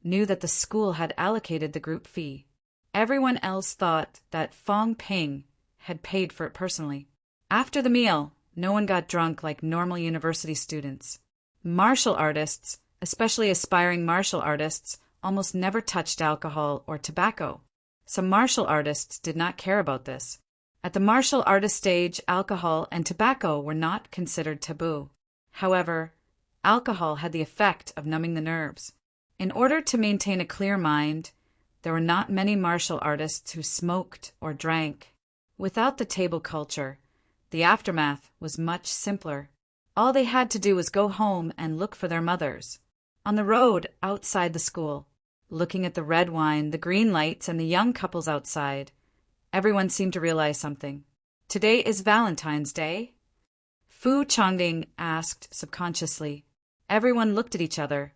knew that the school had allocated the group fee. Everyone else thought that Fong Ping had paid for it personally. After the meal, no one got drunk like normal university students. Martial artists, especially aspiring martial artists, almost never touched alcohol or tobacco. Some martial artists did not care about this. At the martial artist stage, alcohol and tobacco were not considered taboo. However, alcohol had the effect of numbing the nerves. In order to maintain a clear mind, there were not many martial artists who smoked or drank. Without the table culture, the aftermath was much simpler. All they had to do was go home and look for their mothers. On the road outside the school, looking at the red wine, the green lights, and the young couples outside, everyone seemed to realize something. Today is Valentine's Day? Fu Changding asked subconsciously. Everyone looked at each other,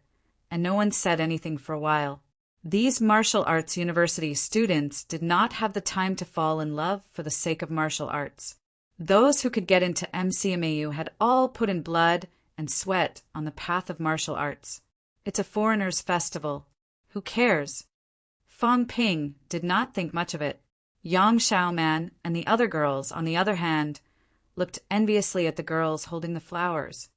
and no one said anything for a while. These martial arts university students did not have the time to fall in love for the sake of martial arts. Those who could get into MCMAU had all put in blood and sweat on the path of martial arts. It's a foreigners' festival. Who cares? Fong Ping did not think much of it. Yang Xiaoman and the other girls, on the other hand, looked enviously at the girls holding the flowers.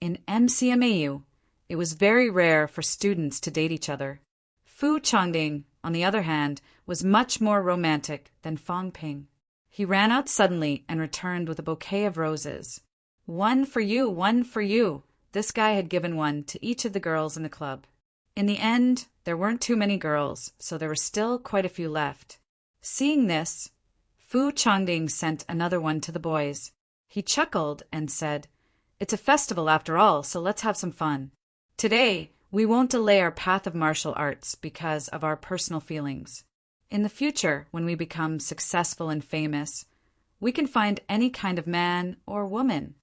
In MCMAU, it was very rare for students to date each other. Fu Changding, on the other hand, was much more romantic than Fong Ping. He ran out suddenly and returned with a bouquet of roses. One for you, one for you. This guy had given one to each of the girls in the club. In the end, there weren't too many girls, so there were still quite a few left. Seeing this, Fu Changding sent another one to the boys. He chuckled and said, "It's a festival after all, so let's have some fun. Today, we won't delay our path of martial arts because of our personal feelings. In the future, when we become successful and famous, we can find any kind of man or woman.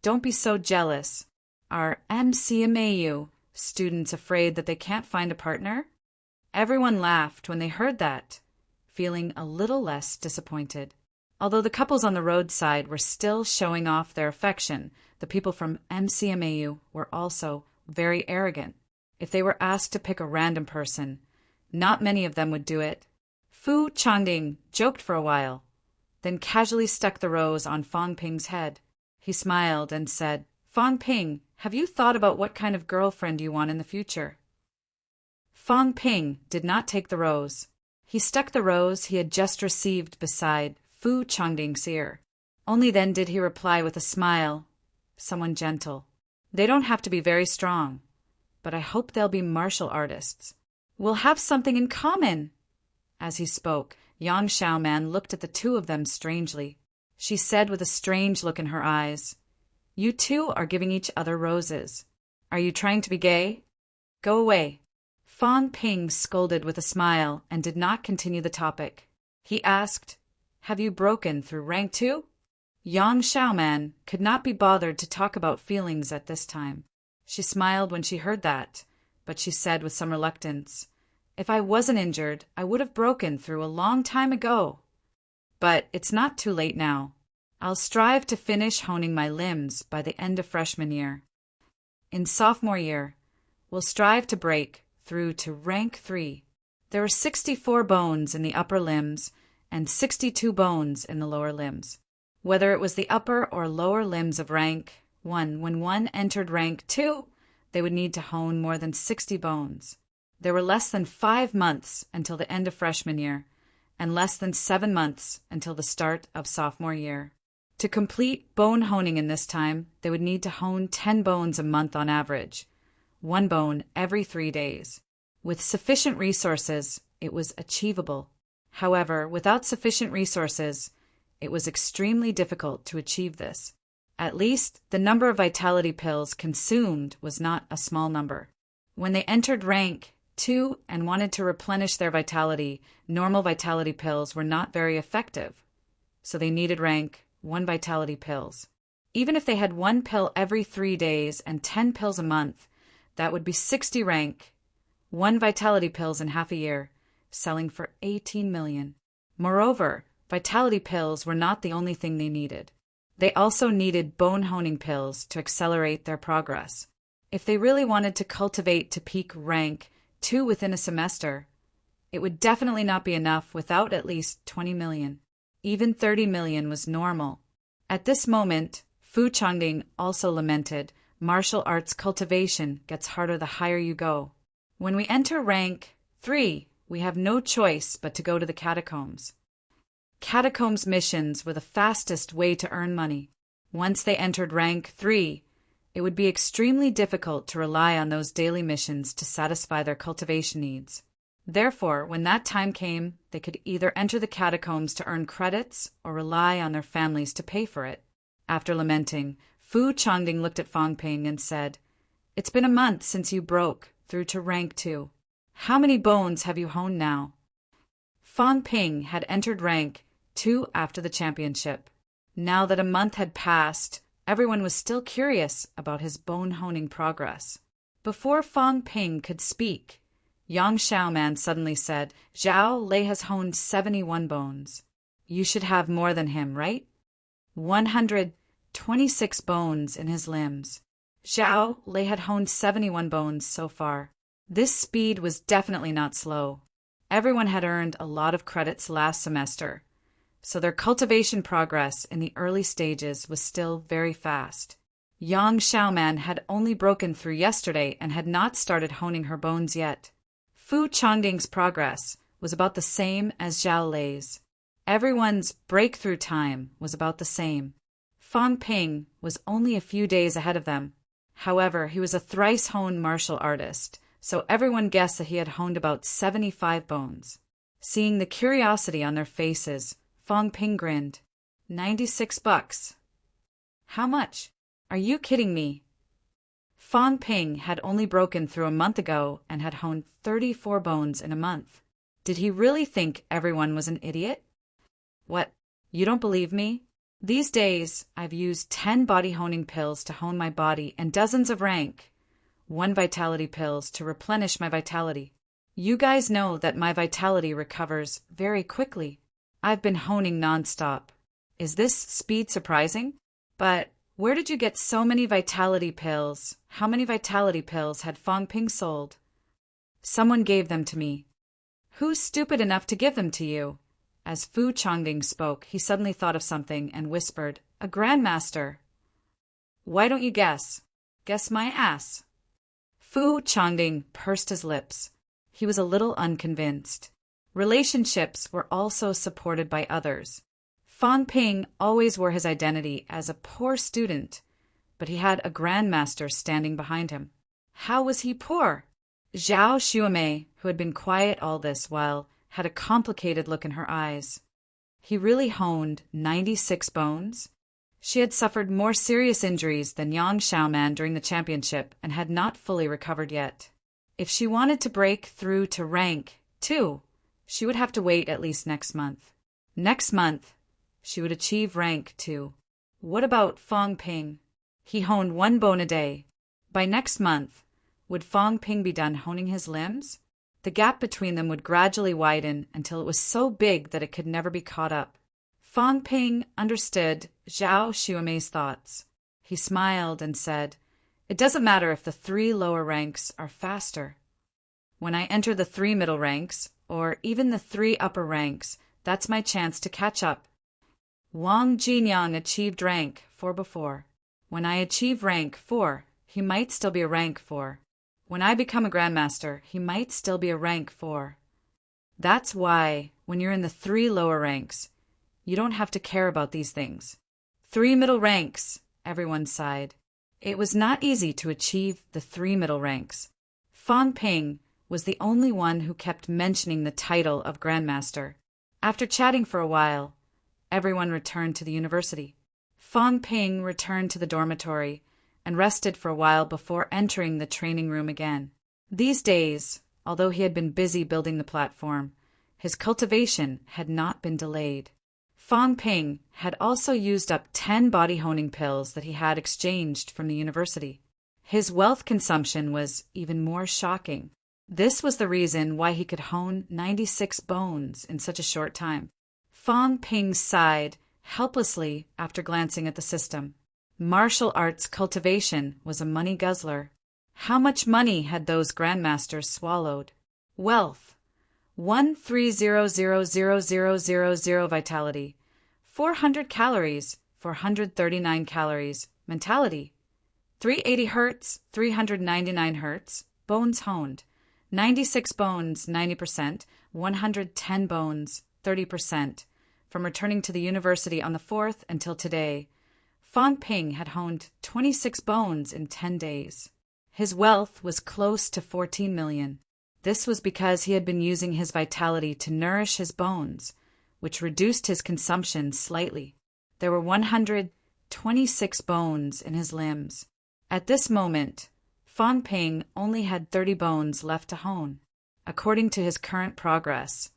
Don't be so jealous. Are MCMAU students afraid that they can't find a partner?" Everyone laughed when they heard that, feeling a little less disappointed. Although the couples on the roadside were still showing off their affection, the people from MCMAU were also very arrogant. If they were asked to pick a random person, not many of them would do it. Fu Changding joked for a while, then casually stuck the rose on Fong Ping's head. He smiled and said, "Fong Ping, have you thought about what kind of girlfriend you want in the future?" Fong Ping did not take the rose. He stuck the rose he had just received beside Fu Changding's ear. Only then did he reply with a smile, someone gentle. "They don't have to be very strong, but I hope they'll be martial artists. We'll have something in common." As he spoke, Yang Xiaoman looked at the two of them strangely. She said with a strange look in her eyes, "You two are giving each other roses. Are you trying to be gay? Go away." Fong Ping scolded with a smile and did not continue the topic. He asked, "Have you broken through rank 2? Yang Xiaoman could not be bothered to talk about feelings at this time. She smiled when she heard that, but she said with some reluctance, "If I wasn't injured, I would have broken through a long time ago." But it's not too late now. I'll strive to finish honing my limbs by the end of freshman year. In sophomore year, we'll strive to break through to rank 3. There were 64 bones in the upper limbs and 62 bones in the lower limbs. Whether it was the upper or lower limbs of rank 1, when one entered rank 2, they would need to hone more than 60 bones. There were less than 5 months until the end of freshman year, and less than 7 months until the start of sophomore year. To complete bone honing in this time, they would need to hone 10 bones a month on average, 1 bone every 3 days. With sufficient resources, it was achievable. However, without sufficient resources, it was extremely difficult to achieve this. At least, the number of vitality pills consumed was not a small number. When they entered rank 2 and wanted to replenish their vitality, normal vitality pills were not very effective, so they needed rank 1 vitality pills. Even if they had 1 pill every 3 days and 10 pills a month, that would be 60 rank 1 vitality pills in half a year, selling for 18 million. Moreover, vitality pills were not the only thing they needed. They also needed bone honing pills to accelerate their progress. If they really wanted to cultivate to peak rank 2 within a semester, it would definitely not be enough without at least 20 million. Even 30 million was normal. At this moment, Fu Changding also lamented, martial arts cultivation gets harder the higher you go. When we enter rank 3, we have no choice but to go to the catacombs. Catacombs missions were the fastest way to earn money. Once they entered rank 3, it would be extremely difficult to rely on those daily missions to satisfy their cultivation needs. Therefore, when that time came, they could either enter the catacombs to earn credits or rely on their families to pay for it. After lamenting, Fu Changding looked at Fang Ping and said, "It's been a month since you broke through to rank 2. How many bones have you honed now?" Fang Ping had entered rank 2 after the championship. Now that a month had passed, everyone was still curious about his bone honing progress. Before Fang Ping could speak, Yang Xiaoman suddenly said, "Zhao Lei has honed 71 bones. You should have more than him, right? 126 bones in his limbs." Zhao Lei had honed 71 bones so far. This speed was definitely not slow. Everyone had earned a lot of credits last semester, so their cultivation progress in the early stages was still very fast. Yang Xiaoman had only broken through yesterday and had not started honing her bones yet. Fu Changding's progress was about the same as Zhao Lei's. Everyone's breakthrough time was about the same. Fang Ping was only a few days ahead of them. However, he was a thrice-honed martial artist, so everyone guessed that he had honed about 75 bones. Seeing the curiosity on their faces, Fang Ping grinned. $96. How much? Are you kidding me? Fang Ping had only broken through a month ago and had honed 34 bones in a month. Did he really think everyone was an idiot? What, you don't believe me? These days, I've used 10 body honing pills to hone my body and dozens of rank 1 vitality pills to replenish my vitality. You guys know that my vitality recovers very quickly. I've been honing nonstop. Is this speed surprising? But where did you get so many vitality pills? How many vitality pills had Fang Ping sold? Someone gave them to me. Who's stupid enough to give them to you? As Fu Changding spoke, he suddenly thought of something and whispered, "A grandmaster." Why don't you guess? Guess my ass. Fu Changding pursed his lips. He was a little unconvinced. Relationships were also supported by others. Fang Ping always wore his identity as a poor student, but he had a grandmaster standing behind him. How was he poor? Zhao Xuemei, who had been quiet all this while, had a complicated look in her eyes. He really honed 96 bones? She had suffered more serious injuries than Yang Xiaoman during the championship and had not fully recovered yet. If she wanted to break through to rank 2, she would have to wait at least next month. Next month, she would achieve rank 2. What about Fang Ping? He honed 1 bone a day. By next month, would Fang Ping be done honing his limbs? The gap between them would gradually widen until it was so big that it could never be caught up. Fang Ping understood Zhao Xuemei's thoughts. He smiled and said, "It doesn't matter if the 3 lower ranks are faster. When I enter the 3 middle ranks, or even the 3 upper ranks, that's my chance to catch up. Wang Jinyang achieved rank 4 before. When I achieve rank 4, he might still be a rank 4. When I become a grandmaster, he might still be a rank 4. That's why, when you're in the 3 lower ranks, you don't have to care about these things. 3 middle ranks," everyone sighed. It was not easy to achieve the 3 middle ranks. Fang Ping was the only one who kept mentioning the title of grandmaster. After chatting for a while, everyone returned to the university. Fang Ping returned to the dormitory and rested for a while before entering the training room again. These days, although he had been busy building the platform, his cultivation had not been delayed. Fang Ping had also used up 10 body honing pills that he had exchanged from the university. His wealth consumption was even more shocking. This was the reason why he could hone 96 bones in such a short time. Fang Ping sighed helplessly after glancing at the system. Martial arts cultivation was a money guzzler. How much money had those grandmasters swallowed? Wealth: 130,000,000 vitality, 400 calories, 439 calories, mentality, 380 hertz, 399 hertz, bones honed, 96 bones, 90%, 110 bones, 30%. From returning to the university on the 4th until today, Fang Ping had honed 26 bones in 10 days. His wealth was close to 14 million. This was because he had been using his vitality to nourish his bones, which reduced his consumption slightly. There were 126 bones in his limbs. At this moment, Fang Ping only had 30 bones left to hone. According to his current progress,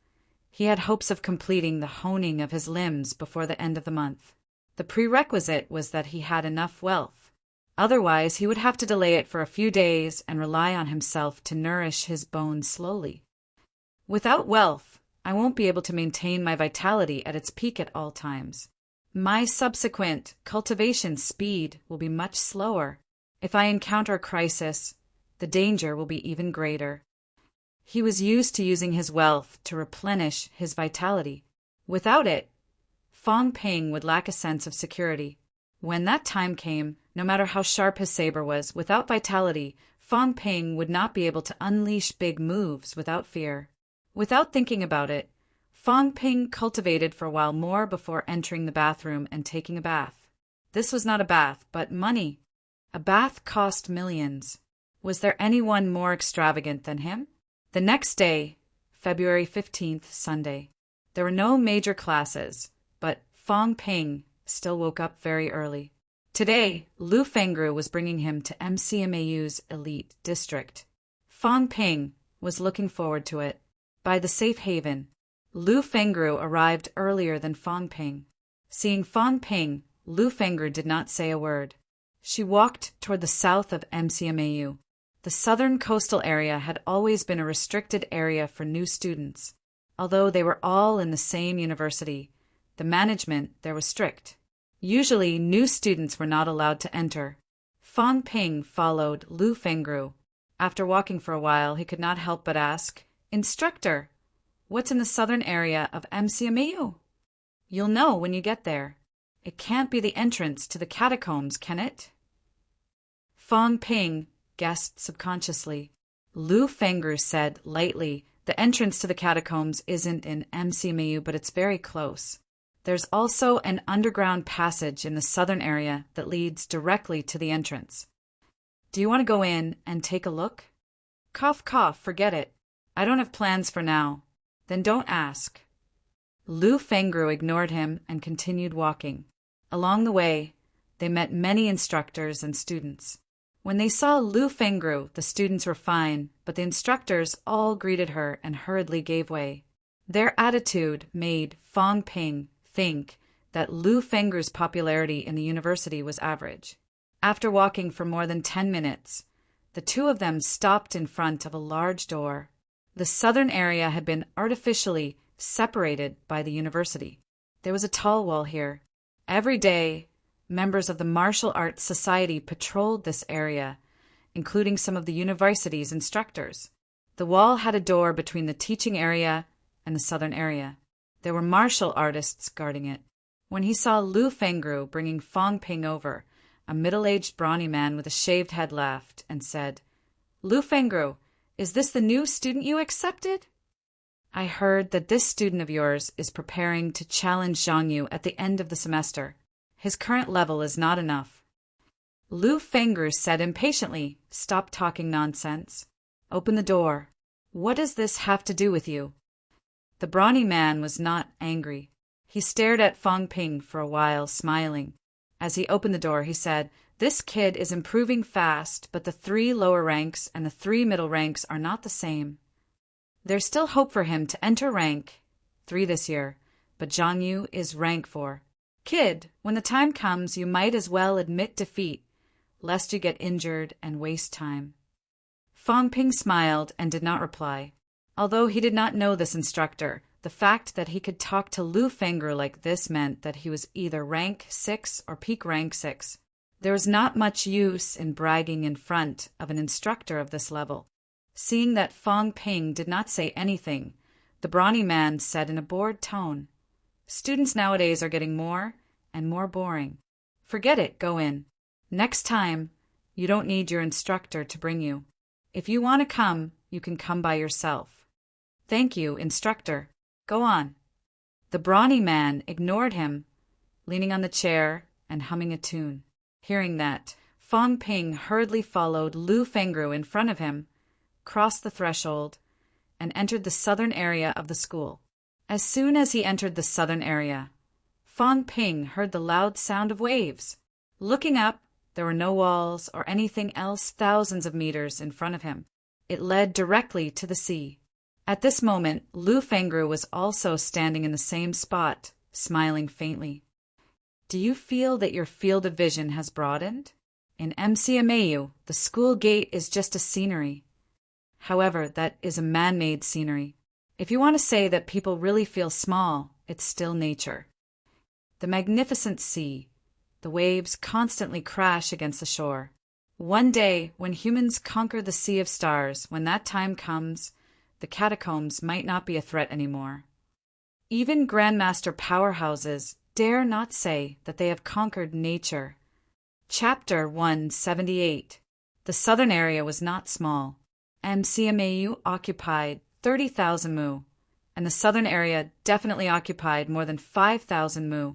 he had hopes of completing the honing of his limbs before the end of the month. The prerequisite was that he had enough wealth. Otherwise, he would have to delay it for a few days and rely on himself to nourish his bones slowly. Without wealth, I won't be able to maintain my vitality at its peak at all times. My subsequent cultivation speed will be much slower. If I encounter a crisis, the danger will be even greater. He was used to using his wealth to replenish his vitality. Without it, Fang Ping would lack a sense of security. When that time came, no matter how sharp his saber was, without vitality, Fang Ping would not be able to unleash big moves without fear. Without thinking about it, Fang Ping cultivated for a while more before entering the bathroom and taking a bath. This was not a bath, but money. A bath cost millions. Was there anyone more extravagant than him? The next day, February 15th, Sunday, there were no major classes, but Fang Ping still woke up very early. Today, Lu Fengru was bringing him to MCMAU's elite district. Fang Ping was looking forward to it. By the safe haven, Lu Fengru arrived earlier than Fang Ping. Seeing Fang Ping, Lu Fengru did not say a word. She walked toward the south of MCMAU. The southern coastal area had always been a restricted area for new students. Although they were all in the same university, the management there was strict. Usually, new students were not allowed to enter. Fang Ping followed Lu Fengru. After walking for a while, he could not help but ask, "Instructor, what's in the southern area of MCMAU?" "You'll know when you get there. It can't be the entrance to the catacombs, can it?" Fang Ping guessed subconsciously. Lu Fengru said lightly, "The entrance to the catacombs isn't in MCMAU, but it's very close. There's also an underground passage in the southern area that leads directly to the entrance. Do you want to go in and take a look?" "Cough, cough, forget it. I don't have plans for now." "Then don't ask." Lu Fengru ignored him and continued walking. Along the way, they met many instructors and students. When they saw Lu Fengru, the students were fine, but the instructors all greeted her and hurriedly gave way. Their attitude made Fang Ping think that Lu Fengru's popularity in the university was average. After walking for more than 10 minutes, the two of them stopped in front of a large door. The southern area had been artificially separated by the university. There was a tall wall here. Every day, members of the Martial Arts Society patrolled this area, including some of the university's instructors. The wall had a door between the teaching area and the southern area. There were martial artists guarding it. When he saw Lu Fengru bringing Fong Ping over, a middle-aged brawny man with a shaved head laughed and said, "Lu Fengru, is this the new student you accepted?" "I heard that this student of yours is preparing to challenge Zhang Yu at the end of the semester. His current level is not enough." Lu Fengru said impatiently, "Stop talking nonsense. Open the door. What does this have to do with you?" The brawny man was not angry. He stared at Fong Ping for a while, smiling. As he opened the door, he said, "This kid is improving fast, but the 3 lower ranks and the 3 middle ranks are not the same. There's still hope for him to enter rank 3 this year, but Zhang Yu is rank 4. Kid, when the time comes, you might as well admit defeat, lest you get injured and waste time." Fong Ping smiled and did not reply. Although he did not know this instructor, the fact that he could talk to Lu Fengru like this meant that he was either rank 6 or peak rank 6. There was not much use in bragging in front of an instructor of this level. Seeing that Fong Ping did not say anything, the brawny man said in a bored tone, "Students nowadays are getting more and more boring. Forget it, go in. Next time, you don't need your instructor to bring you. If you want to come, you can come by yourself." "Thank you, instructor. Go on." The brawny man ignored him, leaning on the chair and humming a tune. Hearing that, Fong Ping hurriedly followed Lu Fengru in front of him, crossed the threshold, and entered the southern area of the school. As soon as he entered the southern area, Fong Ping heard the loud sound of waves. Looking up, there were no walls or anything else thousands of meters in front of him. It led directly to the sea. At this moment, Lu Fengru was also standing in the same spot, smiling faintly. "Do you feel that your field of vision has broadened? In MCMAU, the school gate is just a scenery. However, that is a man-made scenery. If you want to say that people really feel small, it's still nature. The magnificent sea. The waves constantly crash against the shore. One day, when humans conquer the sea of stars, when that time comes, the catacombs might not be a threat anymore. Even grandmaster powerhouses dare not say that they have conquered nature." Chapter 178. The southern area was not small. MCMAU occupied 30,000 mu, and the southern area definitely occupied more than 5,000 mu.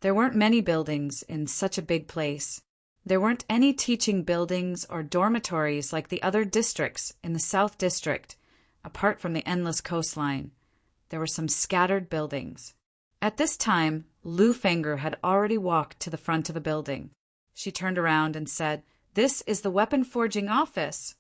There weren't many buildings in such a big place. There weren't any teaching buildings or dormitories like the other districts in the South District. Apart from the endless coastline, there were some scattered buildings. At this time, Lu Fengru had already walked to the front of a building. She turned around and said, "This is the weapon forging office."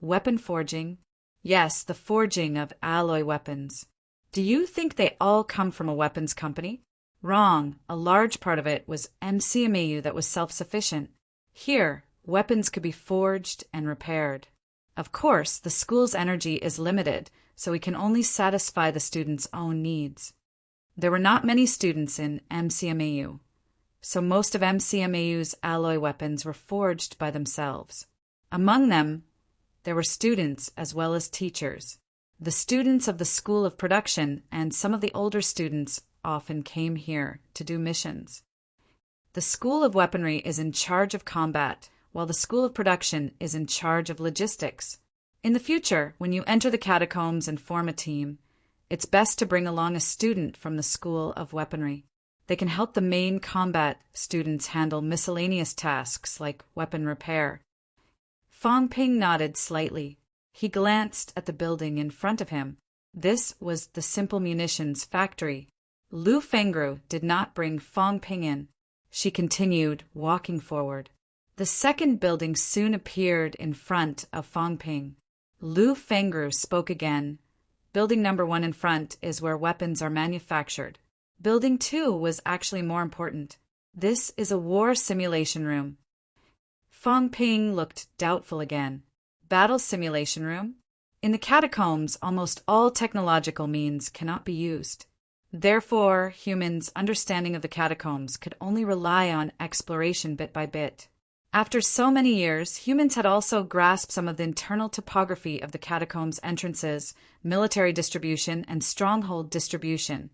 "Weapon forging?" "Yes, the forging of alloy weapons. Do you think they all come from a weapons company?" "Wrong. A large part of it was MCMAU that was self-sufficient. Here, weapons could be forged and repaired. Of course, the school's energy is limited, so we can only satisfy the students' own needs. There were not many students in MCMAU, so most of MCMAU's alloy weapons were forged by themselves. Among them, there were students as well as teachers. The students of the School of Production and some of the older students often came here to do missions. The School of Weaponry is in charge of combat, while the School of Production is in charge of logistics. In the future, when you enter the catacombs and form a team, it's best to bring along a student from the School of Weaponry. They can help the main combat students handle miscellaneous tasks like weapon repair. Fong Ping nodded slightly. He glanced at the building in front of him. This was the Simple Munitions factory. Lu Fengru did not bring Fong Ping in. She continued, walking forward. The second building soon appeared in front of Fong Ping. Lu Fengru spoke again. Building number 1 in front is where weapons are manufactured. Building 2 was actually more important. This is a war simulation room. Fong Ping looked doubtful again. Battle simulation room? In the catacombs, almost all technological means cannot be used. Therefore, humans' understanding of the catacombs could only rely on exploration bit by bit. After so many years, humans had also grasped some of the internal topography of the catacombs' entrances, military distribution, and stronghold distribution.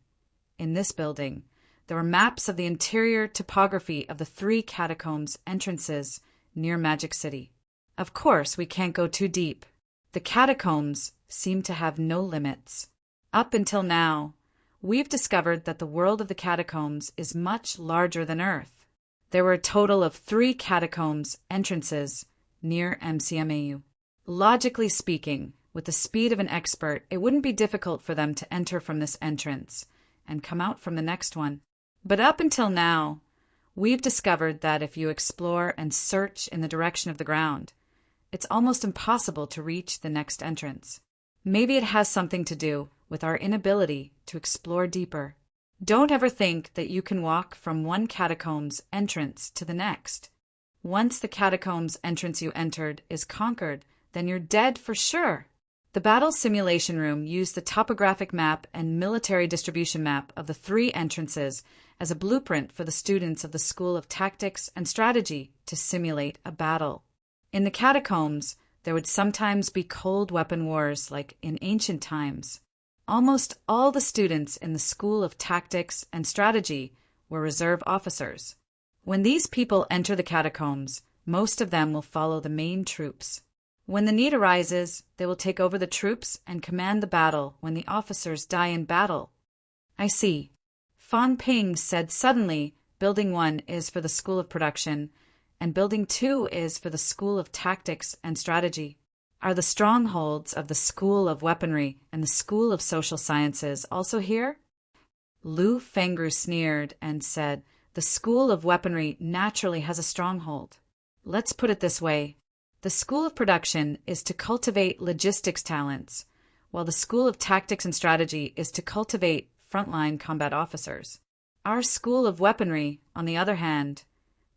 In this building, there were maps of the interior topography of the 3 catacombs' entrances near Magic City. Of course, we can't go too deep. The catacombs seem to have no limits. Up until now, we've discovered that the world of the catacombs is much larger than Earth. There were a total of 3 catacombs entrances near MCMAU. Logically speaking, with the speed of an expert, it wouldn't be difficult for them to enter from this entrance and come out from the next one. But up until now, we've discovered that if you explore and search in the direction of the ground, it's almost impossible to reach the next entrance. Maybe it has something to do with our inability to explore deeper. Don't ever think that you can walk from one catacomb's entrance to the next. Once the catacombs entrance you entered is conquered, then you're dead for sure. The battle simulation room used the topographic map and military distribution map of the 3 entrances as a blueprint for the students of the School of Tactics and Strategy to simulate a battle. In the catacombs, there would sometimes be cold weapon wars like in ancient times. Almost all the students in the School of Tactics and Strategy were reserve officers. When these people enter the catacombs, most of them will follow the main troops. When the need arises, they will take over the troops and command the battle when the officers die in battle. I see. Fang Ping said suddenly Building 1 is for the School of Production, and Building 2 is for the School of Tactics and Strategy. Are the strongholds of the School of Weaponry and the School of Social Sciences also here? Lu Fengru sneered and said, the School of Weaponry naturally has a stronghold. Let's put it this way. The School of Production is to cultivate logistics talents, while the School of Tactics and Strategy is to cultivate frontline combat officers. Our School of Weaponry, on the other hand,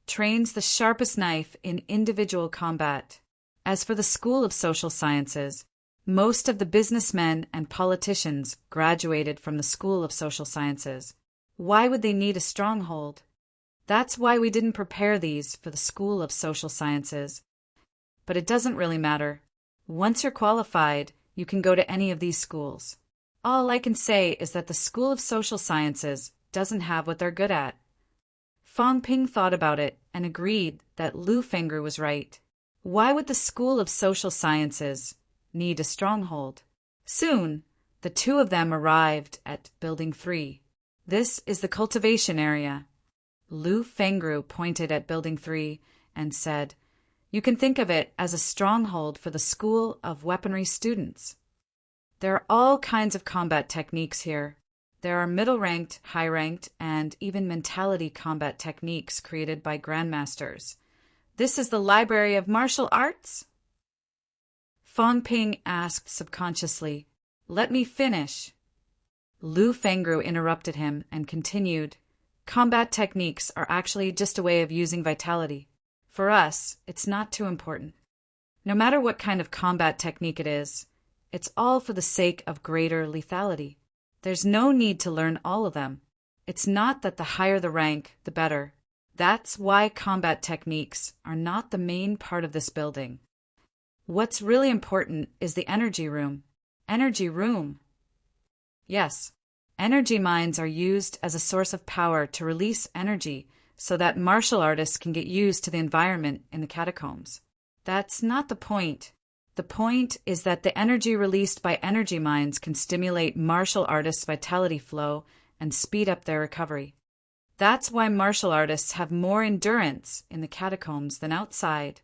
trains the sharpest knife in individual combat. As for the School of Social Sciences, most of the businessmen and politicians graduated from the School of Social Sciences. Why would they need a stronghold? That's why we didn't prepare these for the School of Social Sciences. But it doesn't really matter. Once you're qualified, you can go to any of these schools. All I can say is that the School of Social Sciences doesn't have what they're good at. Fang Ping thought about it and agreed that Lu Fengru was right. Why would the School of Social Sciences need a stronghold? Soon, the 2 of them arrived at Building 3. This is the cultivation area. Lu Fengru pointed at Building 3 and said, you can think of it as a stronghold for the School of Weaponry students. There are all kinds of combat techniques here. There are middle-ranked, high-ranked, and even mentality combat techniques created by grandmasters. This is the Library of Martial Arts? Fang Ping asked subconsciously. Let me finish. Lu Fengru interrupted him and continued. Combat techniques are actually just a way of using vitality. For us, it's not too important. No matter what kind of combat technique it is, it's all for the sake of greater lethality. There's no need to learn all of them. It's not that the higher the rank, the better. That's why combat techniques are not the main part of this building. What's really important is the energy room. Energy room? Yes. Energy mines are used as a source of power to release energy so that martial artists can get used to the environment in the catacombs. That's not the point. The point is that the energy released by energy mines can stimulate martial artists' vitality flow and speed up their recovery. That's why martial artists have more endurance in the catacombs than outside.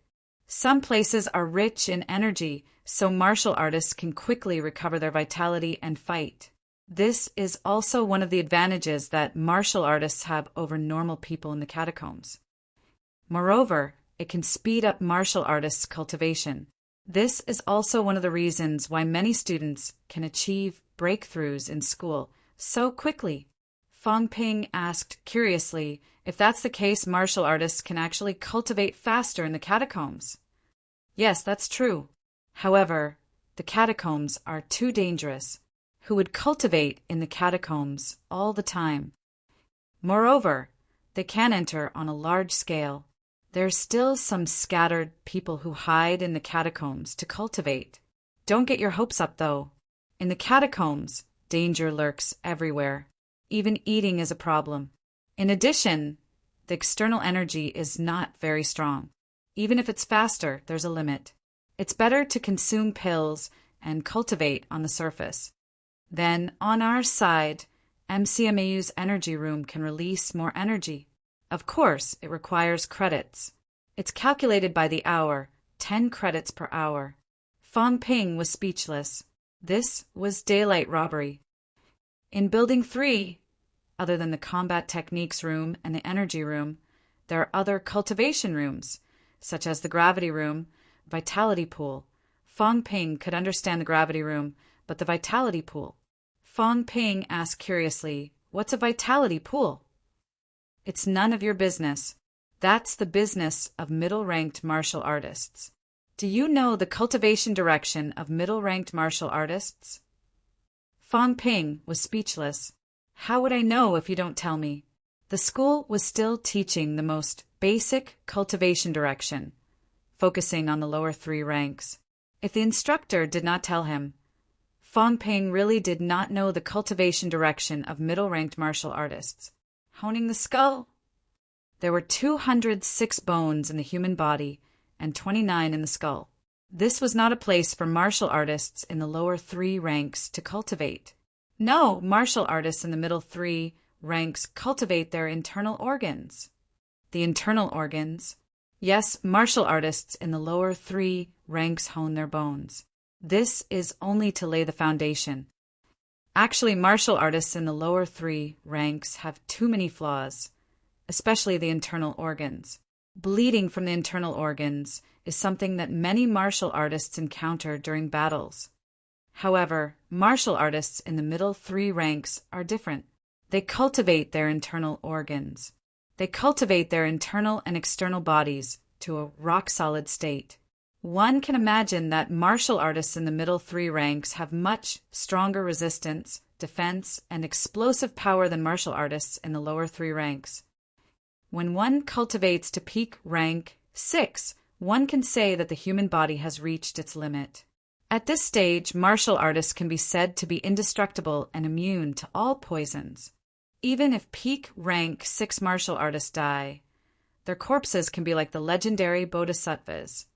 Some places are rich in energy, so martial artists can quickly recover their vitality and fight. This is also one of the advantages that martial artists have over normal people in the catacombs. Moreover, it can speed up martial artists' cultivation. This is also one of the reasons why many students can achieve breakthroughs in school so quickly. Fang Ping asked curiously if that's the case, martial artists can actually cultivate faster in the catacombs. Yes, that's true. However, the catacombs are too dangerous. who would cultivate in the catacombs all the time. Moreover, they can enter on a large scale. There's still some scattered people who hide in the catacombs to cultivate. Don't get your hopes up, though. In the catacombs, danger lurks everywhere. Even eating is a problem. In addition, the external energy is not very strong. Even if it's faster, there's a limit. It's better to consume pills and cultivate on the surface. Then, on our side, MCMAU's energy room can release more energy. Of course, it requires credits. It's calculated by the hour, 10 credits per hour. Fong Ping was speechless. This was daylight robbery. In Building 3, other than the combat techniques room and the energy room, there are other cultivation rooms, such as the gravity room, vitality pool. Fong Ping could understand the gravity room, but the vitality pool. Fong Ping asked curiously, "What's a vitality pool?" "It's none of your business. That's the business of middle-ranked martial artists." "Do you know the cultivation direction of middle-ranked martial artists?" Fong Ping was speechless. "How would I know if you don't tell me?" The school was still teaching the most basic cultivation direction, focusing on the lower 3 ranks. If the instructor did not tell him, Fong Ping really did not know the cultivation direction of middle-ranked martial artists. Honing the skull. There were 206 bones in the human body and 29 in the skull. This was not a place for martial artists in the lower 3 ranks to cultivate. No, martial artists in the middle 3 ranks cultivate their internal organs. The internal organs? Yes, martial artists in the lower 3 ranks hone their bones. This is only to lay the foundation. Actually, martial artists in the lower 3 ranks have too many flaws, especially the internal organs. Bleeding from the internal organs is something that many martial artists encounter during battles. However, martial artists in the middle 3 ranks are different. They cultivate their internal organs. They cultivate their internal and external bodies to a rock-solid state. One can imagine that martial artists in the middle 3 ranks have much stronger resistance, defense, and explosive power than martial artists in the lower 3 ranks. When one cultivates to peak rank 6, one can say that the human body has reached its limit. At this stage, martial artists can be said to be indestructible and immune to all poisons. Even if peak rank 6 martial artists die, their corpses can be like the legendary bodhisattvas.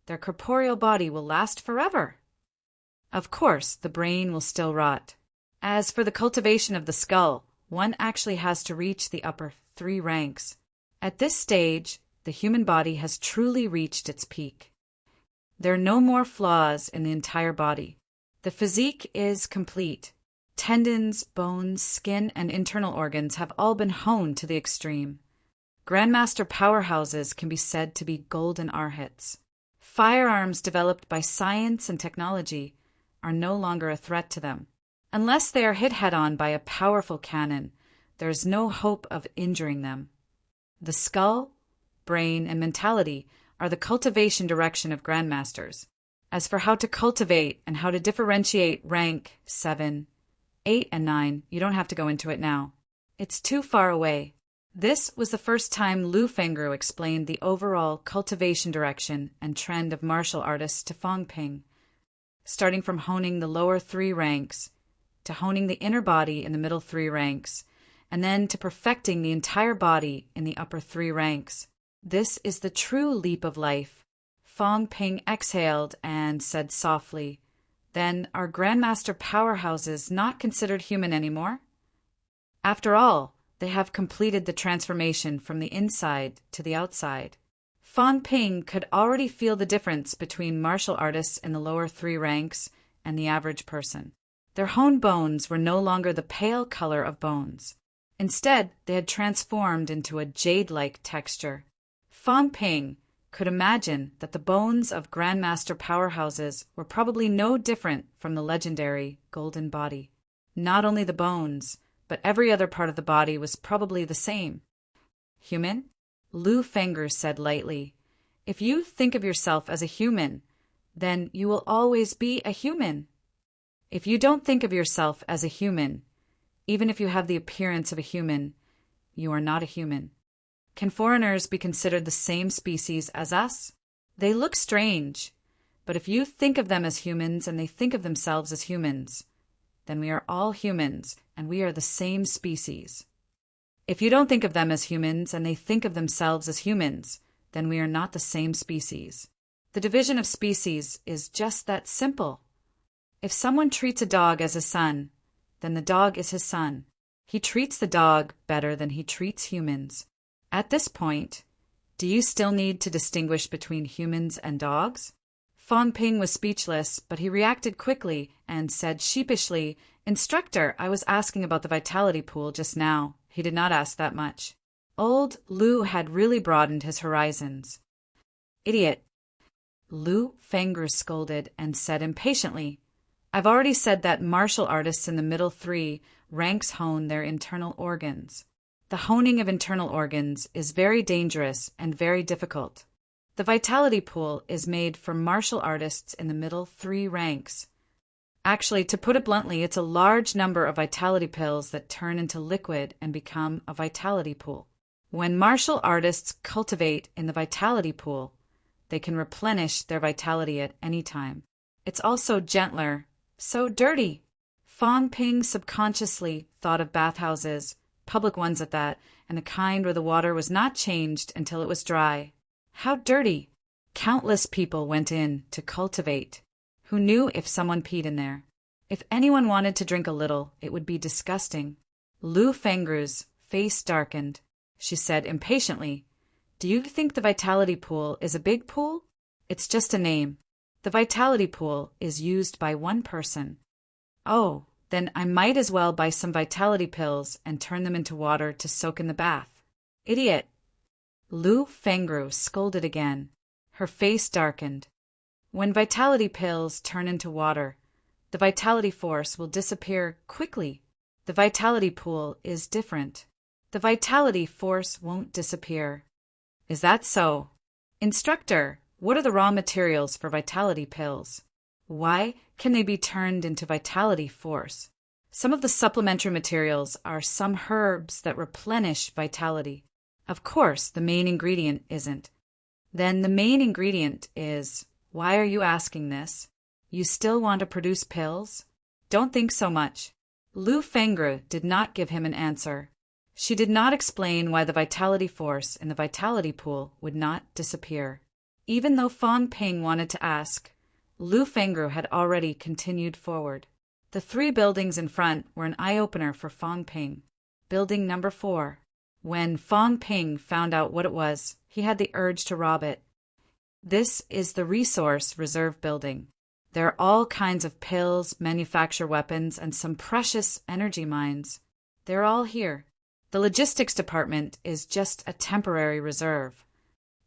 Their corporeal body will last forever. Of course, the brain will still rot. As for the cultivation of the skull, one actually has to reach the upper 3 ranks. At this stage, the human body has truly reached its peak. There are no more flaws in the entire body. The physique is complete. Tendons, bones, skin, and internal organs have all been honed to the extreme. Grandmaster powerhouses can be said to be golden arhats. Firearms developed by science and technology are no longer a threat to them. Unless they are hit head-on by a powerful cannon, there is no hope of injuring them. The skull, brain, and mentality are the cultivation direction of grandmasters. As for how to cultivate and how to differentiate rank 7, 8, and 9, you don't have to go into it now. It's too far away. This was the first time Lu Fengru explained the overall cultivation direction and trend of martial artists to Fong Ping, starting from honing the lower 3 ranks, to honing the inner body in the middle 3 ranks, and then to perfecting the entire body in the upper 3 ranks. This is the true leap of life. Fong Ping exhaled and said softly, "Then are Grandmaster powerhouses not considered human anymore?" After all, they have completed the transformation from the inside to the outside. Fong Ping could already feel the difference between martial artists in the lower 3 ranks and the average person. Their honed bones were no longer the pale color of bones. Instead, they had transformed into a jade-like texture. Fong Ping could imagine that the bones of Grandmaster powerhouses were probably no different from the legendary golden body. Not only the bones, but every other part of the body was probably the same. Human? Lu Fengru said lightly, "If you think of yourself as a human, then you will always be a human. If you don't think of yourself as a human, even if you have the appearance of a human, you are not a human. Can foreigners be considered the same species as us? They look strange, but if you think of them as humans and they think of themselves as humans, then we are all humans and we are the same species. If you don't think of them as humans and they think of themselves as humans, then we are not the same species. The division of species is just that simple. If someone treats a dog as a son, then the dog is his son. He treats the dog better than he treats humans. At this point, do you still need to distinguish between humans and dogs? Fong Ping was speechless, but he reacted quickly and said sheepishly, "Instructor, I was asking about the vitality pool just now." He did not ask that much. Old Lu had really broadened his horizons. "Idiot!" Lu Fengru scolded and said impatiently, "I've already said that martial artists in the middle three ranks hone their internal organs. The honing of internal organs is very dangerous and very difficult. The vitality pool is made for martial artists in the middle three ranks. Actually, to put it bluntly, it's a large number of vitality pills that turn into liquid and become a vitality pool. When martial artists cultivate in the vitality pool, they can replenish their vitality at any time. It's also gentler. So dirty." Fong Ping subconsciously thought of bathhouses, public ones at that, and the kind where the water was not changed until it was dry. How dirty! Countless people went in to cultivate. Who knew if someone peed in there? If anyone wanted to drink a little, it would be disgusting. Lu Fengru's face darkened. She said impatiently, "Do you think the vitality pool is a big pool? It's just a name. The vitality pool is used by one person." "Oh, then I might as well buy some vitality pills and turn them into water to soak in the bath." "Idiot!" Lu Fengru scolded again. Her face darkened. "When vitality pills turn into water, the vitality force will disappear quickly. The vitality pool is different. The vitality force won't disappear." "Is that so?" "Instructor, what are the raw materials for vitality pills? Why can they be turned into vitality force?" "Some of the supplementary materials are some herbs that replenish vitality. Of course, the main ingredient isn't." "Then the main ingredient is—" "Why are you asking this? You still want to produce pills?" "Don't think so much." Lu Fengru did not give him an answer. She did not explain why the vitality force in the vitality pool would not disappear. Even though Fong Ping wanted to ask, Lu Fengru had already continued forward. The three buildings in front were an eye-opener for Fong Ping. Building number 4. When Fong Ping found out what it was, he had the urge to rob it. This is the Resource Reserve Building. There are all kinds of pills, manufacture weapons, and some precious energy mines. They're all here. The logistics department is just a temporary reserve.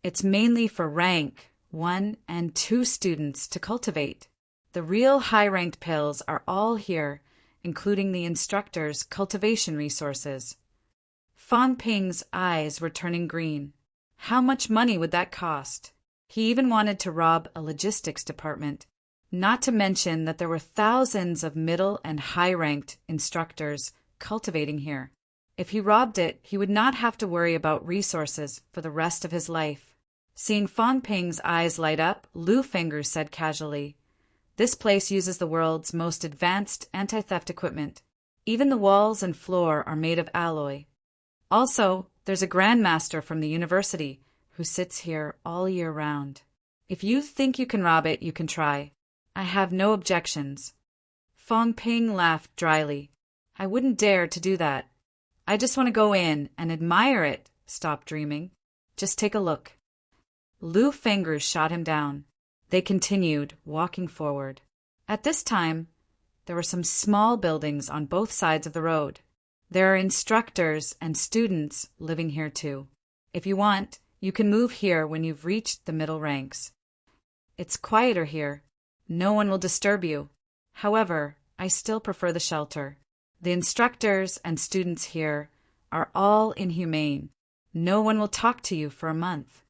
It's mainly for rank 1 and 2 students to cultivate. The real high-ranked pills are all here, including the instructor's cultivation resources. Fong Ping's eyes were turning green. How much money would that cost? He even wanted to rob a logistics department. Not to mention that there were thousands of middle and high-ranked instructors cultivating here. If he robbed it, he would not have to worry about resources for the rest of his life. Seeing Fong Ping's eyes light up, Lu Fengru said casually, "This place uses the world's most advanced anti-theft equipment. Even the walls and floor are made of alloy. Also, there's a grandmaster from the university who sits here all year round. If you think you can rob it, you can try. I have no objections." Fong Ping laughed dryly. "I wouldn't dare to do that. I just want to go in and admire it. Stop dreaming. Just take a look." Lu Fengru shot him down. They continued, walking forward. At this time, there were some small buildings on both sides of the road. There are instructors and students living here too. If you want, you can move here when you've reached the middle ranks. It's quieter here. No one will disturb you. However, I still prefer the shelter. The instructors and students here are all inhumane. No one will talk to you for a month.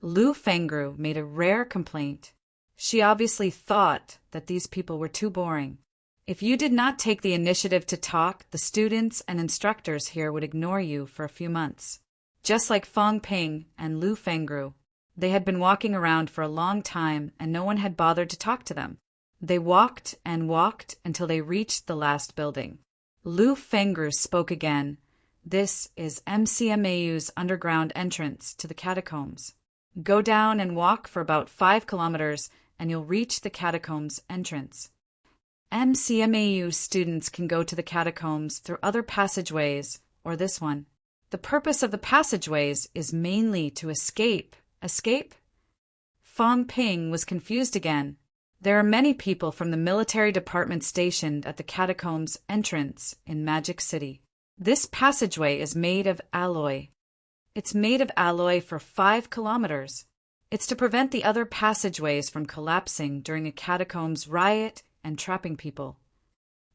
Lu Fengru made a rare complaint. She obviously thought that these people were too boring. If you did not take the initiative to talk, the students and instructors here would ignore you for a few months. Just like Fong Ping and Lu Fengru, they had been walking around for a long time and no one had bothered to talk to them. They walked and walked until they reached the last building. Lu Fengru spoke again. This is MCMAU's underground entrance to the catacombs. Go down and walk for about 5 kilometers and you'll reach the catacombs entrance. MCMAU students can go to the catacombs through other passageways or this one. The purpose of the passageways is mainly to escape. Escape? Fong Ping was confused again. There are many people from the military department stationed at the catacombs entrance in Magic City. This passageway is made of alloy. It's made of alloy for 5 kilometers. It's to prevent the other passageways from collapsing during a catacombs riot and trapping people.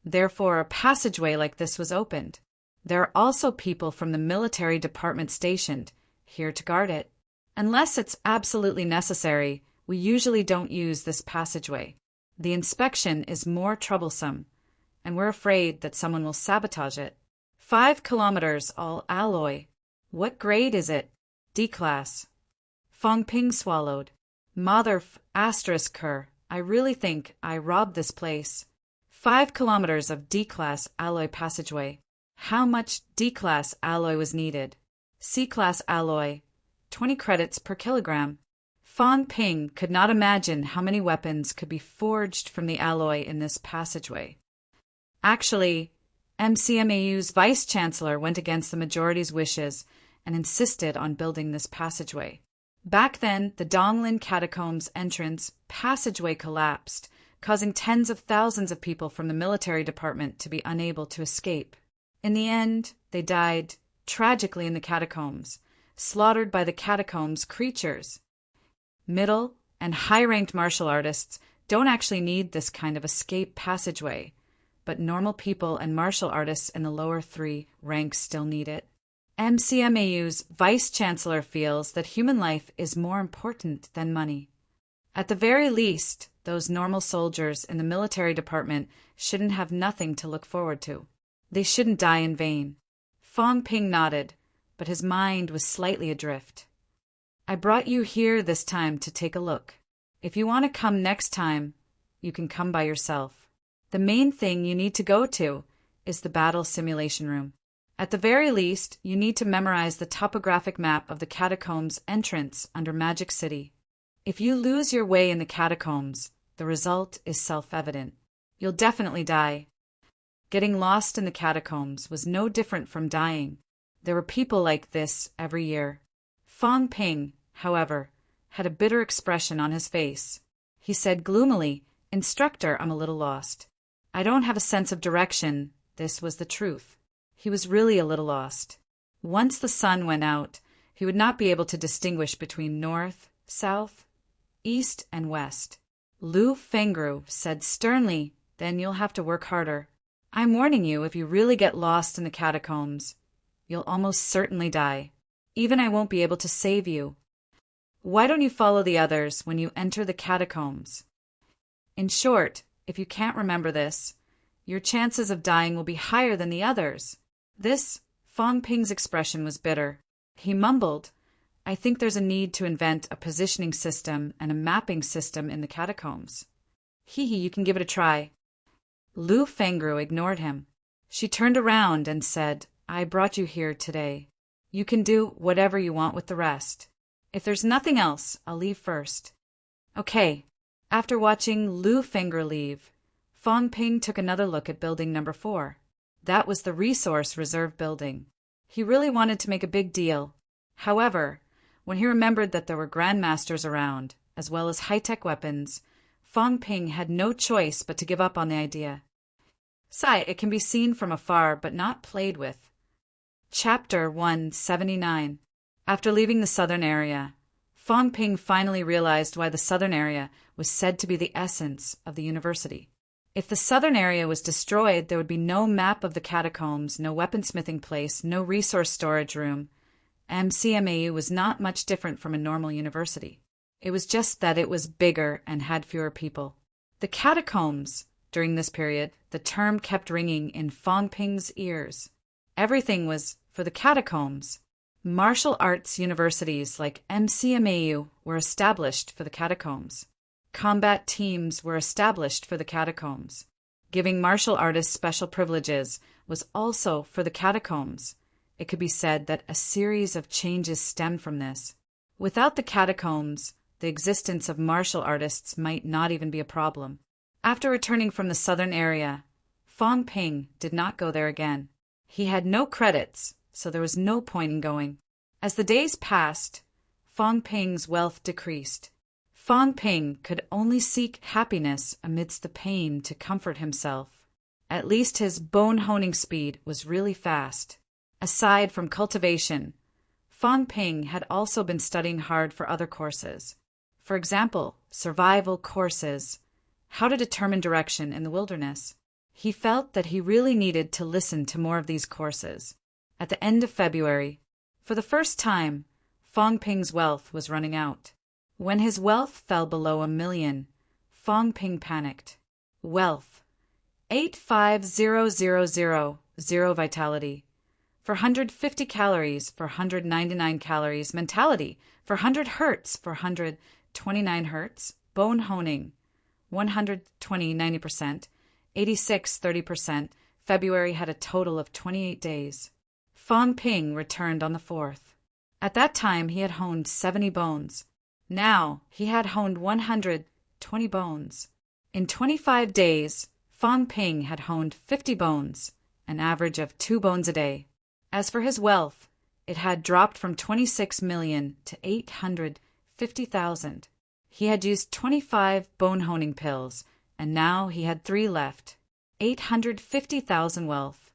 Therefore, a passageway like this was opened. There are also people from the military department stationed here to guard it. Unless it's absolutely necessary, we usually don't use this passageway. The inspection is more troublesome, and we're afraid that someone will sabotage it. 5 kilometers, all alloy. What grade is it? D-class. Fong Ping swallowed. Mother asterisk her. I really think I robbed this place. 5 kilometers of D-class alloy passageway. How much D-class alloy was needed? C-class alloy. 20 credits per kilogram. Fong Ping could not imagine how many weapons could be forged from the alloy in this passageway. Actually, MCMAU's vice-chancellor went against the majority's wishes and insisted on building this passageway. Back then, the Donglin Catacombs entrance passageway collapsed, causing tens of thousands of people from the military department to be unable to escape. In the end, they died tragically in the catacombs, slaughtered by the catacombs creatures. Middle and high-ranked martial artists don't actually need this kind of escape passageway, but normal people and martial artists in the lower 3 ranks still need it. MCMAU's vice-chancellor feels that human life is more important than money. At the very least, those normal soldiers in the military department shouldn't have nothing to look forward to. They shouldn't die in vain. Fong Ping nodded, but his mind was slightly adrift. I brought you here this time to take a look. If you want to come next time, you can come by yourself. The main thing you need to go to is the battle simulation room. At the very least, you need to memorize the topographic map of the catacombs entrance under Magic City. If you lose your way in the catacombs, the result is self-evident. You'll definitely die. Getting lost in the catacombs was no different from dying. There were people like this every year. Fong Ping, however, had a bitter expression on his face. He said gloomily, "Instructor, I'm a little lost. I don't have a sense of direction." This was the truth. He was really a little lost. Once the sun went out, he would not be able to distinguish between north, south, east, and west. Lu Fengru said sternly, "Then you'll have to work harder. I'm warning you, if you really get lost in the catacombs, you'll almost certainly die. Even I won't be able to save you. Why don't you follow the others when you enter the catacombs?" In short, if you can't remember this, your chances of dying will be higher than the others. This, Fong Ping's expression was bitter. He mumbled, "I think there's a need to invent a positioning system and a mapping system in the catacombs. You can give it a try." Lu Fengru ignored him. She turned around and said, "I brought you here today. You can do whatever you want with the rest. If there's nothing else, I'll leave first." Okay. After watching Lu Fengru leave, Fong Ping took another look at building number 4. That was the resource reserve building. He really wanted to make a big deal. However, when he remembered that there were grandmasters around, as well as high-tech weapons, Fong Ping had no choice but to give up on the idea. It can be seen from afar but not played with. Chapter 179. After leaving the southern area, Fong Ping finally realized why the southern area was said to be the essence of the university. If the southern area was destroyed, there would be no map of the catacombs, no weaponsmithing place, no resource storage room. MCMAU was not much different from a normal university. It was just that it was bigger and had fewer people. The catacombs, during this period, the term kept ringing in Fong Ping's ears. Everything was for the catacombs. Martial arts universities like MCMAU were established for the catacombs. Combat teams were established for the catacombs. Giving martial artists special privileges was also for the catacombs. It could be said that a series of changes stemmed from this. Without the catacombs, the existence of martial artists might not even be a problem. After returning from the southern area, Fong Ping did not go there again. He had no credits, so there was no point in going. As the days passed, Fong Ping's wealth decreased. Fong Ping could only seek happiness amidst the pain to comfort himself. At least his bone-honing speed was really fast. Aside from cultivation, Fong Ping had also been studying hard for other courses. For example, survival courses, how to determine direction in the wilderness. He felt that he really needed to listen to more of these courses. At the end of February, for the first time, Fong Ping's wealth was running out. When his wealth fell below 1 million, Fong Ping panicked. Wealth: 85000, 0 vitality. For 150 calories, for 199 calories, mentality, for 100 hertz, for 129 hertz, bone honing, 120 90%, 86 30%. February had a total of 28 days. Fong Ping returned on the 4th. At that time, he had honed 70 bones. Now, he had honed 120 bones. In 25 days, Fong Ping had honed 50 bones, an average of 2 bones a day. As for his wealth, it had dropped from 26 million to 850,000. He had used 25 bone-honing pills, and now he had 3 left. 850,000 wealth.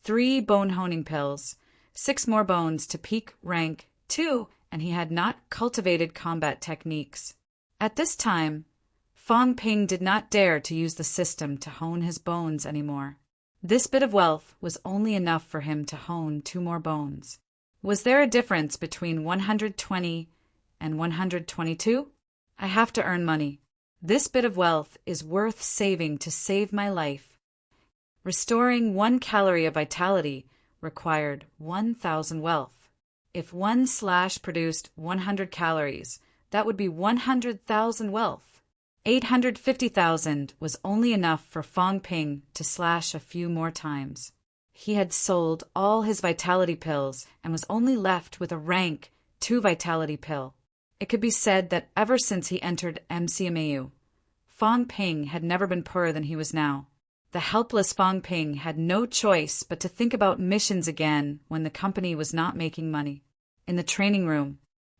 3 bone-honing pills, 6 more bones to peak rank 2, and he had not cultivated combat techniques. At this time, Fong Ping did not dare to use the system to hone his bones anymore. This bit of wealth was only enough for him to hone 2 more bones. Was there a difference between 120 and 122? I have to earn money. This bit of wealth is worth saving to save my life. Restoring 1 calorie of vitality required 1,000 wealth. If 1 slash produced 100 calories, that would be 100,000 wealth. 850,000 was only enough for Fong Ping to slash a few more times. He had sold all his vitality pills and was only left with a rank 2 vitality pill. It could be said that ever since he entered MCMAU, Fong Ping had never been poorer than he was now. The helpless Fong Ping had no choice but to think about missions again when the company was not making money. In the training room,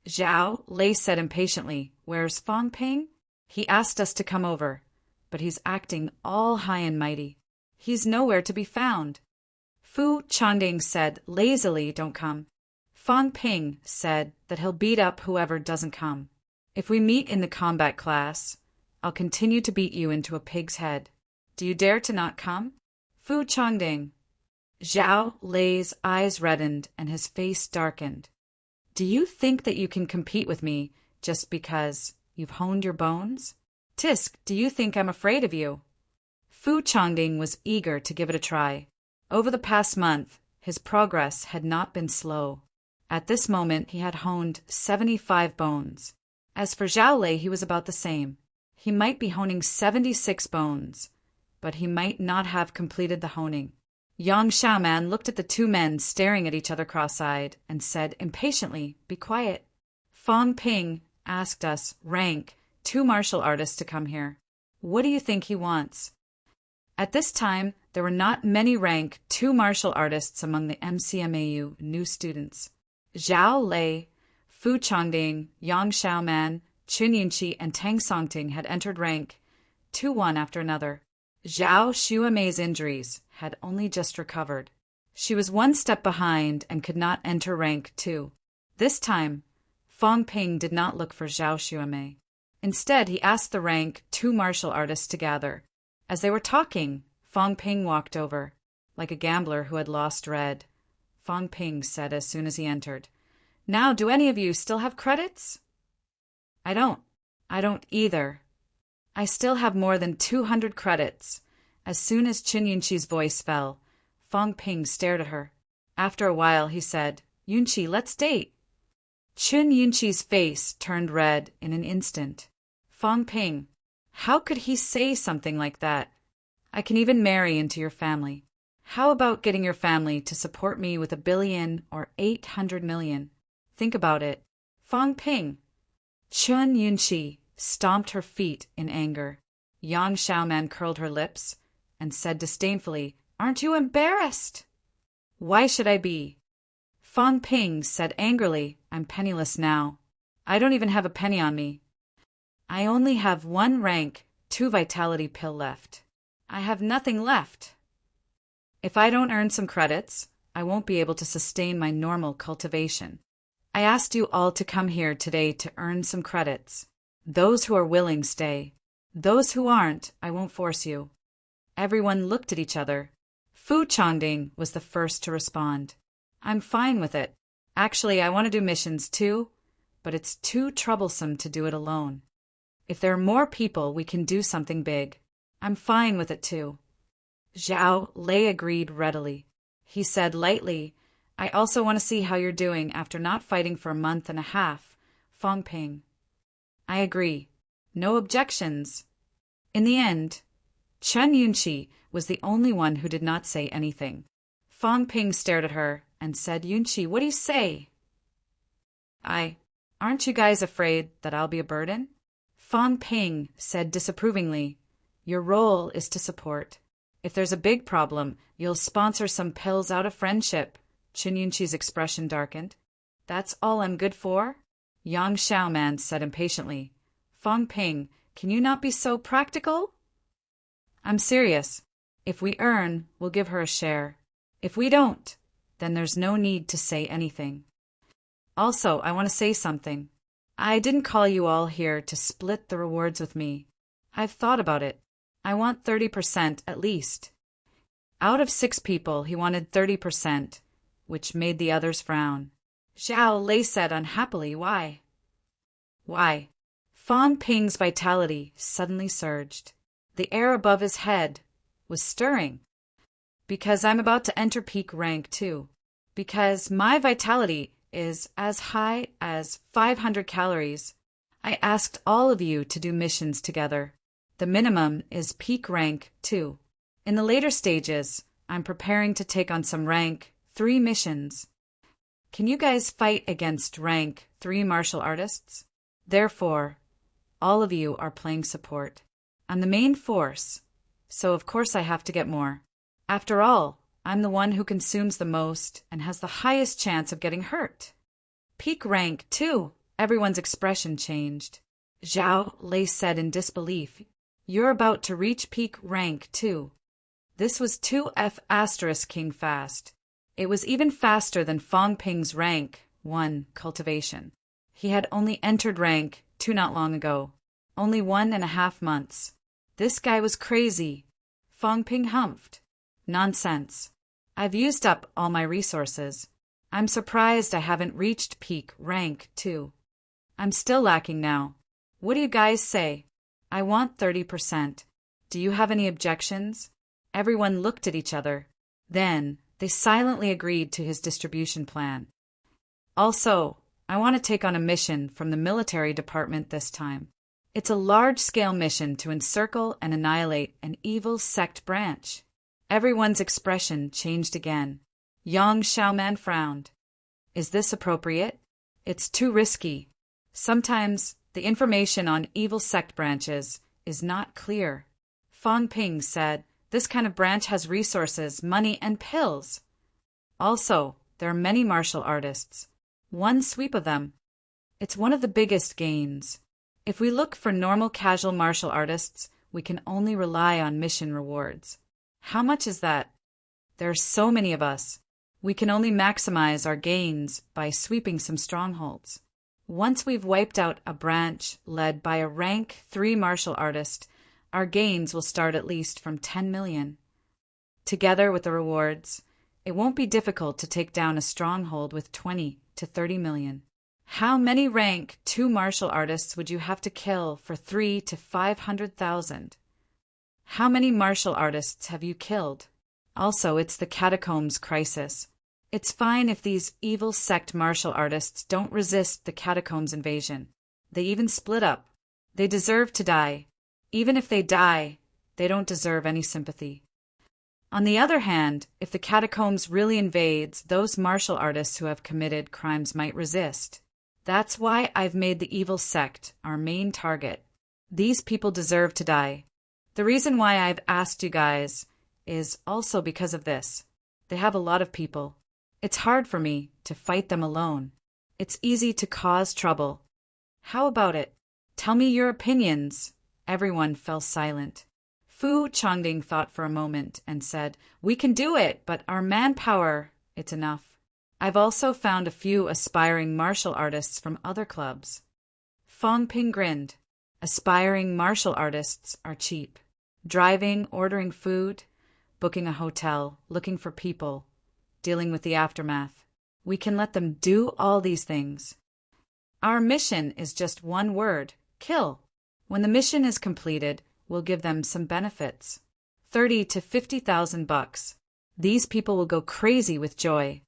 Zhao Lei said impatiently, "Where's Fong Ping? He asked us to come over, but he's acting all high and mighty. He's nowhere to be found." Fu Changding said lazily, "Don't come." Fong Ping said that he'll beat up whoever doesn't come. "If we meet in the combat class, I'll continue to beat you into a pig's head. Do you dare to not come?" Fu Changding. Zhao Lei's eyes reddened and his face darkened. "Do you think that you can compete with me just because you've honed your bones? Tisk, do you think I'm afraid of you?" Fu Changding was eager to give it a try. Over the past month, his progress had not been slow. At this moment, he had honed 75 bones. As for Zhao Lei, he was about the same. He might be honing 76 bones, but he might not have completed the honing. Yang Xiaoman looked at the 2 men staring at each other cross-eyed and said impatiently, "Be quiet. Fong Ping asked us, rank 2 martial artists to come here. What do you think he wants?" At this time, there were not many rank 2 martial artists among the MCMAU new students. Zhao Lei, Fu Changding, Yang Xiaoman, Chun Yinqi, and Tang Songting had entered rank 2 one after another. Zhao Xuemei's injuries had only just recovered. She was 1 step behind and could not enter rank 2. This time, Fong Ping did not look for Zhao Xuemei. Instead, he asked the rank 2 martial artists to gather. As they were talking, Fong Ping walked over. Like a gambler who had lost red, Fong Ping said as soon as he entered, "Now, do any of you still have credits?" I don't either. I still have more than 200 credits. As soon as Chen Yunqi's voice fell, Fang Ping stared at her. After a while, he said, "Yunqi, let's date." Chen Yunqi's face turned red in an instant. Fang Ping, how could he say something like that? I can even marry into your family. How about getting your family to support me with 1 billion or 800 million? Think about it. Fang Ping. Chen Yunqi stomped her feet in anger. Yang Xiaoman curled her lips and said disdainfully, "Aren't you embarrassed?" "Why should I be?" Fang Ping said angrily, "I'm penniless now. I don't even have a penny on me. I only have 1 rank, 2 vitality pill left. I have nothing left. If I don't earn some credits, I won't be able to sustain my normal cultivation. I asked you all to come here today to earn some credits. Those who are willing stay. Those who aren't, I won't force you." Everyone looked at each other. Fu Changding was the first to respond. "I'm fine with it. Actually, I want to do missions too, but it's too troublesome to do it alone. If there are more people, we can do something big. I'm fine with it too." Zhao Lei agreed readily. He said lightly, "I also want to see how you're doing after not fighting for a month and a half, Fang Ping." "I agree. No objections." In the end, Chen Yunqi was the only one who did not say anything. Fang Ping stared at her and said, "Yunqi, what do you say?" Aren't you guys afraid that I'll be a burden?" Fang Ping said disapprovingly, "Your role is to support. If there's a big problem, you'll sponsor some pills out of friendship." Chen Yunqi's expression darkened. "That's all I'm good for?" Yang Xiaoman said impatiently. "Fang Ping, can you not be so practical?" "I'm serious. If we earn, we'll give her a share. If we don't, then there's no need to say anything. Also, I want to say something. I didn't call you all here to split the rewards with me. I've thought about it. I want 30% at least." Out of 6 people, he wanted 30%, which made the others frown. Zhao Lei said unhappily, "Why?" "Why?" Fang Ping's vitality suddenly surged. The air above his head was stirring. "Because I'm about to enter peak rank too. Because my vitality is as high as 500 calories. I asked all of you to do missions together. The minimum is peak rank 2. In the later stages, I'm preparing to take on some rank 3 missions. Can you guys fight against rank 3 martial artists? Therefore, all of you are playing support. I'm the main force, so of course I have to get more. After all, I'm the one who consumes the most and has the highest chance of getting hurt." "Peak rank 2. Everyone's expression changed. Zhao Lei said in disbelief, "You're about to reach peak rank 2. This was 2F** King fast. It was even faster than Fang Ping's rank 1 cultivation. He had only entered rank 2 not long ago. Only 1.5 months. This guy was crazy." Fang Ping humphed. "Nonsense. I've used up all my resources. I'm surprised I haven't reached peak rank 2. I'm still lacking now. What do you guys say? I want 30%. Do you have any objections?" Everyone looked at each other. Then they silently agreed to his distribution plan. "Also, I want to take on a mission from the military department this time. It's a large-scale mission to encircle and annihilate an evil sect branch." Everyone's expression changed again. Yang Xiaoman frowned. "Is this appropriate? It's too risky. Sometimes the information on evil sect branches is not clear." Fang Ping said, "This kind of branch has resources, money, and pills. Also, there are many martial artists. 1 sweep of them. It's one of the biggest gains. If we look for normal casual martial artists, we can only rely on mission rewards. How much is that? There are so many of us. We can only maximize our gains by sweeping some strongholds. Once we've wiped out a branch led by a rank 3 martial artist, our gains will start at least from 10 million. Together with the rewards, it won't be difficult to take down a stronghold with 20 to 30 million. How many rank 2 martial artists would you have to kill for 3 to 500,000? How many martial artists have you killed? Also, it's the catacombs crisis. It's fine if these evil sect martial artists don't resist the catacombs invasion. They even split up. They deserve to die. Even if they die, they don't deserve any sympathy. On the other hand, if the catacombs really invades, those martial artists who have committed crimes might resist. That's why I've made the evil sect our main target. These people deserve to die. The reason why I've asked you guys is also because of this. They have a lot of people. It's hard for me to fight them alone. It's easy to cause trouble. How about it? Tell me your opinions. Everyone fell silent. Fu Changding thought for a moment and said, "We can do it, but our manpower, it's enough. I've also found a few aspiring martial artists from other clubs." Fong Ping grinned. Aspiring martial artists are cheap. Driving, ordering food, booking a hotel, looking for people, dealing with the aftermath. We can let them do all these things. Our mission is just one word: kill. When the mission is completed, we'll give them some benefits. 30 to 50,000 bucks. These people will go crazy with joy.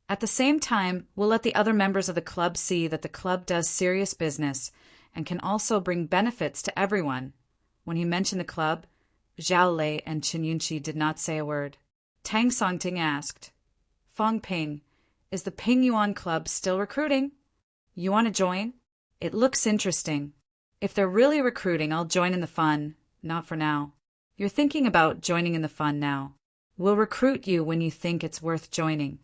At the same time, we'll let the other members of the club see that the club does serious business and can also bring benefits to everyone. When he mentioned the club, Zhao Lei and Chen Yunqi did not say a word. Tang Songting asked, "Fong Ping, is the Ping Yuan Club still recruiting? You want to join? It looks interesting. If they're really recruiting, I'll join in the fun. Not for now. You're thinking about joining in the fun now. We'll recruit you when you think it's worth joining."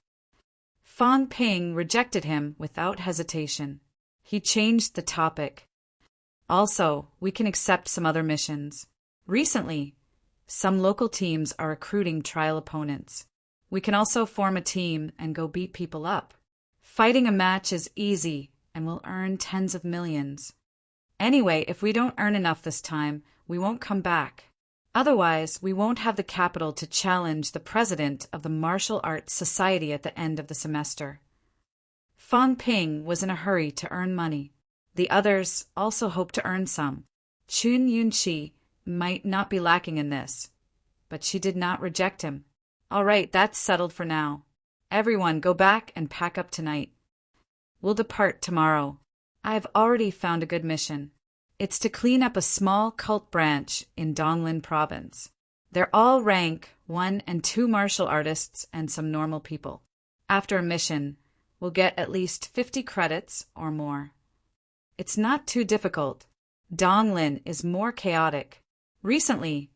Fong Ping rejected him without hesitation. He changed the topic. Also, we can accept some other missions. Recently, some local teams are recruiting trial opponents. We can also form a team and go beat people up. Fighting a match is easy and we'll earn tens of millions. Anyway, if we don't earn enough this time, we won't come back. Otherwise, we won't have the capital to challenge the president of the Martial Arts Society at the end of the semester. Fong Ping was in a hurry to earn money. The others also hoped to earn some. Chun Yunqi might not be lacking in this, but she did not reject him. "All right, that's settled for now. Everyone go back and pack up tonight. We'll depart tomorrow. I've already found a good mission. It's to clean up a small cult branch in Donglin province. They're all rank 1 and 2 martial artists and some normal people. After a mission, we'll get at least 50 credits or more. It's not too difficult. Donglin is more chaotic. Recently,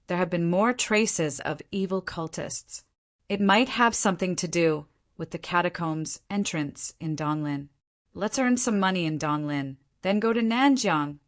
there have been more traces of evil cultists. It might have something to do with the catacombs entrance in Donglin. Let's earn some money in Donglin, then go to Nanjiang."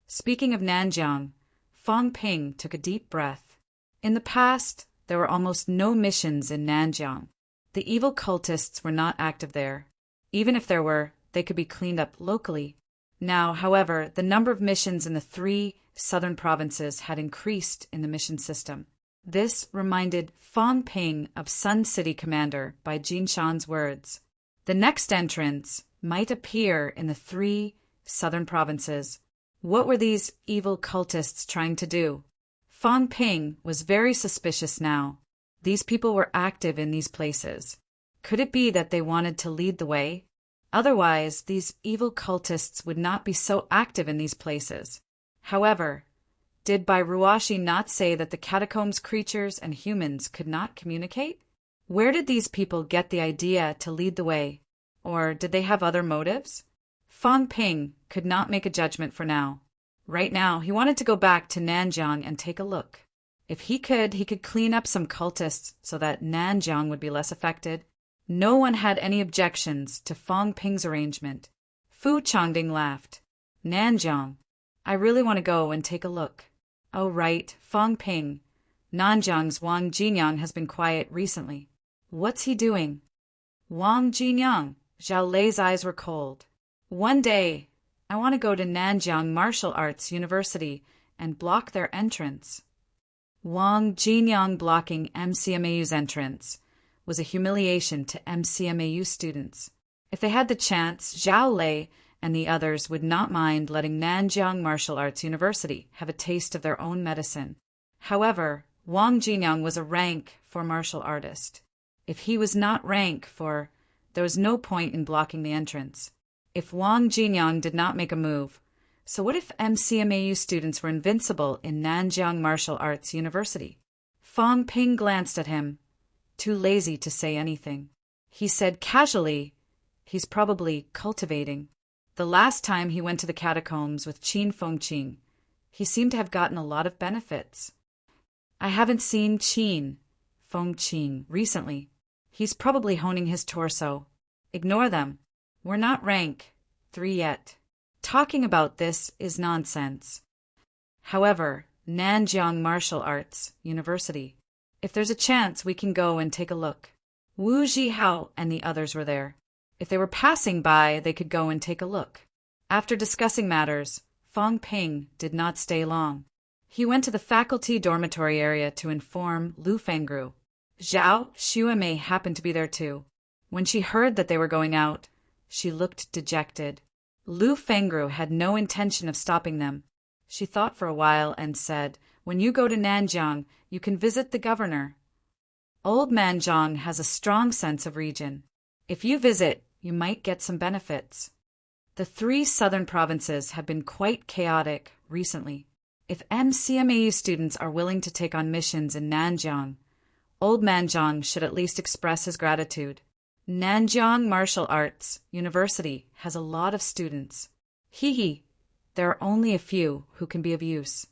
Speaking of Nanjiang, Fong Ping took a deep breath. In the past, there were almost no missions in Nanjiang. The evil cultists were not active there. Even if there were, they could be cleaned up locally. Now, however, the number of missions in the 3 southern provinces had increased in the mission system. This reminded Fong Ping of Sun City Commander by Jin Shan's words. The next entrance might appear in the 3 southern provinces. What were these evil cultists trying to do? Fong Ping was very suspicious now. These people were active in these places. Could it be that they wanted to lead the way? Otherwise, these evil cultists would not be so active in these places. However, did Bai Ruashi not say that the catacombs creatures and humans could not communicate? Where did these people get the idea to lead the way? Or did they have other motives? Fong Ping could not make a judgment for now. Right now, he wanted to go back to Nanjiang and take a look. If he could clean up some cultists so that Nanjiang would be less affected. No one had any objections to Fong Ping's arrangement. Fu Changding laughed. "Nanjiang, I really want to go and take a look." "Oh right, Fong Ping. Nanjiang's Wang Jinyang has been quiet recently. What's he doing?" "Wang Jinyang." Zhao Lei's eyes were cold. "One day, I want to go to Nanjiang Martial Arts University and block their entrance." Wang Jinyang blocking MCMAU's entrance was a humiliation to MCMAU students. If they had the chance, Zhao Lei and the others would not mind letting Nanjiang Martial Arts University have a taste of their own medicine. However, Wang Jinyang was a rank 4 martial artist. If he was not rank 4, there was no point in blocking the entrance. If Wang Jinyang did not make a move, so what if MCMAU students were invincible in Nanjiang Martial Arts University? Fang Ping glanced at him, too lazy to say anything. He said casually, "He's probably cultivating." The last time he went to the catacombs with Qin Fengqing, he seemed to have gotten a lot of benefits. I haven't seen Qin Fengqing recently. He's probably honing his torso. Ignore them. We're not rank 3 yet. Talking about this is nonsense. However, Nanjiang Martial Arts University. If there's a chance, we can go and take a look. Wu Zhihao and the others were there. If they were passing by, they could go and take a look. After discussing matters, Fang Ping did not stay long. He went to the faculty dormitory area to inform Lu Fengru. Zhao Xuemei happened to be there too. When she heard that they were going out, she looked dejected. Lu Fengru had no intention of stopping them. She thought for a while and said, "When you go to Nanjiang, you can visit the governor. Old man Zhang has a strong sense of region. If you visit, you might get some benefits." The 3 southern provinces have been quite chaotic recently. If MCMAU students are willing to take on missions in Nanjiang, Old man Zhang should at least express his gratitude. Nanjiang Martial Arts University has a lot of students. There are only a few who can be of use.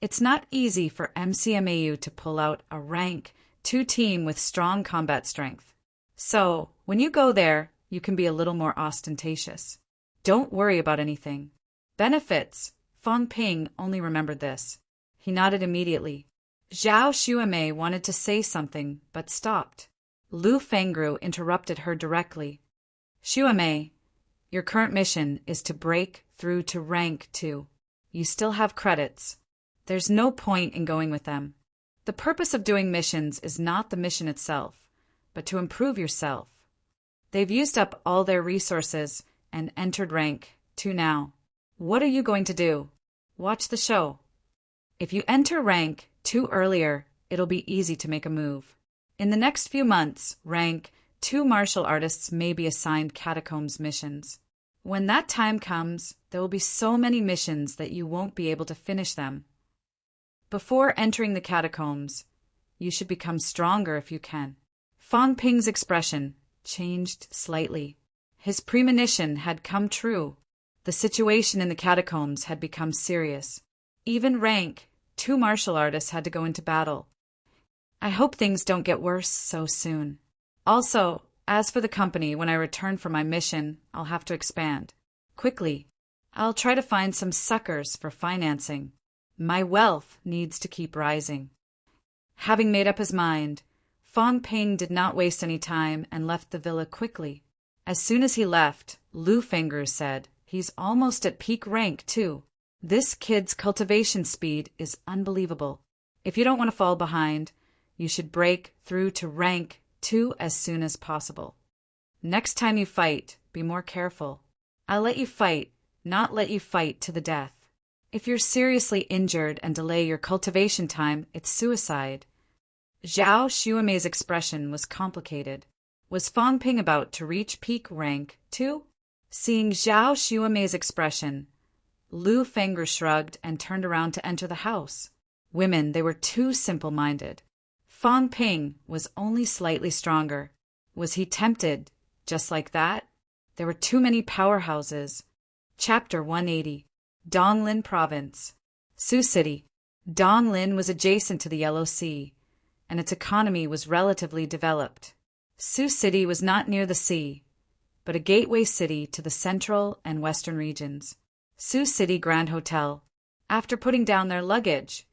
It's not easy for MCMAU to pull out a rank 2 team with strong combat strength. So, when you go there, you can be a little more ostentatious. Don't worry about anything. Benefits. Fang Ping only remembered this. He nodded immediately. Zhao Xuemei wanted to say something, but stopped. Lu Fengru interrupted her directly. "Xuemei, your current mission is to break through to rank 2. You still have credits. There's no point in going with them. The purpose of doing missions is not the mission itself, but to improve yourself. They've used up all their resources and entered rank 2 now. What are you going to do? Watch the show. If you enter rank 2 earlier, it'll be easy to make a move. In the next few months, rank 2 martial artists may be assigned catacombs missions. When that time comes, there will be so many missions that you won't be able to finish them. Before entering the catacombs, you should become stronger if you can." Fang Ping's expression changed slightly. His premonition had come true. The situation in the catacombs had become serious. Even rank 2 martial artists had to go into battle. I hope things don't get worse so soon. Also, as for the company, when I return from my mission, I'll have to expand. Quickly. I'll try to find some suckers for financing. My wealth needs to keep rising. Having made up his mind, Fang Ping did not waste any time and left the villa quickly. As soon as he left, Lu Fengru said, "He's almost at peak rank, too. This kid's cultivation speed is unbelievable. If you don't want to fall behind, you should break through to rank 2 as soon as possible. Next time you fight, be more careful. I'll let you fight, not let you fight to the death. If you're seriously injured and delay your cultivation time, it's suicide." Zhao Xuemei's expression was complicated. Was Fang Ping about to reach peak rank 2? Seeing Zhao Xuemei's expression, Lu Fengru shrugged and turned around to enter the house. Women, they were too simple-minded. Fang Ping was only slightly stronger. Was he tempted, just like that? There were too many powerhouses. Chapter 180. Donglin Province. Sioux City. Donglin was adjacent to the Yellow Sea, and its economy was relatively developed. Sioux City was not near the sea, but a gateway city to the central and western regions. Sioux City Grand Hotel. After putting down their luggage,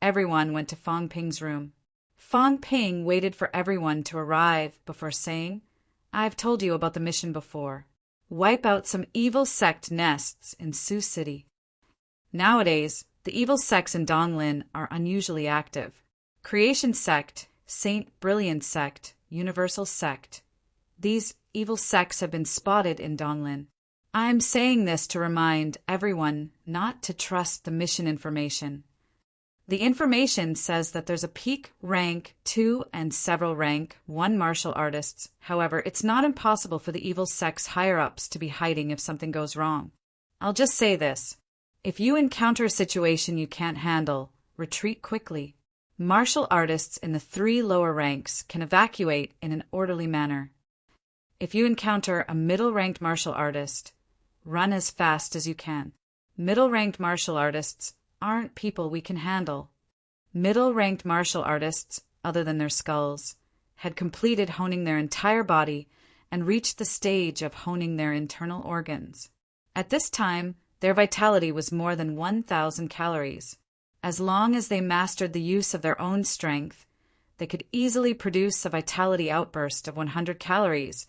everyone went to Fang Ping's room. Fang Ping waited for everyone to arrive before saying, "I've told you about the mission before. Wipe out some evil sect nests in Sioux City." Nowadays, the evil sects in Donglin are unusually active. Creation Sect, Saint Brilliant Sect, Universal Sect. These evil sects have been spotted in Donglin. I'm saying this to remind everyone not to trust the mission information. The information says that there's a peak rank 2 and several rank 1 martial artists. However, it's not impossible for the evil sect's higher-ups to be hiding if something goes wrong. I'll just say this. If you encounter a situation you can't handle, retreat quickly. Martial artists in the 3 lower ranks can evacuate in an orderly manner. If you encounter a middle-ranked martial artist, run as fast as you can. Middle-ranked martial artists aren't people we can handle. Middle-ranked martial artists, other than their skulls, had completed honing their entire body and reached the stage of honing their internal organs. At this time, their vitality was more than 1,000 calories. As long as they mastered the use of their own strength, they could easily produce a vitality outburst of 100 calories,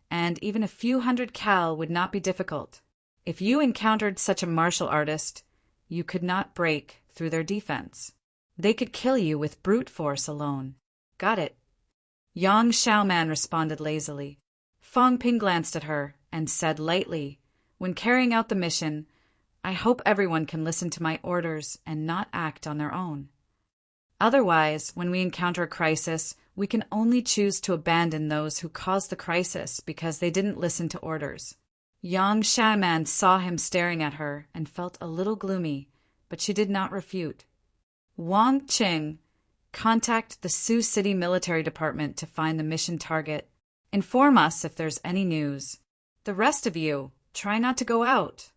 and even a few hundred cal would not be difficult. If you encountered such a martial artist, you could not break through their defense. They could kill you with brute force alone. Got it? Yang Xiaoman responded lazily. Fang Ping glanced at her and said lightly, "When carrying out the mission, I hope everyone can listen to my orders and not act on their own. Otherwise, when we encounter a crisis, we can only choose to abandon those who caused the crisis because they didn't listen to orders." Yang Xiaoman saw him staring at her and felt a little gloomy, but she did not refute. Wang Qing, contact the Sioux City Military Department to find the mission target. Inform us if there's any news. The rest of you, try not to go out.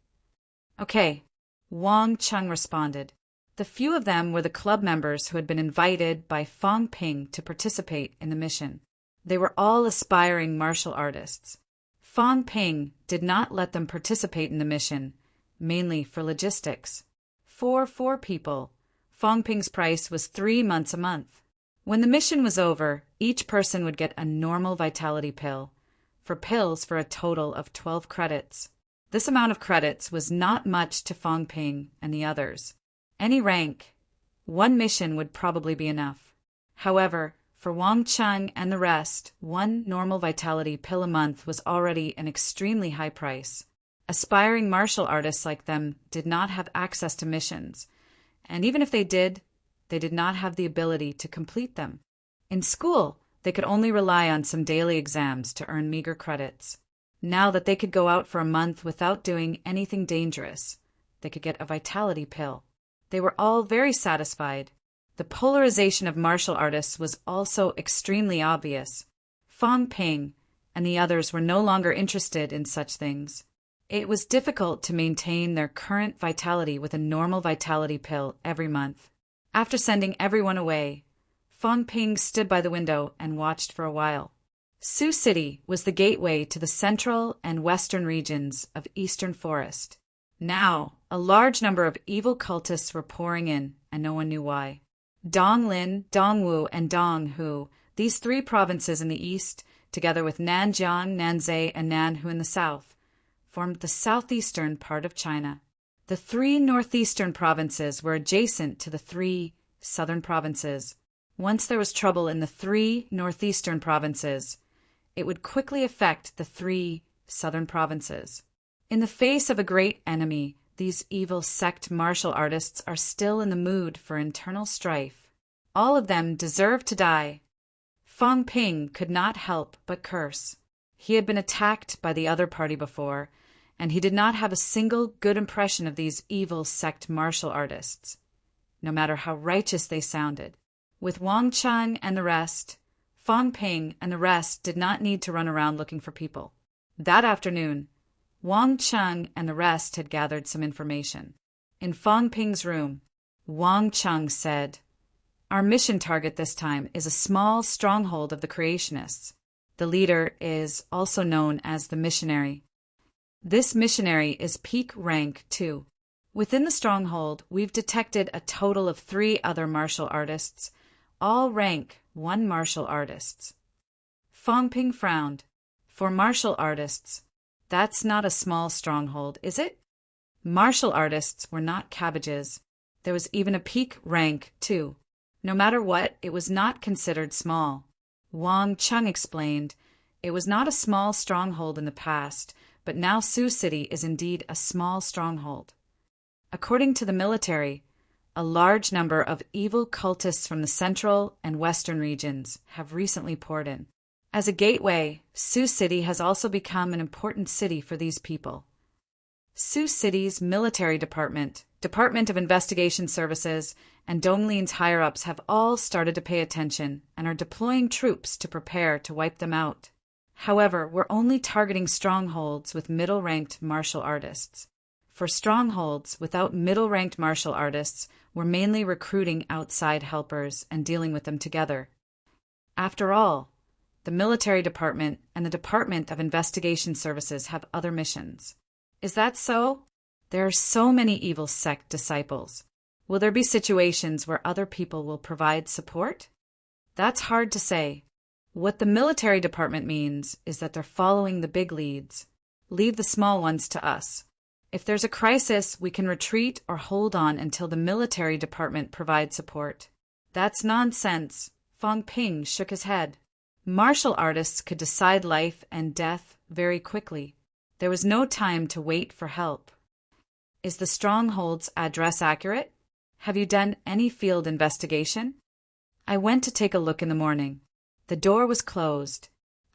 Okay, Wang Chung responded. The few of them were the club members who had been invited by Fang Ping to participate in the mission. They were all aspiring martial artists. Fang Ping did not let them participate in the mission, mainly for logistics. For 4 people, Fang Ping's price was 3 months a month. When the mission was over, each person would get a normal vitality pill, for pills for a total of 12 credits. This amount of credits was not much to Fang Ping and the others. Any rank, 1 mission would probably be enough. However, for Wang Chung and the rest, 1 normal vitality pill a month was already an extremely high price. Aspiring martial artists like them did not have access to missions, and even if they did not have the ability to complete them. In school, they could only rely on some daily exams to earn meager credits. Now that they could go out for a month without doing anything dangerous, they could get a vitality pill. They were all very satisfied. The polarization of martial artists was also extremely obvious. Fang Ping and the others were no longer interested in such things. It was difficult to maintain their current vitality with a normal vitality pill every month. After sending everyone away, Fang Ping stood by the window and watched for a while. Sioux City was the gateway to the central and western regions of Eastern Forest. Now, a large number of evil cultists were pouring in, and no one knew why. Donglin, Dongwu, and Donghu, these 3 provinces in the east, together with Nanjiang, Nanzhou, and Nanhu in the south, formed the southeastern part of China. The 3 northeastern provinces were adjacent to the 3 southern provinces. Once there was trouble in the 3 northeastern provinces, it would quickly affect the 3 southern provinces. In the face of a great enemy, these evil sect martial artists are still in the mood for internal strife. All of them deserve to die. Fang Ping could not help but curse. He had been attacked by the other party before, and he did not have a single good impression of these evil sect martial artists, no matter how righteous they sounded. With Wang Chung and the rest, Fang Ping and the rest did not need to run around looking for people. That afternoon, Wang Chung and the rest had gathered some information. In Fang Ping's room, Wang Chung said, "Our mission target this time is a small stronghold of the creationists. The leader is also known as the missionary. This missionary is peak rank 2. Within the stronghold, we've detected a total of 3 other martial artists, all rank 1 martial artists." Fang Ping frowned. For martial artists, that's not a small stronghold, is it? Martial artists were not cabbages. There was even a peak rank 2. No matter what, it was not considered small. Wang Chung explained, it was not a small stronghold in the past, but now Sioux City is indeed a small stronghold. According to the military, a large number of evil cultists from the central and western regions have recently poured in. As a gateway, Sioux City has also become an important city for these people. Sioux City's military department, Department of Investigation Services, and Dongling's higher-ups have all started to pay attention and are deploying troops to prepare to wipe them out. However, we're only targeting strongholds with middle-ranked martial artists. For strongholds without middle-ranked martial artists, we're mainly recruiting outside helpers and dealing with them together. After all, the military department and the Department of Investigation Services have other missions. Is that so? There are so many evil sect disciples. Will there be situations where other people will provide support? That's hard to say. What the military department means is that they're following the big leads. Leave the small ones to us. If there's a crisis, we can retreat or hold on until the military department provides support. That's nonsense. Fong Ping shook his head. Martial artists could decide life and death very quickly. There was no time to wait for help. Is the stronghold's address accurate? Have you done any field investigation? I went to take a look in the morning. The door was closed.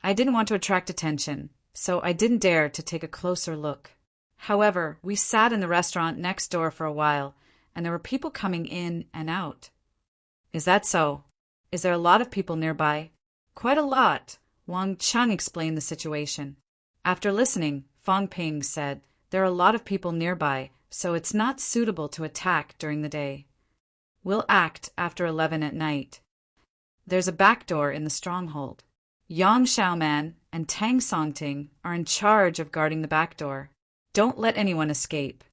I didn't want to attract attention, so I didn't dare to take a closer look. However, we sat in the restaurant next door for a while, and there were people coming in and out. Is that so? Is there a lot of people nearby? Quite a lot. Wang Chung explained the situation. After listening, Fong Ping said, there are a lot of people nearby, so it's not suitable to attack during the day. We'll act after 11 at night. There's a back door in the stronghold. Yang Xiaoman and Tang Songting are in charge of guarding the back door. Don't let anyone escape.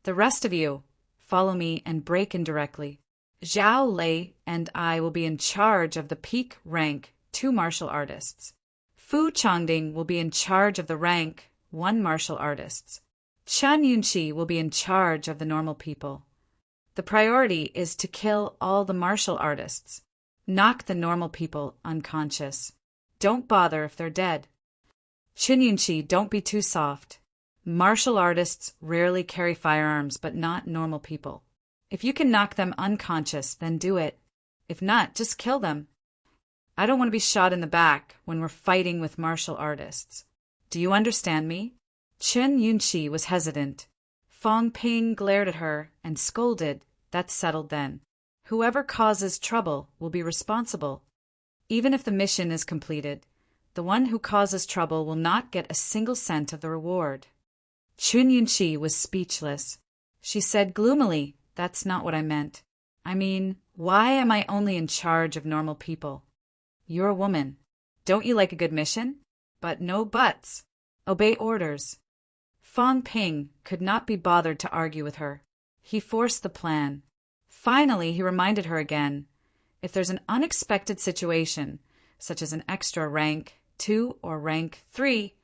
The rest of you, follow me and break in directly. Zhao Lei and I will be in charge of the peak rank 2 martial artists. Fu Chongding will be in charge of the rank 1 martial artists. Chen Yunqi will be in charge of the normal people. The priority is to kill all the martial artists. Knock the normal people unconscious. Don't bother if they're dead. Chen Yunqi, don't be too soft. Martial artists rarely carry firearms, but not normal people. If you can knock them unconscious, then do it. If not, just kill them. I don't want to be shot in the back when we're fighting with martial artists. Do you understand me? Chen Yunqi was hesitant. Fong Ping glared at her and scolded. That's settled then. Whoever causes trouble will be responsible. Even if the mission is completed, the one who causes trouble will not get a single cent of the reward. Chen Yunqi was speechless. She said gloomily, that's not what I meant. I mean, why am I only in charge of normal people? You're a woman. Don't you like a good mission? But no buts. Obey orders. Fong Ping could not be bothered to argue with her. He forced the plan. Finally, he reminded her again, if there's an unexpected situation, such as an extra rank 2 or rank 3,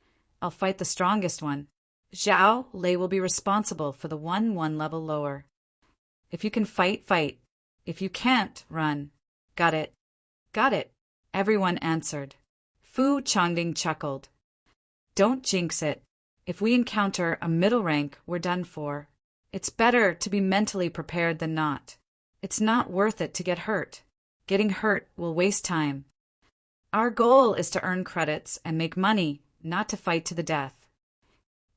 I'll fight the strongest one. Zhao Lei will be responsible for the one level lower. If you can fight, fight. If you can't, run. Got it. Got it. Everyone answered. Fu Chongding chuckled. Don't jinx it. If we encounter a middle rank, we're done for. It's better to be mentally prepared than not. It's not worth it to get hurt. Getting hurt will waste time. Our goal is to earn credits and make money, not to fight to the death.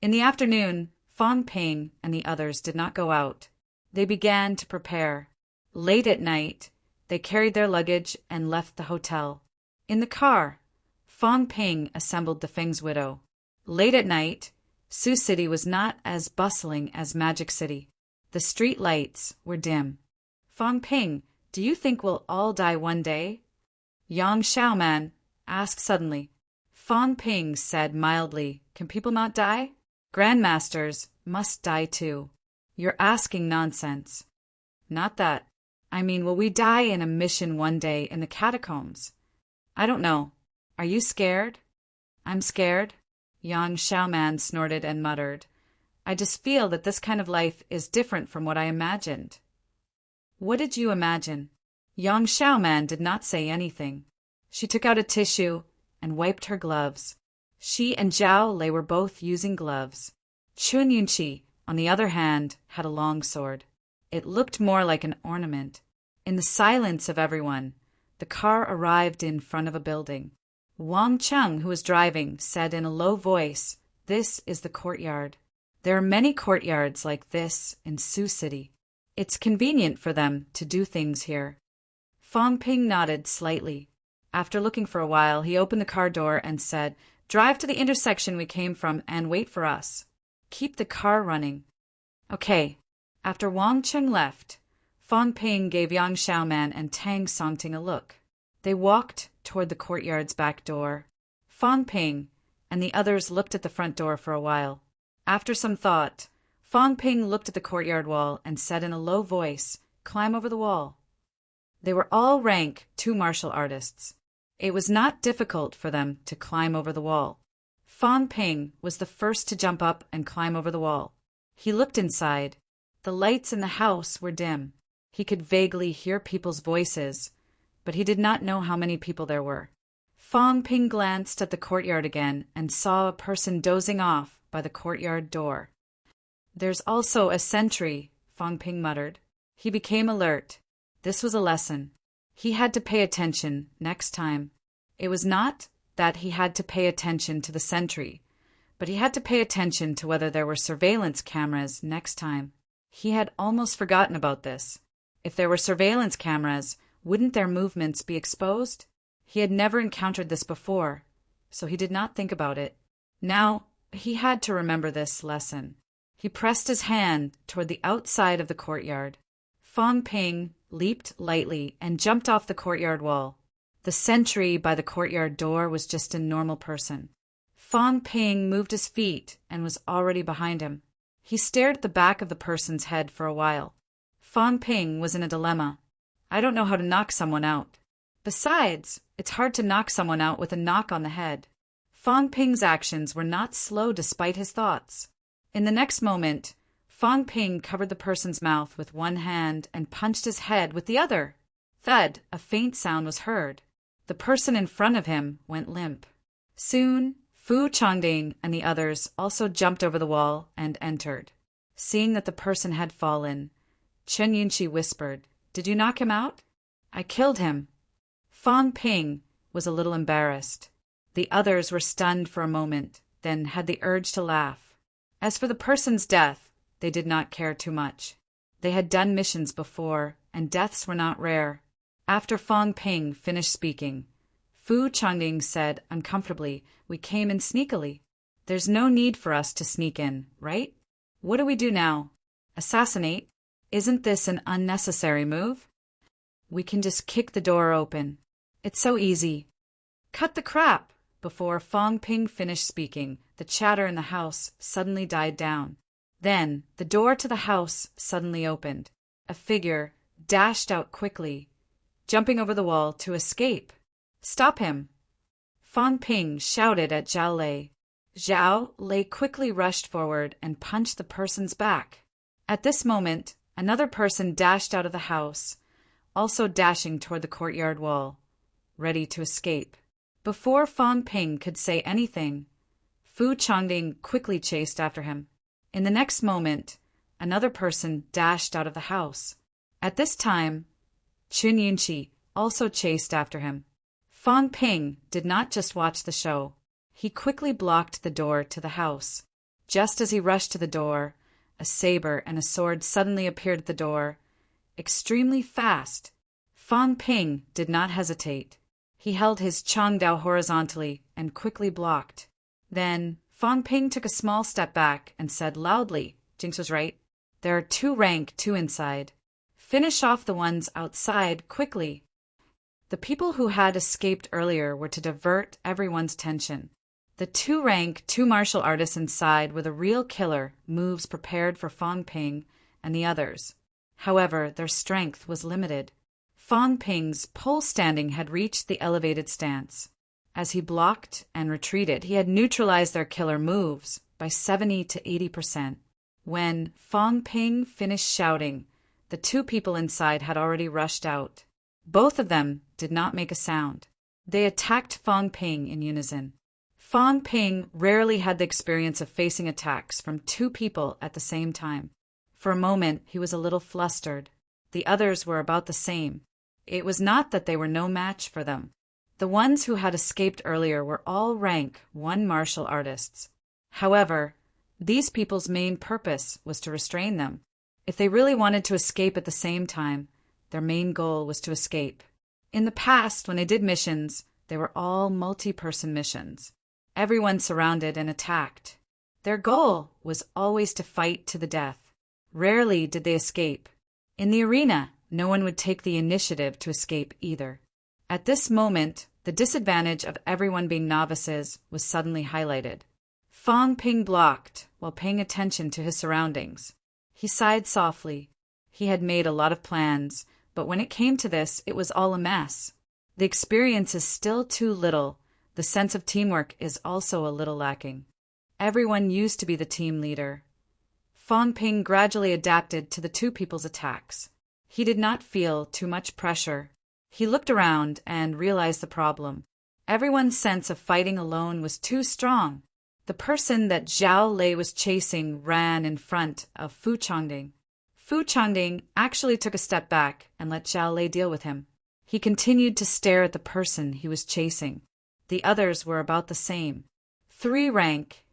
In the afternoon, Fong Ping and the others did not go out. They began to prepare. Late at night, they carried their luggage and left the hotel. In the car, Fong Ping assembled the Feng's widow. Late at night, Sioux City was not as bustling as Magic City. The street lights were dim. Fong Ping, do you think we'll all die one day? Yang Xiaoman asked suddenly. Fong Ping said mildly, can people not die? Grandmasters must die too. You're asking nonsense. Not that. I mean, will we die in a mission one day in the catacombs? I don't know. Are you scared? I'm scared. Yang Xiaoman snorted and muttered. I just feel that this kind of life is different from what I imagined. What did you imagine? Yang Xiaoman did not say anything. She took out a tissue and wiped her gloves. She and Zhao Lei were both using gloves. Chen Yunqi, on the other hand, had a long sword. It looked more like an ornament. In the silence of everyone, the car arrived in front of a building. Wang Cheng, who was driving, said in a low voice, "This is the courtyard. There are many courtyards like this in Sioux City. It's convenient for them to do things here." Fang Ping nodded slightly. After looking for a while, he opened the car door and said, "Drive to the intersection we came from and wait for us. Keep the car running." Okay. After Wang Cheng left, Fang Ping gave Yang Xiaoman and Tang Songting a look. They walked toward the courtyard's back door. Fang Ping and the others looked at the front door for a while. After some thought, Fang Ping looked at the courtyard wall and said in a low voice, "Climb over the wall." They were all rank 2 martial artists. It was not difficult for them to climb over the wall. Fang Ping was the first to jump up and climb over the wall. He looked inside. The lights in the house were dim. He could vaguely hear people's voices, but he did not know how many people there were. Fang Ping glanced at the courtyard again and saw a person dozing off by the courtyard door. "There's also a sentry," Fang Ping muttered. He became alert. This was a lesson. He had to pay attention next time. It was not that he had to pay attention to the sentry, but he had to pay attention to whether there were surveillance cameras next time. He had almost forgotten about this. If there were surveillance cameras, wouldn't their movements be exposed? He had never encountered this before, so he did not think about it. Now, he had to remember this lesson. He pressed his hand toward the outside of the courtyard. Fang Ping leaped lightly and jumped off the courtyard wall. The sentry by the courtyard door was just a normal person. Fang Ping moved his feet and was already behind him. He stared at the back of the person's head for a while. Fang Ping was in a dilemma. I don't know how to knock someone out. Besides, it's hard to knock someone out with a knock on the head. Fang Ping's actions were not slow despite his thoughts. In the next moment, Fang Ping covered the person's mouth with one hand and punched his head with the other. Thud, a faint sound was heard. The person in front of him went limp. Soon, Fu Changding and the others also jumped over the wall and entered. Seeing that the person had fallen, Chen Yunqi whispered, "Did you knock him out?" "I killed him." Fang Ping was a little embarrassed. The others were stunned for a moment, then had the urge to laugh. As for the person's death, they did not care too much. They had done missions before, and deaths were not rare. After Fang Ping finished speaking, Fu Changding said uncomfortably, "We came in sneakily. There's no need for us to sneak in, right? What do we do now? Assassinate? Isn't this an unnecessary move? We can just kick the door open. It's so easy." "Cut the crap!" Before Fang Ping finished speaking, the chatter in the house suddenly died down. Then the door to the house suddenly opened. A figure dashed out quickly, jumping over the wall to escape. "Stop him!" Fang Ping shouted at Zhao Lei. Zhao Lei quickly rushed forward and punched the person's back. At this moment, another person dashed out of the house, also dashing toward the courtyard wall, ready to escape. Before Fang Ping could say anything, Fu Changding quickly chased after him. In the next moment, another person dashed out of the house. At this time, Chen Yunqi also chased after him. Fang Ping did not just watch the show. He quickly blocked the door to the house. Just as he rushed to the door, a saber and a sword suddenly appeared at the door, extremely fast. Fang Ping did not hesitate. He held his Changdao horizontally and quickly blocked. Then Fang Ping took a small step back and said loudly, Jinx was right, "There are 2 rank 2 inside. Finish off the ones outside quickly." The people who had escaped earlier were to divert everyone's attention. The 2 rank 2 martial artists inside were the real killer moves prepared for Fang Ping and the others. However, their strength was limited. Fang Ping's pole standing had reached the elevated stance. As he blocked and retreated, he had neutralized their killer moves by 70 to 80%. When Fang Ping finished shouting, the 2 people inside had already rushed out. Both of them did not make a sound. They attacked Fang Ping in unison. Fang Ping rarely had the experience of facing attacks from 2 people at the same time. For a moment, he was a little flustered. The others were about the same. It was not that they were no match for them. The ones who had escaped earlier were all rank 1 martial artists. However, these people's main purpose was to restrain them. If they really wanted to escape at the same time, their main goal was to escape. In the past, when they did missions, they were all multi-person missions. Everyone surrounded and attacked. Their goal was always to fight to the death. Rarely did they escape. In the arena, no one would take the initiative to escape either. At this moment, the disadvantage of everyone being novices was suddenly highlighted. Fong Ping blocked while paying attention to his surroundings. He sighed softly. He had made a lot of plans, but when it came to this, it was all a mess. The experience is still too little. The sense of teamwork is also a little lacking. Everyone used to be the team leader. Fong Ping gradually adapted to the two people's attacks. He did not feel too much pressure. He looked around and realized the problem. Everyone's sense of fighting alone was too strong. The person that Zhao Lei was chasing ran in front of Fu Chongding. Fu Chongding actually took a step back and let Zhao Lei deal with him. He continued to stare at the person he was chasing. The others were about the same. 3 rank,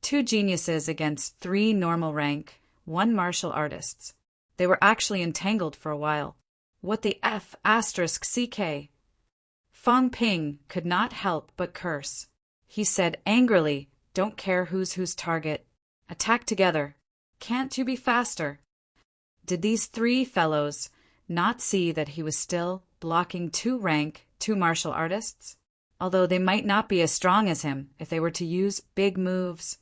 2 geniuses against 3 normal rank, 1 martial artists. They were actually entangled for a while. What the F***? Fong Ping could not help but curse. He said angrily, "Don't care who's target. Attack together. Can't you be faster?" Did these 3 fellows not see that he was still blocking 2 rank, 2 martial artists? Although they might not be as strong as him, if they were to use big moves,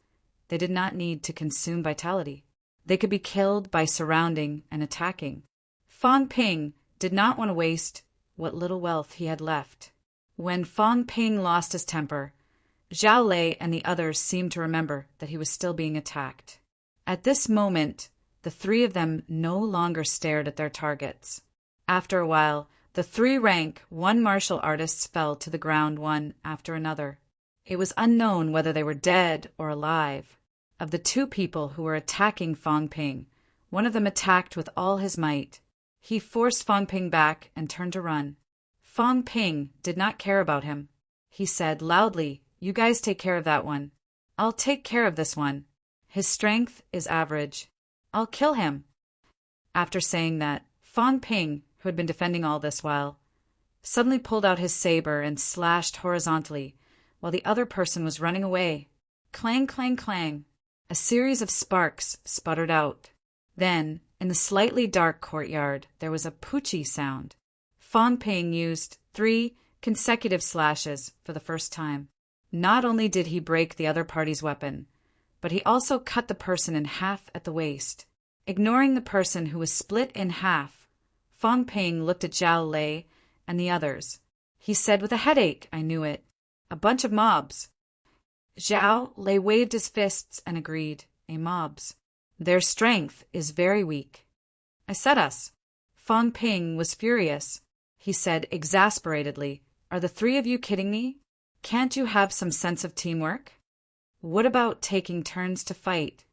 they did not need to consume vitality. They could be killed by surrounding and attacking. Fong Ping did not want to waste what little wealth he had left. When Fong Ping lost his temper, Zhao Lei and the others seemed to remember that he was still being attacked. At this moment, the 3 of them no longer stared at their targets. After a while, the 3 rank 1 martial artists fell to the ground one after another. It was unknown whether they were dead or alive. Of the 2 people who were attacking Fong Ping, one of them attacked with all his might. He forced Fong Ping back and turned to run. Fong Ping did not care about him. He said loudly, "You guys take care of that one. I'll take care of this one. His strength is average. I'll kill him." After saying that, Fong Ping, who had been defending all this while, suddenly pulled out his saber and slashed horizontally, while the other person was running away. Clang, clang, clang. A series of sparks sputtered out. Then, in the slightly dark courtyard, there was a poochie sound. Fong Ping used 3 consecutive slashes for the first time. Not only did he break the other party's weapon, but he also cut the person in half at the waist. Ignoring the person who was split in half, Fong Ping looked at Zhao Lei and the others. He said with a headache, "I knew it. A bunch of mobs." Zhao Lei waved his fists and agreed. "A mobs. Their strength is very weak." "I said us." Fong Ping was furious. He said exasperatedly, "Are the 3 of you kidding me? Can't you have some sense of teamwork? What about taking turns to fight?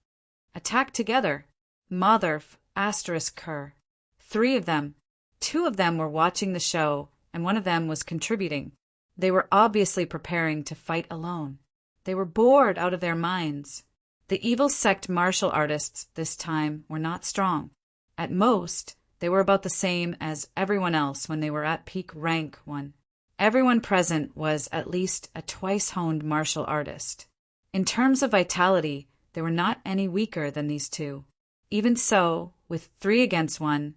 Attack together. Motherf ***. 3 of them. 2 of them were watching the show, and 1 of them was contributing. They were obviously preparing to fight alone. They were bored out of their minds. The evil sect martial artists this time were not strong. At most, they were about the same as everyone else when they were at peak rank 1. Everyone present was at least a twice-honed martial artist. In terms of vitality, they were not any weaker than these 2. Even so, with 3 against 1,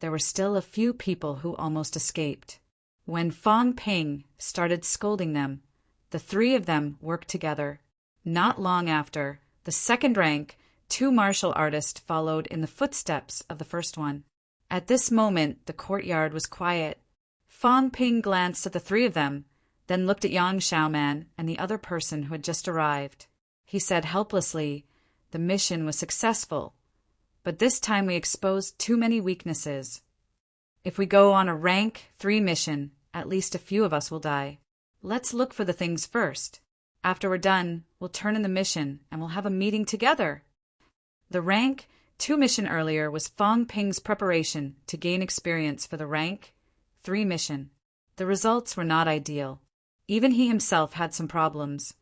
there were still a few people who almost escaped. When Fong Ping started scolding them, the 3 of them worked together. Not long after, the second rank 2 martial artists followed in the footsteps of the first one. At this moment, the courtyard was quiet. Fong Ping glanced at the 3 of them, then looked at Yang Xiaoman and the other person who had just arrived. He said helplessly, "The mission was successful, but this time we exposed too many weaknesses. If we go on a rank 3 mission, at least a few of us will die. Let's look for the things first. After we're done, we'll turn in the mission and we'll have a meeting together." The rank 2 mission earlier was Fong Ping's preparation to gain experience for the rank 3 mission. The results were not ideal. Even he himself had some problems.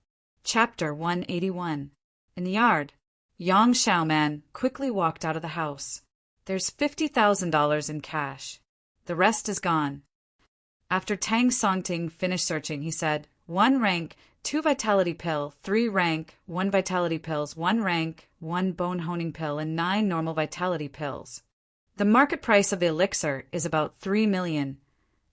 Chapter 181. In the yard, Yang Xiaoman quickly walked out of the house. There's $50,000 in cash. The rest is gone. After Tang Songting finished searching, he said, 1 rank, 2 vitality pill, 3 rank, 1 vitality pills, 1 rank, 1 bone honing pill, and 9 normal vitality pills. The market price of the elixir is about 3 million,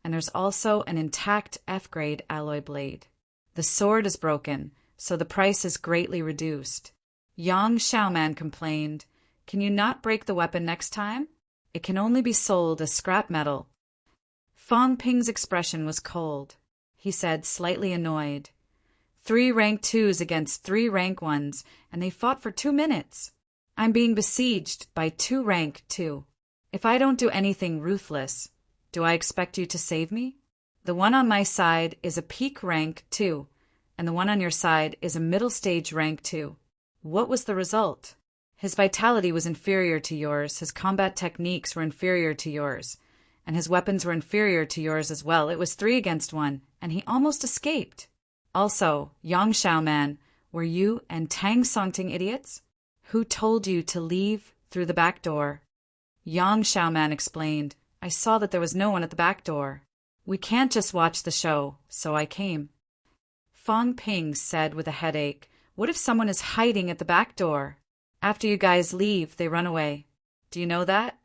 and there's also an intact F-grade alloy blade. The sword is broken, so the price is greatly reduced. Yang Xiaoman complained, can you not break the weapon next time? It can only be sold as scrap metal. Fong Ping's expression was cold. He said, slightly annoyed, 3 rank 2s against 3 rank 1s, and they fought for 2 minutes. I'm being besieged by 2 rank 2. If I don't do anything ruthless, do I expect you to save me? The one on my side is a peak rank 2, and the one on your side is a middle stage rank 2. What was the result? His vitality was inferior to yours, his combat techniques were inferior to yours, and his weapons were inferior to yours as well. It was 3 against 1, and he almost escaped. Also, Yang Xiaoman, were you and Tang Songting idiots? Who told you to leave through the back door? Yang Xiaoman explained, I saw that there was no one at the back door. We can't just watch the show, so I came. Fong Ping said with a headache, what if someone is hiding at the back door? After you guys leave, they run away. Do you know that?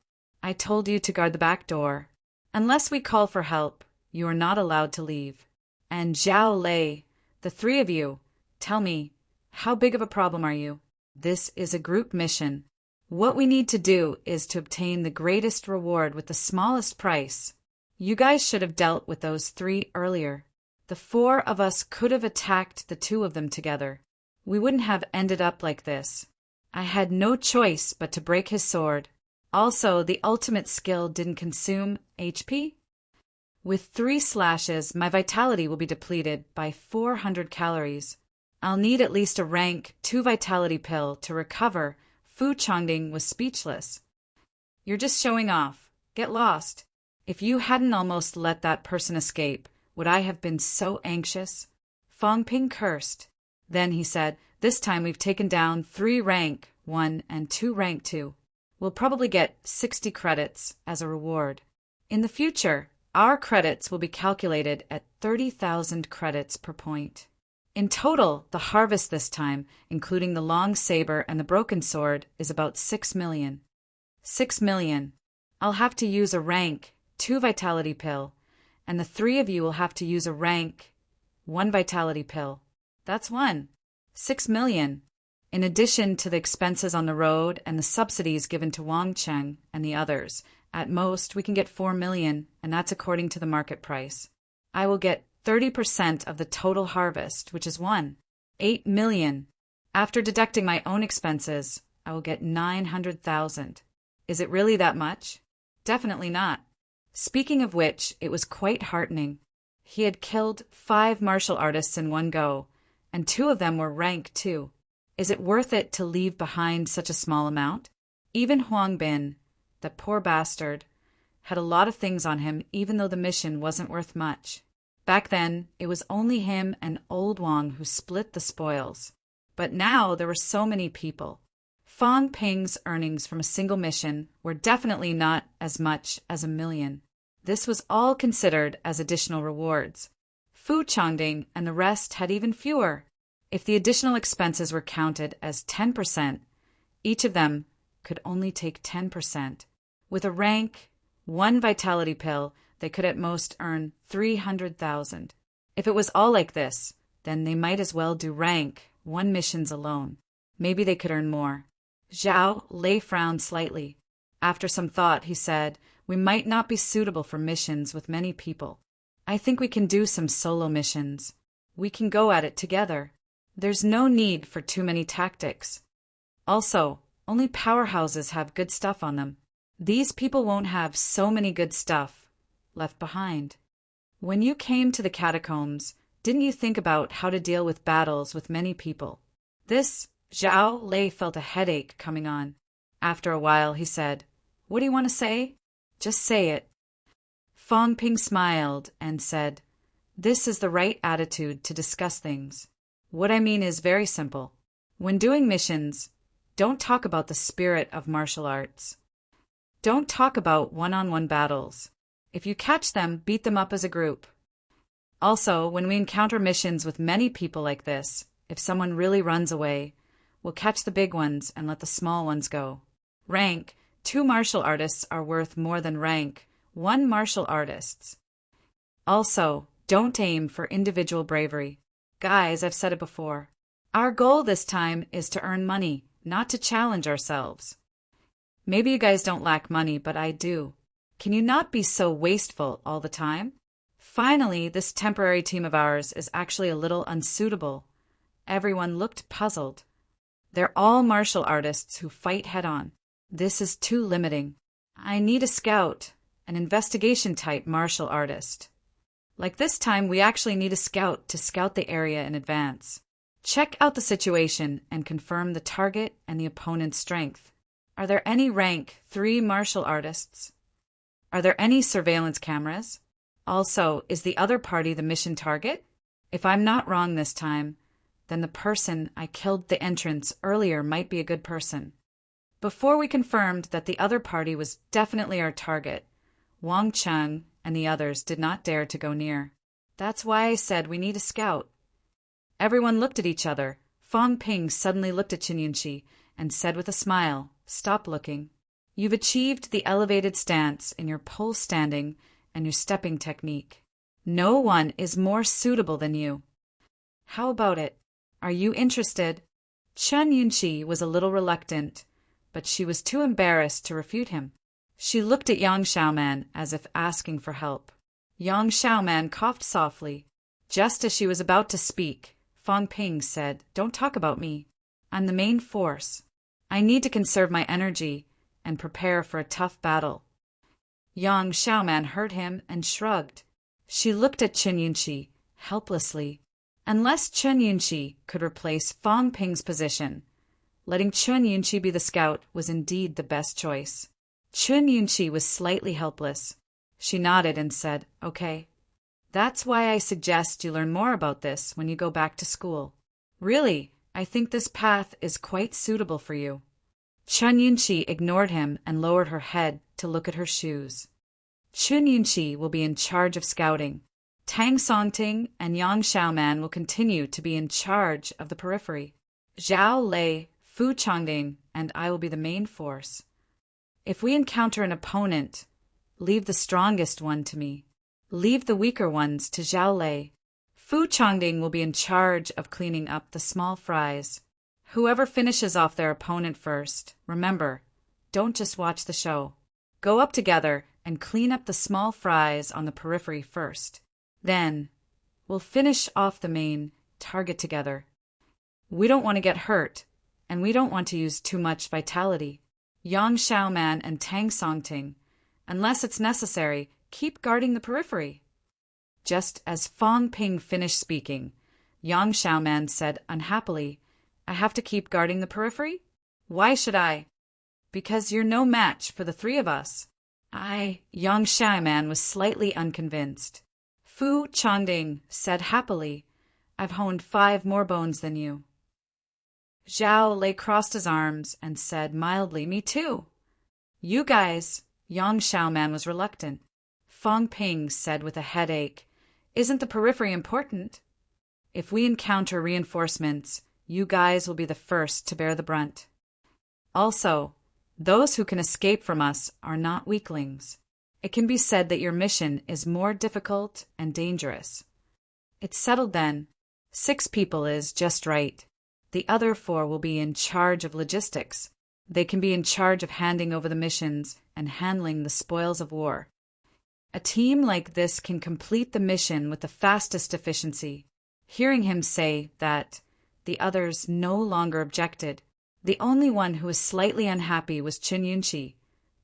I told you to guard the back door. Unless we call for help, you are not allowed to leave. And Zhao Lei, the 3 of you, tell me, how big of a problem are you? This is a group mission. What we need to do is to obtain the greatest reward with the smallest price. You guys should have dealt with those 3 earlier. The 4 of us could have attacked the 2 of them together. We wouldn't have ended up like this. I had no choice but to break his sword. Also, the ultimate skill didn't consume HP. With 3 slashes, my vitality will be depleted by 400 calories. I'll need at least a rank 2 vitality pill to recover. Fu Chongding was speechless. You're just showing off. Get lost. If you hadn't almost let that person escape, would I have been so anxious? Fong Ping cursed. Then he said, this time we've taken down 3 rank 1 and 2 rank 2. We'll probably get 60 credits as a reward. In the future, our credits will be calculated at 30,000 credits per point. In total, the harvest this time, including the long saber and the broken sword, is about 6 million. 6 million. I'll have to use a rank 2 vitality pill, and the 3 of you will have to use a rank 1 vitality pill. That's 6 million. In addition to the expenses on the road and the subsidies given to Wang Cheng and the others, at most we can get 4 million, and that's according to the market price. I will get 30% of the total harvest, which is 8 million. After deducting my own expenses, I will get 900,000. Is it really that much? Definitely not. Speaking of which, it was quite heartening. He had killed 5 martial artists in one go, and 2 of them were rank 2. Is it worth it to leave behind such a small amount? Even Huang Bin, that poor bastard, had a lot of things on him even though the mission wasn't worth much. Back then, it was only him and Old Wang who split the spoils. But now there were so many people. Fong Ping's earnings from a single mission were definitely not as much as 1 million. This was all considered as additional rewards. Fu Chongding and the rest had even fewer. If the additional expenses were counted as 10%, each of them could only take 10%. With a rank 1 vitality pill, they could at most earn 300,000. If it was all like this, then they might as well do rank 1 missions alone. Maybe they could earn more. Zhao Lei frowned slightly. After some thought, he said, we might not be suitable for missions with many people. I think we can do some solo missions. We can go at it together. There's no need for too many tactics. Also, only powerhouses have good stuff on them. These people won't have so many good stuff left behind. When you came to the catacombs, didn't you think about how to deal with battles with many people? Zhao Lei felt a headache coming on. After a while, he said, "What do you want to say? Just say it." Fong Ping smiled and said, "This is the right attitude to discuss things. What I mean is very simple. When doing missions, don't talk about the spirit of martial arts. Don't talk about one-on-one battles. If you catch them, beat them up as a group. Also, when we encounter missions with many people like this, if someone really runs away, we'll catch the big ones and let the small ones go. Rank, 2 martial artists are worth more than rank, 1 martial artist. Also, don't aim for individual bravery. Guys, I've said it before. Our goal this time is to earn money, not to challenge ourselves. Maybe you guys don't lack money, but I do. Can you not be so wasteful all the time? Finally, this temporary team of ours is actually a little unsuitable. Everyone looked puzzled. They're all martial artists who fight head-on. This is too limiting. I need a scout, an investigation-type martial artist. Like this time, we actually need a scout to scout the area in advance. Check out the situation and confirm the target and the opponent's strength. Are there any rank 3 martial artists? Are there any surveillance cameras? Also, is the other party the mission target? If I'm not wrong this time, then the person I killed the entrance earlier might be a good person. Before we confirmed that the other party was definitely our target, Wang Cheng and the others did not dare to go near. That's why I said we need a scout. Everyone looked at each other. Fong Ping suddenly looked at Qin Yunqi and said with a smile, "Stop looking. You've achieved the elevated stance in your pole standing and your stepping technique. No one is more suitable than you. How about it? Are you interested?" Qin Yunqi was a little reluctant, but she was too embarrassed to refute him. She looked at Yang Xiaoman as if asking for help. Yang Xiaoman coughed softly. Just as she was about to speak, Fong Ping said, "Don't talk about me. I'm the main force. I need to conserve my energy and prepare for a tough battle." Yang Xiaoman heard him and shrugged. She looked at Qin Yunqi helplessly. Unless Qin Yunqi could replace Fong Ping's position, letting Qin Yunqi be the scout was indeed the best choice. Qin Yunqi was slightly helpless. She nodded and said, "Okay. That's why I suggest you learn more about this when you go back to school. Really, I think this path is quite suitable for you." Qin Yunqi ignored him and lowered her head to look at her shoes. Qin Yunqi will be in charge of scouting. Tang Songting and Yang Xiaoman will continue to be in charge of the periphery. Zhao Lei, Fu Changding, and I will be the main force. If we encounter an opponent, leave the strongest one to me. Leave the weaker ones to Zhao Lei. Fu Changding will be in charge of cleaning up the small fries. Whoever finishes off their opponent first, remember, don't just watch the show. Go up together and clean up the small fries on the periphery first. Then, we'll finish off the main target together. We don't want to get hurt, and we don't want to use too much vitality. Yang Xiaoman and Tang Songting, unless it's necessary, keep guarding the periphery." Just as Fong Ping finished speaking, Yang Xiaoman said unhappily, "I have to keep guarding the periphery? Why should I?" "Because you're no match for the 3 of us." Yang Xiaoman was slightly unconvinced. Fu Changding said happily, "I've honed 5 more bones than you." Zhao Lei crossed his arms and said mildly, "Me too." "You guys," Yang Xiaoman was reluctant. Fong Ping said with a headache, "Isn't the periphery important? If we encounter reinforcements, you guys will be the first to bear the brunt. Also, those who can escape from us are not weaklings. It can be said that your mission is more difficult and dangerous." It's settled then. 6 people is just right. The other 4 will be in charge of logistics. They can be in charge of handing over the missions and handling the spoils of war. A team like this can complete the mission with the fastest efficiency. Hearing him say that, the others no longer objected. The only one who was slightly unhappy was Qin Yunqi,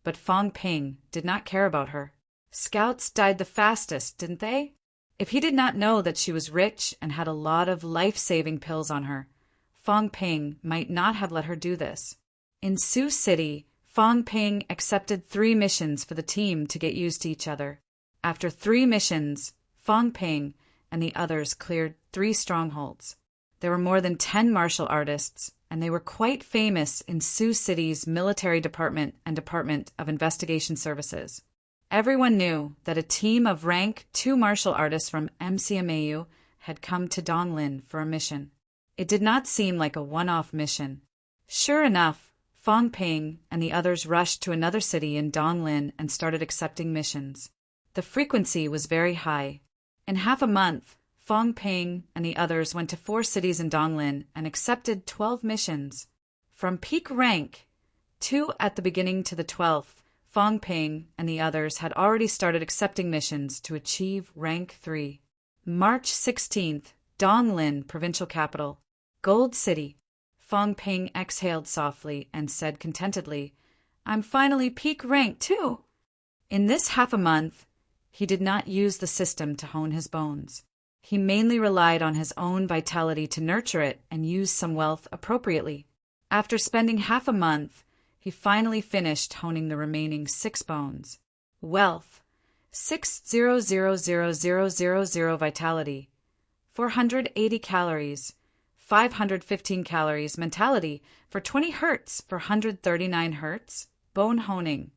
but Fong Ping did not care about her. Scouts died the fastest, didn't they? If he did not know that she was rich and had a lot of life-saving pills on her, Fong Ping might not have let her do this. In Sioux City, Fong Ping accepted 3 missions for the team to get used to each other. After 3 missions, Fong Ping and the others cleared 3 strongholds. There were more than 10 martial artists, and they were quite famous in Sioux City's military department and Department of Investigation Services. Everyone knew that a team of rank 2 martial artists from MCMAU had come to Donglin for a mission. It did not seem like a one-off mission. Sure enough, Fong Ping and the others rushed to another city in Donglin and started accepting missions. The frequency was very high. In half a month, Fong Ping and the others went to 4 cities in Donglin and accepted 12 missions. From peak rank 2 at the beginning to the 12th, Fong Ping and the others had already started accepting missions to achieve rank 3. March 16th, Donglin, provincial capital, Gold City. Fong Ping exhaled softly and said contentedly, "I'm finally peak rank 2." In this half a month, he did not use the system to hone his bones. He mainly relied on his own vitality to nurture it and use some wealth appropriately. After spending half a month, he finally finished honing the remaining 6 bones. Wealth, 6000000 vitality, 480 calories, 515 calories. Mentality for 20 hertz for 139 hertz. Bone honing,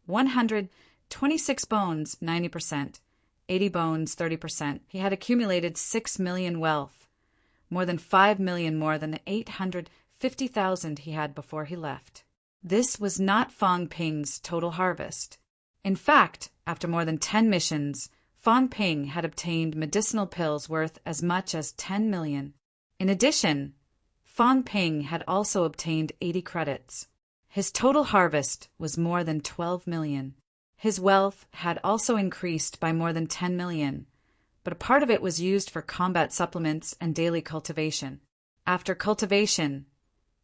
126 bones, 90%, 80 bones, 30%. He had accumulated 6 million wealth, more than 5 million more than the 850,000 he had before he left. This was not Fong Ping's total harvest. In fact, after more than 10 missions, Fong Ping had obtained medicinal pills worth as much as 10 million. In addition, Fong Ping had also obtained 80 credits. His total harvest was more than 12 million. His wealth had also increased by more than 10 million, but a part of it was used for combat supplements and daily cultivation. After cultivation,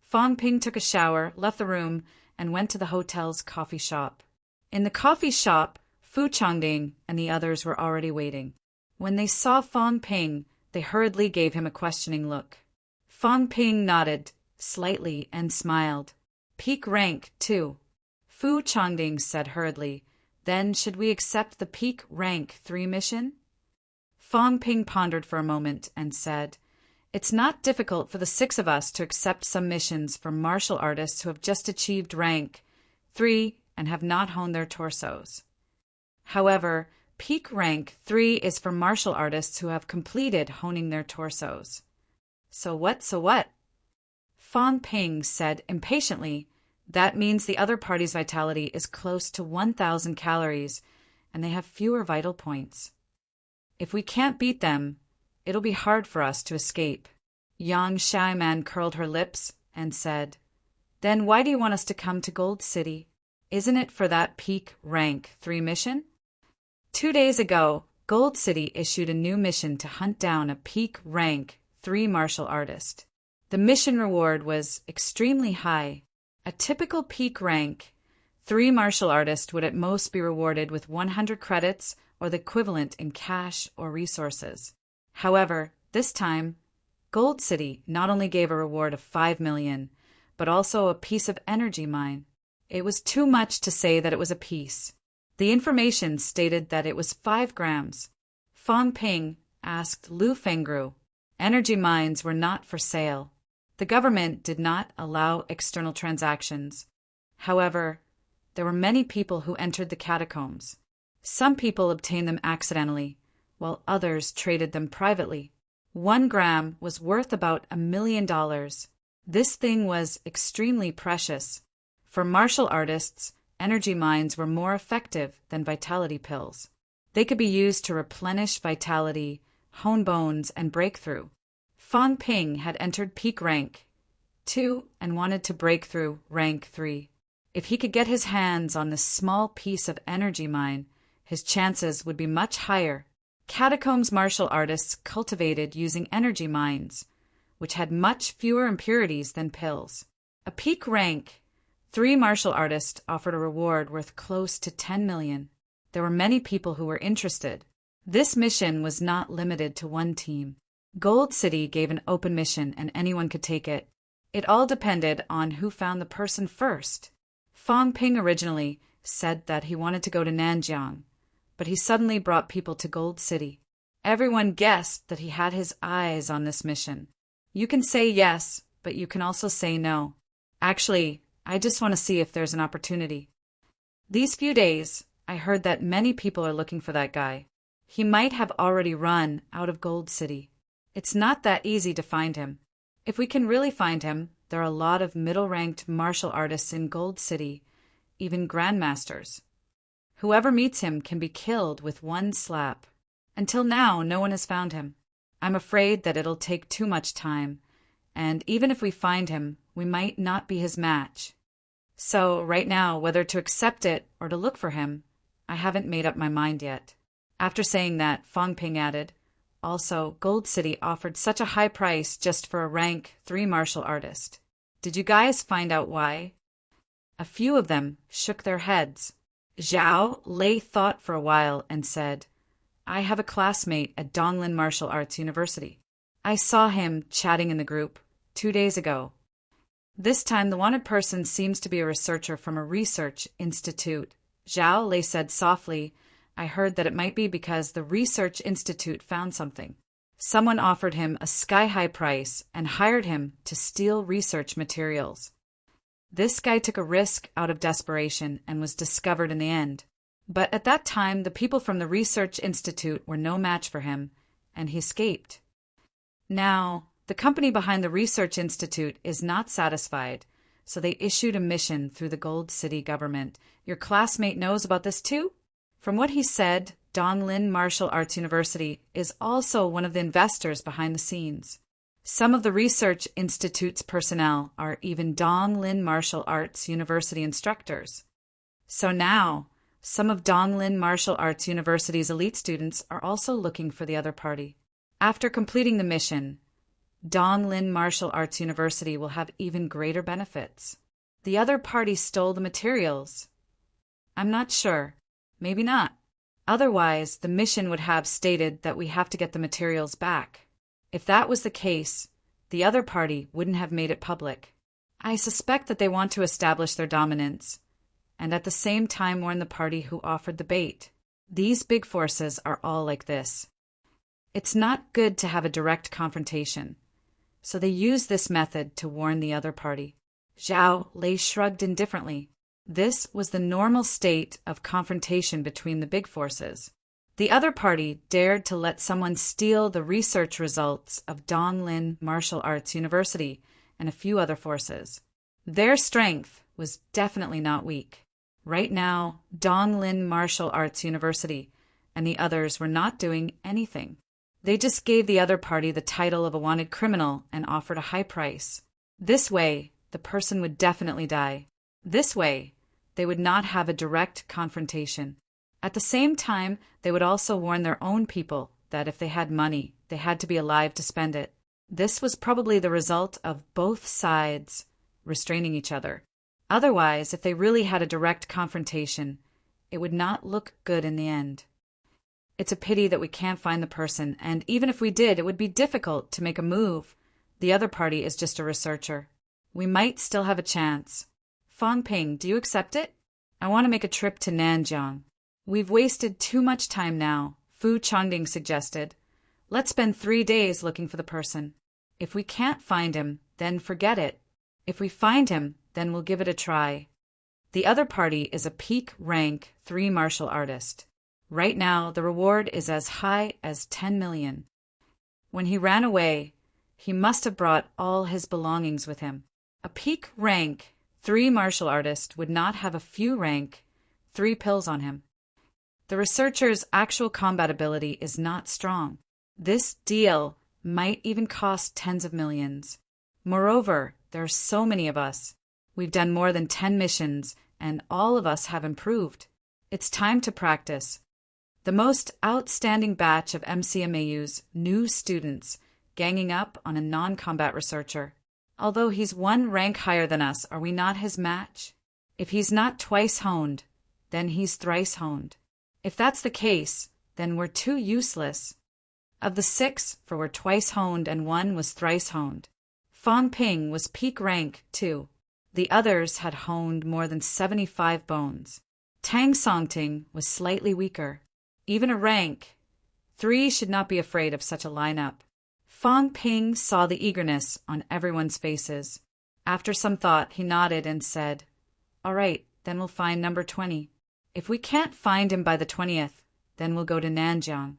Fong Ping took a shower, left the room, and went to the hotel's coffee shop. In the coffee shop, Fu Chongding and the others were already waiting. When they saw Fong Ping, they hurriedly gave him a questioning look. Fong Ping nodded slightly and smiled. "Peak rank 2. Fu Chongding said hurriedly, "Then should we accept the peak rank 3 mission?" Fong Ping pondered for a moment and said, "It's not difficult for the 6 of us to accept some missions for martial artists who have just achieved rank 3 and have not honed their torsos. However, peak rank 3 is for martial artists who have completed honing their torsos." So what? Fong Ping said impatiently, "That means the other party's vitality is close to 1,000 calories, and they have fewer vital points. If we can't beat them, it'll be hard for us to escape." Yang Xiaoman curled her lips and said, "Then why do you want us to come to Gold City? Isn't it for that peak rank 3 mission?" 2 days ago, Gold City issued a new mission to hunt down a peak rank 3 martial artist. The mission reward was extremely high. A typical peak rank 3 martial artist would at most be rewarded with 100 credits or the equivalent in cash or resources. However, this time, Gold City not only gave a reward of 5 million, but also a piece of energy mine. It was too much to say that it was a piece. The information stated that it was 5 grams. Fong Ping asked Lu Fengru. Energy mines were not for sale. The government did not allow external transactions. However, there were many people who entered the catacombs. Some people obtained them accidentally, while others traded them privately. 1 gram was worth about $1 million. This thing was extremely precious. For martial artists, energy mines were more effective than vitality pills. They could be used to replenish vitality, hone bones, and breakthrough. Fong Ping had entered peak rank 2 and wanted to break through rank 3. If he could get his hands on this small piece of energy mine, his chances would be much higher. Catacombs martial artists cultivated using energy mines, which had much fewer impurities than pills. A peak rank 3 martial artist offered a reward worth close to 10 million. There were many people who were interested. This mission was not limited to one team. Gold City gave an open mission and anyone could take it. It all depended on who found the person first. Fong Ping originally said that he wanted to go to Nanjiang, but he suddenly brought people to Gold City. Everyone guessed that he had his eyes on this mission. You can say yes, but you can also say no. Actually, I just want to see if there's an opportunity. These few days, I heard that many people are looking for that guy. He might have already run out of Gold City. It's not that easy to find him. If we can really find him, there are a lot of middle-ranked martial artists in Gold City, even grandmasters. Whoever meets him can be killed with one slap. Until now, no one has found him. I'm afraid that it'll take too much time, and even if we find him, we might not be his match. So, right now, whether to accept it or to look for him, I haven't made up my mind yet. After saying that, Fong Ping added, also, Gold City offered such a high price just for a rank 3 martial artist. Did you guys find out why? A few of them shook their heads. Zhao Lei thought for a while and said, I have a classmate at Donglin Martial Arts University. I saw him chatting in the group 2 days ago. This time the wanted person seems to be a researcher from a research institute. Zhao Lei said softly, I heard that it might be because the research institute found something. Someone offered him a sky-high price and hired him to steal research materials. This guy took a risk out of desperation and was discovered in the end. But at that time, the people from the research institute were no match for him, and he escaped. Now, the company behind the research institute is not satisfied, so they issued a mission through the Gold City government. Your classmate knows about this too? From what he said, Donglin Martial Arts University is also one of the investors behind the scenes. Some of the research institute's personnel are even Donglin Martial Arts University instructors. So now, some of Donglin Martial Arts University's elite students are also looking for the other party. After completing the mission, Donglin Martial Arts University will have even greater benefits. The other party stole the materials. I'm not sure. Maybe not. Otherwise, the mission would have stated that we have to get the materials back. If that was the case, the other party wouldn't have made it public. I suspect that they want to establish their dominance, and at the same time warn the party who offered the bait. These big forces are all like this. It's not good to have a direct confrontation, so they use this method to warn the other party. Zhao Lei shrugged indifferently. This was the normal state of confrontation between the big forces. The other party dared to let someone steal the research results of Donglin Martial Arts University and a few other forces. Their strength was definitely not weak. Right now, Donglin Martial Arts University and the others were not doing anything. They just gave the other party the title of a wanted criminal and offered a high price. This way, the person would definitely die. This way, they would not have a direct confrontation. At the same time, they would also warn their own people that if they had money, they had to be alive to spend it. This was probably the result of both sides restraining each other. Otherwise, if they really had a direct confrontation, it would not look good in the end. It's a pity that we can't find the person, and even if we did, it would be difficult to make a move. The other party is just a researcher. We might still have a chance. Fong Ping, do you accept it? I want to make a trip to Nanjiang. We've wasted too much time now, Fu Changding suggested. Let's spend 3 days looking for the person. If we can't find him, then forget it. If we find him, then we'll give it a try. The other party is a peak rank 3 martial artist. Right now, the reward is as high as 10 million. When he ran away, he must have brought all his belongings with him. A peak rank 3 martial artist would not have a few rank 3 pills on him. The researcher's actual combat ability is not strong. This deal might even cost tens of millions. Moreover, there are so many of us. We've done more than 10 missions, and all of us have improved. It's time to practice. The most outstanding batch of MCMAU's new students ganging up on a non-combat researcher. Although he's 1 rank higher than us, are we not his match? If he's not twice honed, then he's thrice honed. If that's the case, then we're too useless. Of the 6, for we're twice honed and 1 was thrice honed. Fong Ping was peak rank, too. The others had honed more than 75 bones. Tang Songting was slightly weaker. Even a rank 3 should not be afraid of such a lineup. Fang Ping saw the eagerness on everyone's faces. After some thought, he nodded and said, "All right, then we'll find number 20. If we can't find him by the 20th, then we'll go to Nanjiang.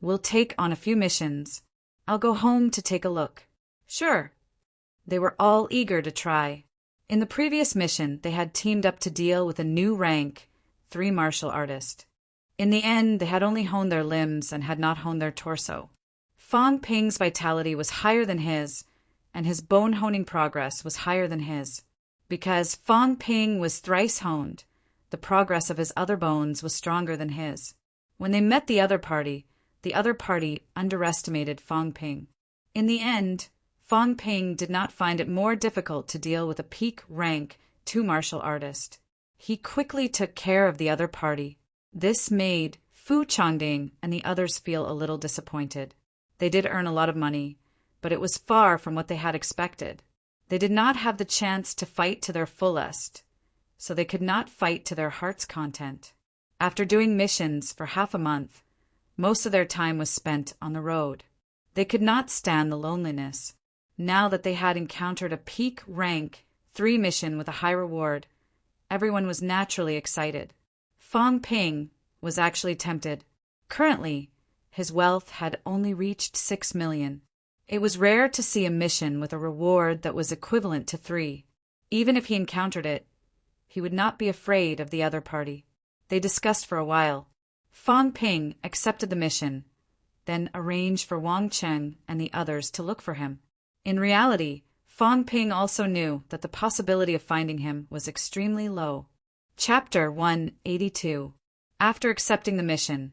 We'll take on a few missions. I'll go home to take a look." "Sure." They were all eager to try. In the previous mission, they had teamed up to deal with a new rank 3 martial artist. In the end, they had only honed their limbs and had not honed their torso. Fang Ping's vitality was higher than his, and his bone-honing progress was higher than his. Because Fang Ping was thrice honed, the progress of his other bones was stronger than his. When they met the other party underestimated Fang Ping. In the end, Fang Ping did not find it more difficult to deal with a peak rank 2 martial artist. He quickly took care of the other party. This made Fu Changding and the others feel a little disappointed. They did earn a lot of money, but it was far from what they had expected. They did not have the chance to fight to their fullest, so they could not fight to their heart's content. After doing missions for half a month, most of their time was spent on the road. They could not stand the loneliness. Now that they had encountered a peak rank 3 mission with a high reward, everyone was naturally excited. Fang Ping was actually tempted. Currently, his wealth had only reached 6 million. It was rare to see a mission with a reward that was equivalent to 3. Even if he encountered it, he would not be afraid of the other party. They discussed for a while. Fang Ping accepted the mission, then arranged for Wang Cheng and the others to look for him. In reality, Fang Ping also knew that the possibility of finding him was extremely low. Chapter 182. After accepting the mission,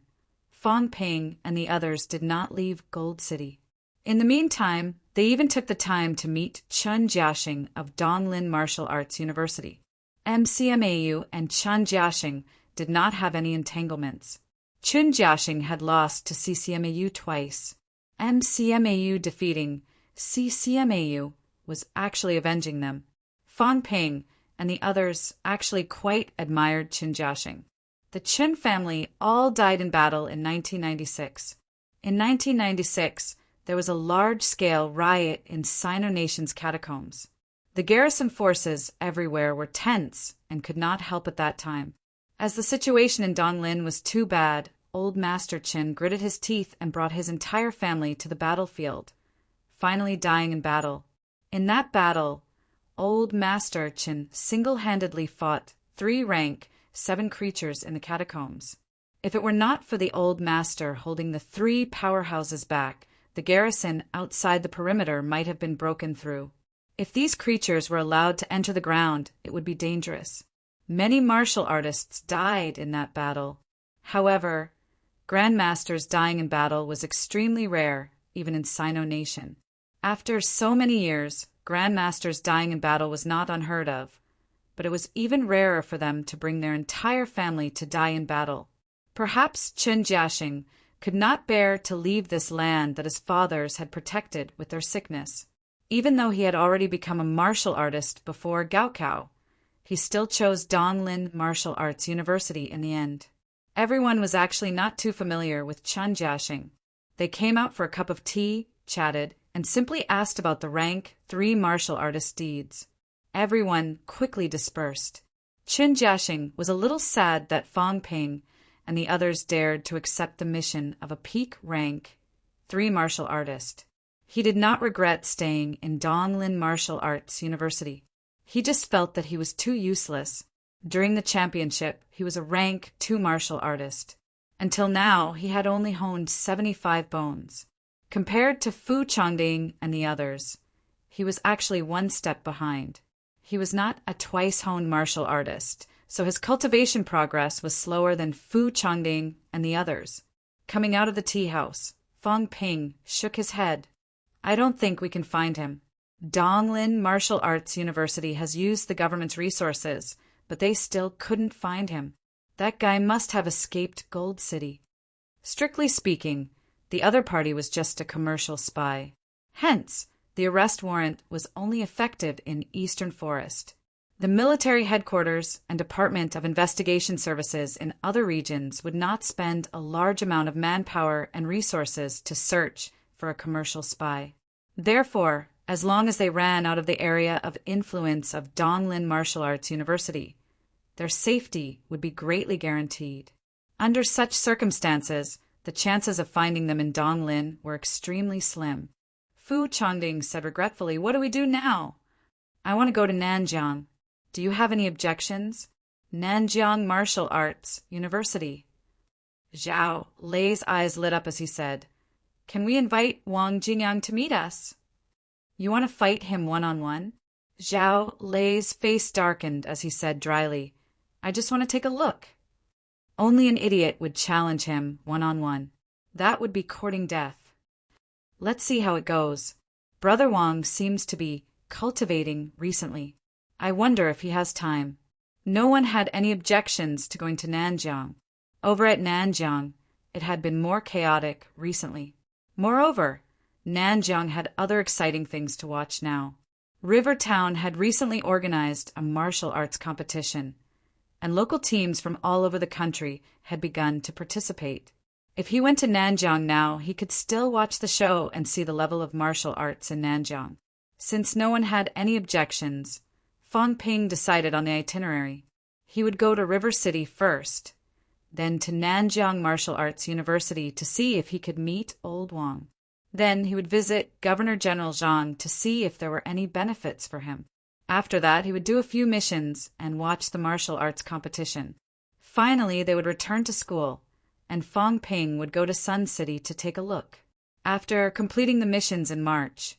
Fang Ping and the others did not leave Gold City. In the meantime, they even took the time to meet Chen Jiaxing of Donglin Martial Arts University. MCMAU and Chen Jiaxing did not have any entanglements. Chen Jiaxing had lost to CCMAU twice. MCMAU defeating CCMAU was actually avenging them. Fang Ping and the others actually quite admired Chen Jiaxing. The Chen family all died in battle in 1996. In 1996, there was a large-scale riot in Sino Nation's catacombs. The garrison forces everywhere were tense and could not help at that time. As the situation in Donglin was too bad, Old Master Chen gritted his teeth and brought his entire family to the battlefield, finally dying in battle. In that battle, Old Master Chen single-handedly fought 3 rank 7 creatures in the catacombs. If it were not for the Old Master holding the 3 powerhouses back, the garrison outside the perimeter might have been broken through. If these creatures were allowed to enter the ground, it would be dangerous. Many martial artists died in that battle. However, grandmasters dying in battle was extremely rare, even in Sino Nation. After so many years, grandmasters dying in battle was not unheard of, but it was even rarer for them to bring their entire family to die in battle. Perhaps Chen Jiaxing could not bear to leave this land that his fathers had protected with their sickness. Even though he had already become a martial artist before Gaokao, he still chose Donglin Martial Arts University in the end. Everyone was actually not too familiar with Chen Jiaxing. They came out for a cup of tea, chatted, and simply asked about the rank 3 martial artist deeds. Everyone quickly dispersed. Chen Jiaxing was a little sad that Fang Ping and the others dared to accept the mission of a peak rank 3 martial artist. He did not regret staying in Donglin Martial Arts University. He just felt that he was too useless. During the championship, he was a rank 2 martial artist. Until now, he had only honed 75 bones. Compared to Fu Changding and the others, he was actually 1 step behind. He was not a twice-honed martial artist, so his cultivation progress was slower than Fu Changding and the others. Coming out of the tea house, Fang Ping shook his head. "I don't think we can find him. Donglin Martial Arts University has used the government's resources, but they still couldn't find him. That guy must have escaped Gold City." Strictly speaking, the other party was just a commercial spy. Hence, The arrest warrant was only effective in Eastern Forest. The military headquarters and Department of Investigation Services in other regions would not spend a large amount of manpower and resources to search for a commercial spy. Therefore, as long as they ran out of the area of influence of Donglin Martial Arts University, their safety would be greatly guaranteed. Under such circumstances, the chances of finding them in Donglin were extremely slim. Fu Chongding said regretfully, "What do we do now?" "I want to go to Nanjiang. Do you have any objections?" "Nanjiang Martial Arts University." Zhao Lei's eyes lit up as he said, "Can we invite Wang Jinyang to meet us?" "You want to fight him one-on-one?" Zhao Lei's face darkened as he said dryly, "I just want to take a look." Only an idiot would challenge him one-on-one. That would be courting death. Let's see how it goes. Brother Wang seems to be cultivating recently. I wonder if he has time. No one had any objections to going to Nanjiang. Over at Nanjiang, it had been more chaotic recently. Moreover, Nanjiang had other exciting things to watch now. River Town had recently organized a martial arts competition, and local teams from all over the country had begun to participate. If he went to Nanjiang now, he could still watch the show and see the level of martial arts in Nanjiang. Since no one had any objections, Fang Ping decided on the itinerary. He would go to River City first, then to Nanjiang Martial Arts University to see if he could meet Old Wang. Then he would visit Governor General Zhang to see if there were any benefits for him. After that, he would do a few missions and watch the martial arts competition. Finally, they would return to school, and Fang Ping would go to Sun City to take a look. After completing the missions in March,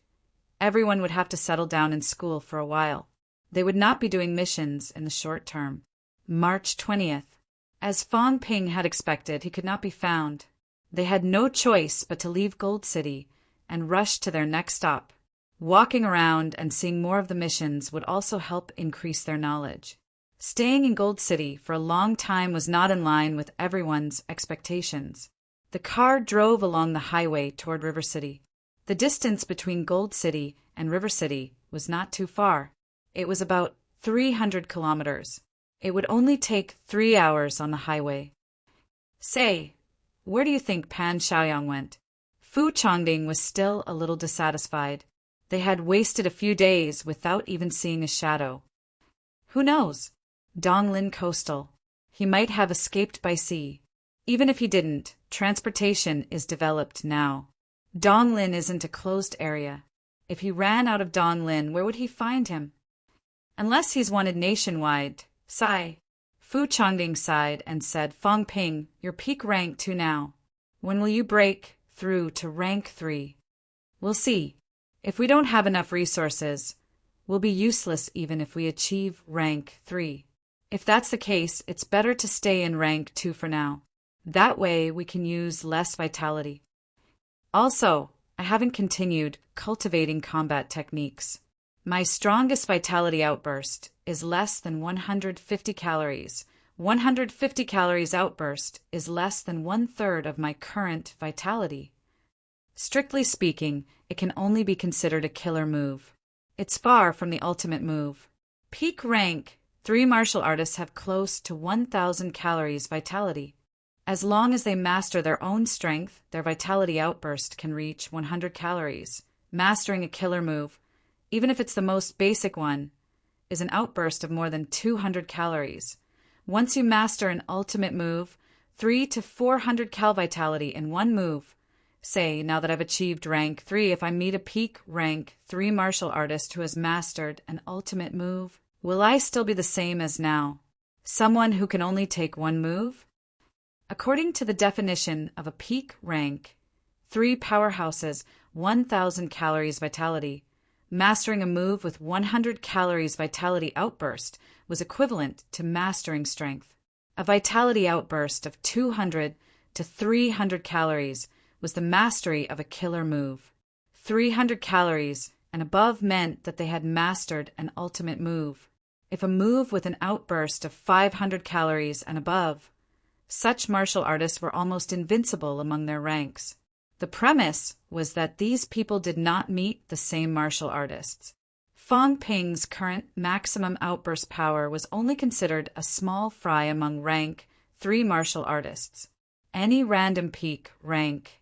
everyone would have to settle down in school for a while. They would not be doing missions in the short term. March 20th. As Fang Ping had expected, he could not be found. They had no choice but to leave Gold City and rush to their next stop. Walking around and seeing more of the missions would also help increase their knowledge. Staying in Gold City for a long time was not in line with everyone's expectations. The car drove along the highway toward River City. The distance between Gold City and River City was not too far. It was about 300 kilometers. It would only take 3 hours on the highway. "Say, where do you think Pan Xiaoyang went?" Fu Chongding was still a little dissatisfied. They had wasted a few days without even seeing a shadow. "Who knows? Donglin Coastal. He might have escaped by sea. Even if he didn't, transportation is developed now. Donglin isn't a closed area. If he ran out of Donglin, where would he find him? Unless he's wanted nationwide." Sigh. Fu Chongding sighed and said, "Fang Ping, you're peak rank 2 now. When will you break through to rank 3? We'll see. If we don't have enough resources, we'll be useless even if we achieve rank 3. If that's the case, it's better to stay in rank 2 for now. That way we can use less vitality. Also, I haven't continued cultivating combat techniques. My strongest vitality outburst is less than 150 calories. 150 calories outburst is less than 1/3 of my current vitality. Strictly speaking, it can only be considered a killer move. It's far from the ultimate move. Peak rank 3 martial artists have close to 1,000 calories vitality. As long as they master their own strength, their vitality outburst can reach 100 calories. Mastering a killer move, even if it's the most basic one, is an outburst of more than 200 calories. Once you master an ultimate move, 300 to 400 cal vitality in one move. Say, now that I've achieved rank 3, if I meet a peak rank 3 martial artist who has mastered an ultimate move, will I still be the same as now? Someone who can only take one move? According to the definition of a peak rank 3 powerhouses, 1,000 calories vitality, mastering a move with 100 calories vitality outburst was equivalent to mastering strength. A vitality outburst of 200 to 300 calories was the mastery of a killer move. 300 calories and above meant that they had mastered an ultimate move. If a move with an outburst of 500 calories and above, such martial artists were almost invincible among their ranks. The premise was that these people did not meet the same martial artists. Fong Ping's current maximum outburst power was only considered a small fry among rank 3 martial artists. Any random peak rank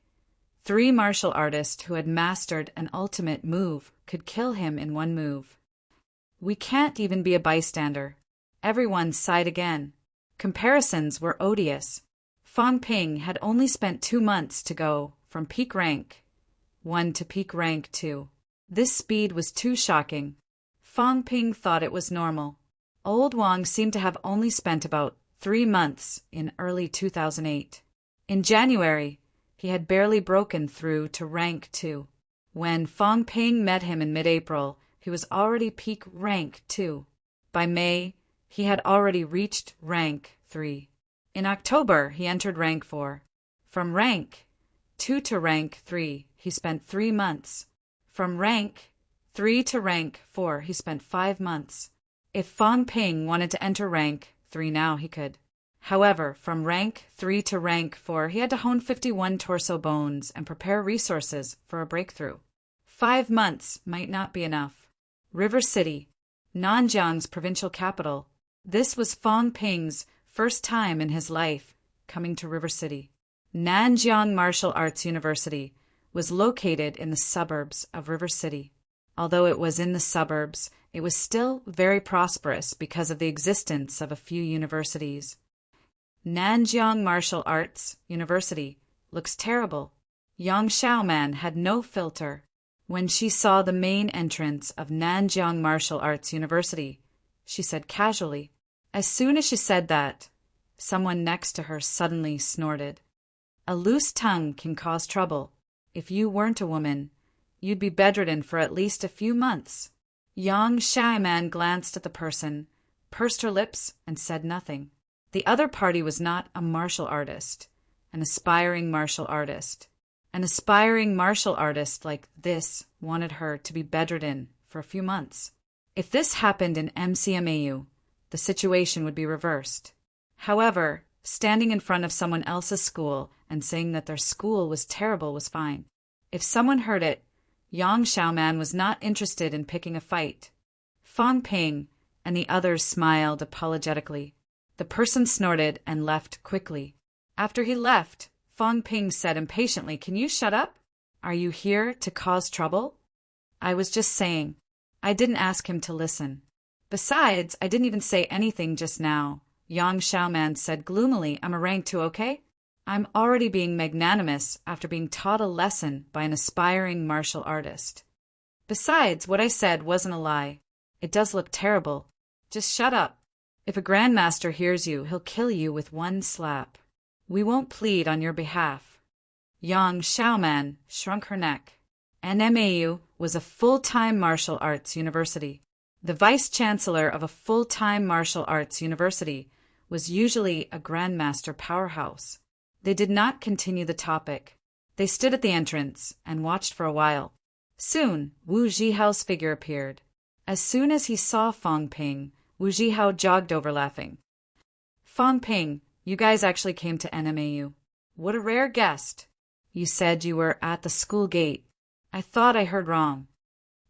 3 martial artist who had mastered an ultimate move could kill him in one move. We can't even be a bystander. Everyone sighed again. Comparisons were odious. Fong Ping had only spent 2 months to go from peak rank 1 to peak rank 2. This speed was too shocking. Fong Ping thought it was normal. Old Wang seemed to have only spent about 3 months in early 2008. In January, he had barely broken through to rank 2. When Fong Ping met him in mid-April, he was already peak rank 2. By May, he had already reached rank 3. In October, he entered rank 4. From rank 2 to rank 3, he spent 3 months. From rank 3 to rank 4, he spent 5 months. If Fong Ping wanted to enter rank 3 now, he could. However, from rank 3 to rank 4, he had to hone 51 torso bones and prepare resources for a breakthrough. 5 months might not be enough. River City, Nanjiang's provincial capital. This was Fong Ping's first time in his life coming to River City. Nanjiang Martial Arts University was located in the suburbs of River City. Although it was in the suburbs, it was still very prosperous because of the existence of a few universities. Nanjiang Martial Arts University looks terrible. Yang Xiaoman had no filter. When she saw the main entrance of Nanjiang Martial Arts University, she said casually. As soon as she said that, someone next to her suddenly snorted. A loose tongue can cause trouble. If you weren't a woman, you'd be bedridden for at least a few months. Yang Xiaoman glanced at the person, pursed her lips, and said nothing. The other party was not a martial artist, an aspiring martial artist. An aspiring martial artist like this wanted her to be bedridden for a few months. If this happened in MCMAU, the situation would be reversed. However, standing in front of someone else's school and saying that their school was terrible was fine. If someone heard it, Yang Xiaoman was not interested in picking a fight. Fong Ping and the others smiled apologetically. The person snorted and left quickly. After he left, Fong Ping said impatiently, "Can you shut up? Are you here to cause trouble?" "I was just saying." I didn't ask him to listen. "Besides, I didn't even say anything just now," Yang Xiaoman said gloomily. "I'm a rank 2, okay? I'm already being magnanimous after being taught a lesson by an aspiring martial artist. Besides, what I said wasn't a lie. It does look terrible. Just shut up. If a grandmaster hears you, he'll kill you with one slap. We won't plead on your behalf." Yang Xiaoman shrunk her neck. NMAU was a full-time martial arts university. The vice-chancellor of a full-time martial arts university was usually a grandmaster powerhouse. They did not continue the topic. They stood at the entrance and watched for a while. Soon, Wu Zhihao's figure appeared. As soon as he saw Fong Ping, Wu Zhihao jogged over laughing. "Fong Ping, you guys actually came to NMAU. What a rare guest. You said you were at the school gate. I thought I heard wrong.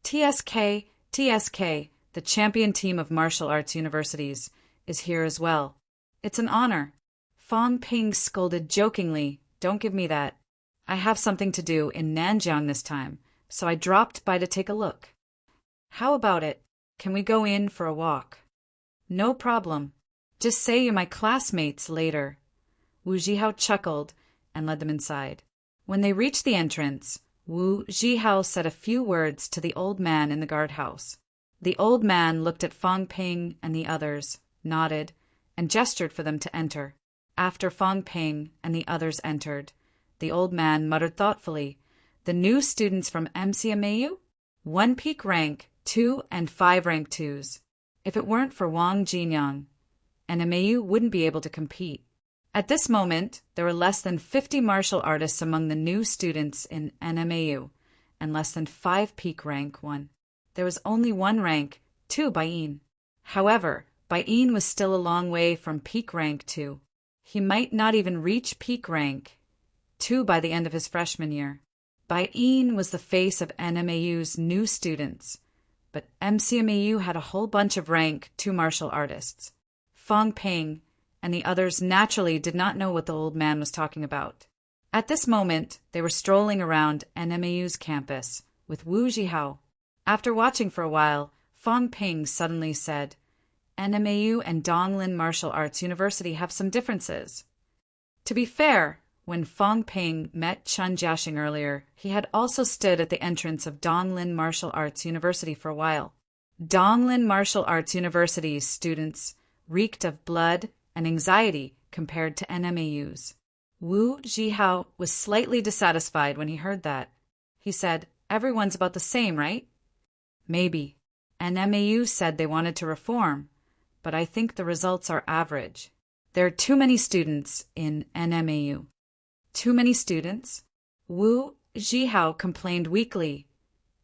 TSK, the champion team of martial arts universities, is here as well. It's an honor." Fong Ping scolded jokingly, "Don't give me that. I have something to do in Nanjiang this time, so I dropped by to take a look." "How about it? Can we go in for a walk?" "No problem. Just say you're my classmates later." Wu Zhihao chuckled and led them inside. When they reached the entrance, Wu Zhihao said a few words to the old man in the guardhouse. The old man looked at Fong Ping and the others, nodded, and gestured for them to enter. After Fong Ping and the others entered, the old man muttered thoughtfully, "The new students from MCMAU? 1 peak rank, 2 and 5 rank 2s. If it weren't for Wang Jinyang, NMAU wouldn't be able to compete." At this moment, there were less than 50 martial artists among the new students in NMAU, and less than 5 peak rank 1. There was only 1 rank 2 Baiyin. However, Baiyin was still a long way from peak rank 2. He might not even reach peak rank 2 by the end of his freshman year. Bai Yin was the face of NMAU's new students, but MCMAU had a whole bunch of rank 2 martial artists. Fong Ping and the others naturally did not know what the old man was talking about. At this moment, they were strolling around NMAU's campus with Wu Jihao. After watching for a while, Fong Ping suddenly said, "NMAU and Donglin Martial Arts University have some differences." To be fair, when Fong Ping met Chun Jiaxing earlier, he had also stood at the entrance of Donglin Martial Arts University for a while. Donglin Martial Arts University's students reeked of blood and anxiety compared to NMAU's. Wu Jihao was slightly dissatisfied when he heard that. He said, "Everyone's about the same, right?" "Maybe. NMAU said they wanted to reform, but I think the results are average. There are too many students in NMAU." "Too many students?" Wu Jihao complained weakly.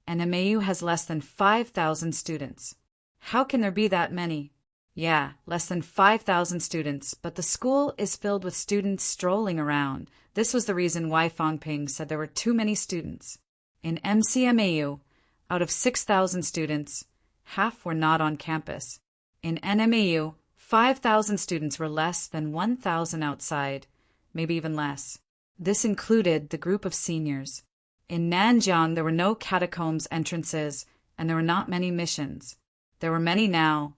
"NMAU has less than 5,000 students." "How can there be that many?" "Yeah, less than 5,000 students, but the school is filled with students strolling around." This was the reason why Fong Ping said there were too many students. In MCMAU, out of 6,000 students, half were not on campus. In NMAU, 5,000 students were less than 1,000 outside, maybe even less. This included the group of seniors. In Nanjiang, there were no catacombs entrances, and there were not many missions. There were many now,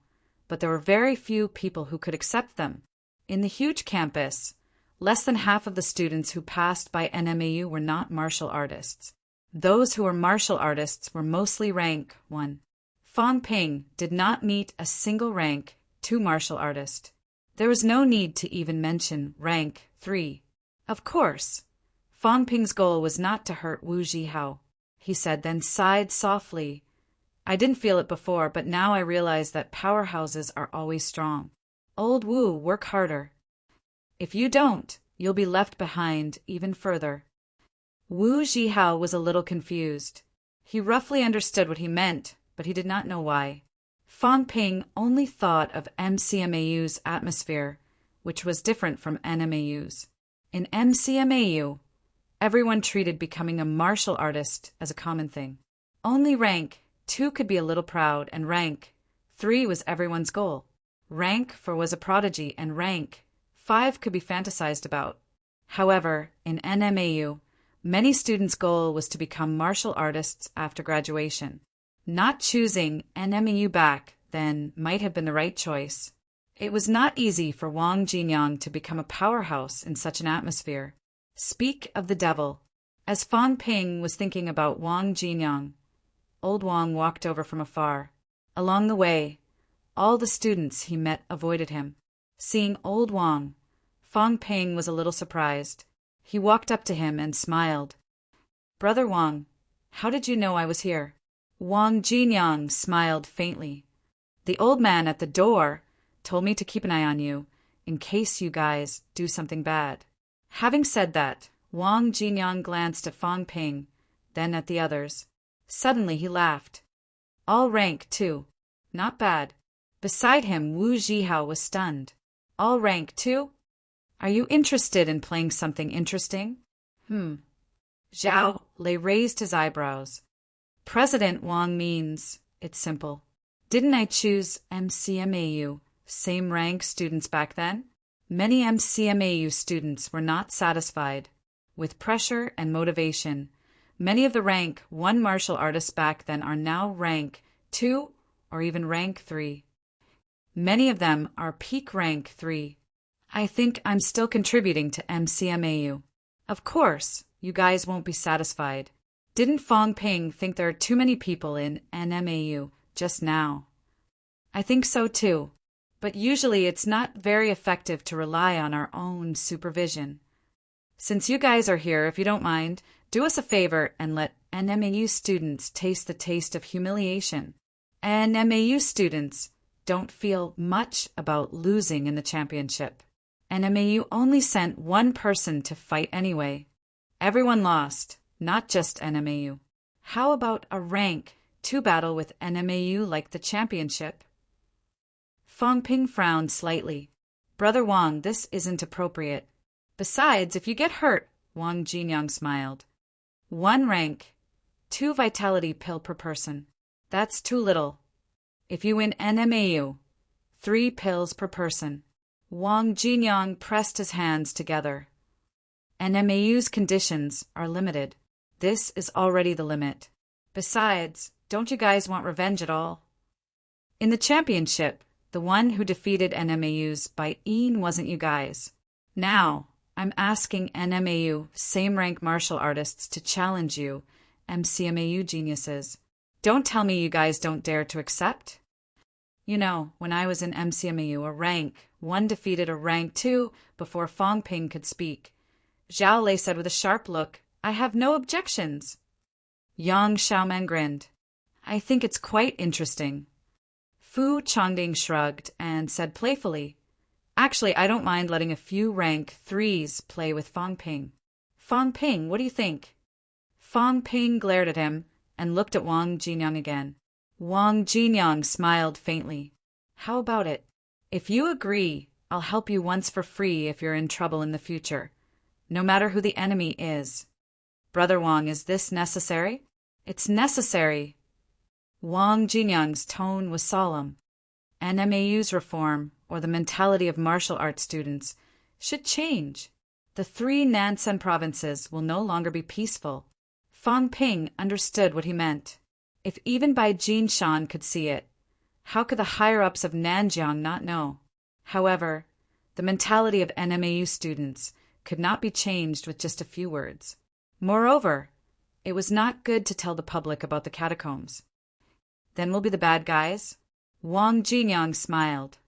but there were very few people who could accept them. In the huge campus, less than half of the students who passed by NMAU were not martial artists. Those who were martial artists were mostly rank 1. Fong Ping did not meet a single rank 2 martial artist. There was no need to even mention rank 3. Of course, Fong Ping's goal was not to hurt Wu Jihao. He said, then sighed softly. "I didn't feel it before, but now I realize that powerhouses are always strong. Old Wu, work harder. If you don't, you'll be left behind even further." Wu Jihao was a little confused. He roughly understood what he meant, but he did not know why. Fong Ping only thought of MCMAU's atmosphere, which was different from NMAU's. In MCMAU, everyone treated becoming a martial artist as a common thing. Only rank 2 could be a little proud, and rank 3 was everyone's goal. Rank 4 was a prodigy, and rank 5 could be fantasized about. However, in NMAU, many students' goal was to become martial artists after graduation. Not choosing NMAU back then might have been the right choice. It was not easy for Wang Jinyang to become a powerhouse in such an atmosphere. Speak of the devil. As Fong Ping was thinking about Wang Jinyang, old Wang walked over from afar. Along the way, all the students he met avoided him. Seeing old Wang, Fong Ping was a little surprised. He walked up to him and smiled. "Brother Wang, how did you know I was here?" Wang Jinyang smiled faintly. "The old man at the door told me to keep an eye on you, in case you guys do something bad." Having said that, Wang Jinyang glanced at Fong Ping, then at the others. Suddenly he laughed. "All rank, too. Not bad." Beside him, Wu Jihao was stunned. "All rank, too? Are you interested in playing something interesting?" Zhao Lei raised his eyebrows. "President Wang means it's simple. Didn't I choose MCMAU, same rank students back then? Many MCMAU students were not satisfied. With pressure and motivation, many of the rank 1 martial artists back then are now rank 2 or even rank 3. Many of them are peak rank 3. I think I'm still contributing to MCMAU. Of course, you guys won't be satisfied. Didn't Fong Ping think there are too many people in NMAU just now? I think so too, but usually it's not very effective to rely on our own supervision. Since you guys are here, if you don't mind, do us a favor and let NMAU students taste the taste of humiliation. NMAU students don't feel much about losing in the championship. NMAU only sent 1 person to fight anyway. Everyone lost, not just NMAU. How about a rank 2 battle with NMAU like the championship?" Fong Ping frowned slightly. "Brother Wang, this isn't appropriate. Besides, if you get hurt, Wang Jinyang smiled. 1 rank, 2 vitality pill per person. That's too little. If you win NMAU, 3 pills per person. Wang Jinyang pressed his hands together. NMAU's conditions are limited. This is already the limit. Besides, don't you guys want revenge at all? In the championship, the one who defeated NMAU's by Een wasn't you guys. Now, I'm asking NMAU same-rank martial artists to challenge you, MCMAU geniuses. Don't tell me you guys don't dare to accept. You know, when I was in MCMAU, a rank 1 defeated a rank 2 before Fong Ping could speak. Zhao Lei said with a sharp look, I have no objections. Yang Xiaomen grinned. I think it's quite interesting. Fu Chongding shrugged and said playfully, Actually, I don't mind letting a few rank 3s play with Fong Ping. Fong Ping, what do you think? Fong Ping glared at him and looked at Wang Jinyang again. Wang Jinyang smiled faintly. How about it? If you agree, I'll help you once for free if you're in trouble in the future, no matter who the enemy is. Brother Wang, is this necessary? It's necessary. Wang Jinyang's tone was solemn. NMAU's reform, or the mentality of martial arts students, should change. The 3 Nansen provinces will no longer be peaceful. Fong Ping understood what he meant. If even Bai Jinshan could see it, how could the higher-ups of Nanjiang not know? However, the mentality of NMAU students could not be changed with just a few words. Moreover, it was not good to tell the public about the catacombs. Then we'll be the bad guys? Wang Jinyang smiled.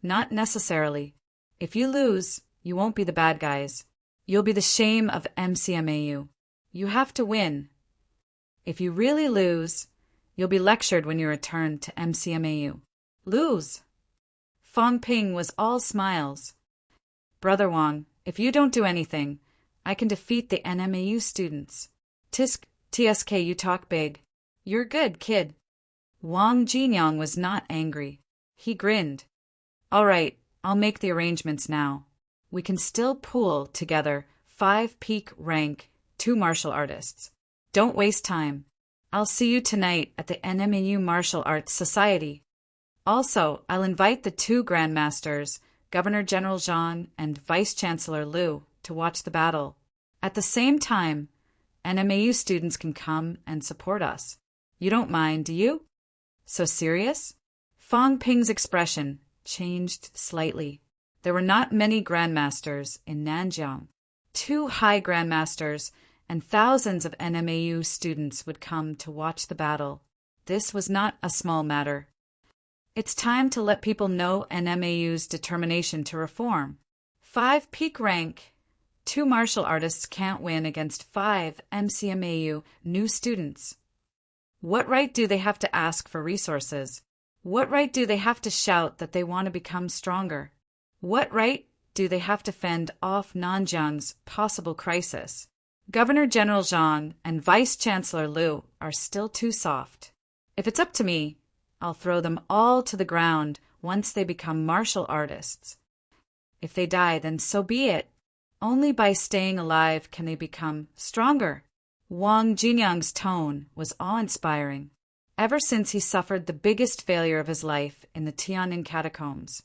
Not necessarily. If you lose, you won't be the bad guys. You'll be the shame of MCMAU. You have to win. If you really lose, you'll be lectured when you return to MCMAU. Lose! Fong Ping was all smiles. Brother Wang, if you don't do anything, I can defeat the NMAU students. TSK, you talk big. You're good, kid. Wang Jinyang was not angry. He grinned. All right, I'll make the arrangements now. We can still pool together 5 peak rank 2 martial artists. Don't waste time. I'll see you tonight at the NMAU Martial Arts Society. Also, I'll invite the 2 grandmasters, Governor General Zhang and Vice Chancellor Liu, to watch the battle. At the same time, NMAU students can come and support us. You don't mind, do you? So serious? Fong Ping's expression changed slightly. There were not many grandmasters in Nanjiang. 2 high grandmasters and thousands of NMAU students would come to watch the battle. This was not a small matter. It's time to let people know NMAU's determination to reform. 5 peak rank, 2 martial artists can't win against 5 MCMAU new students. What right do they have to ask for resources? What right do they have to shout that they want to become stronger? What right do they have to fend off Nanjiang's possible crisis? Governor General Zhang and Vice Chancellor Liu are still too soft. If it's up to me, I'll throw them all to the ground once they become martial artists. If they die, then so be it. Only by staying alive can they become stronger. Wang Jinyang's tone was awe-inspiring. Ever since he suffered the biggest failure of his life in the Tiananmen catacombs,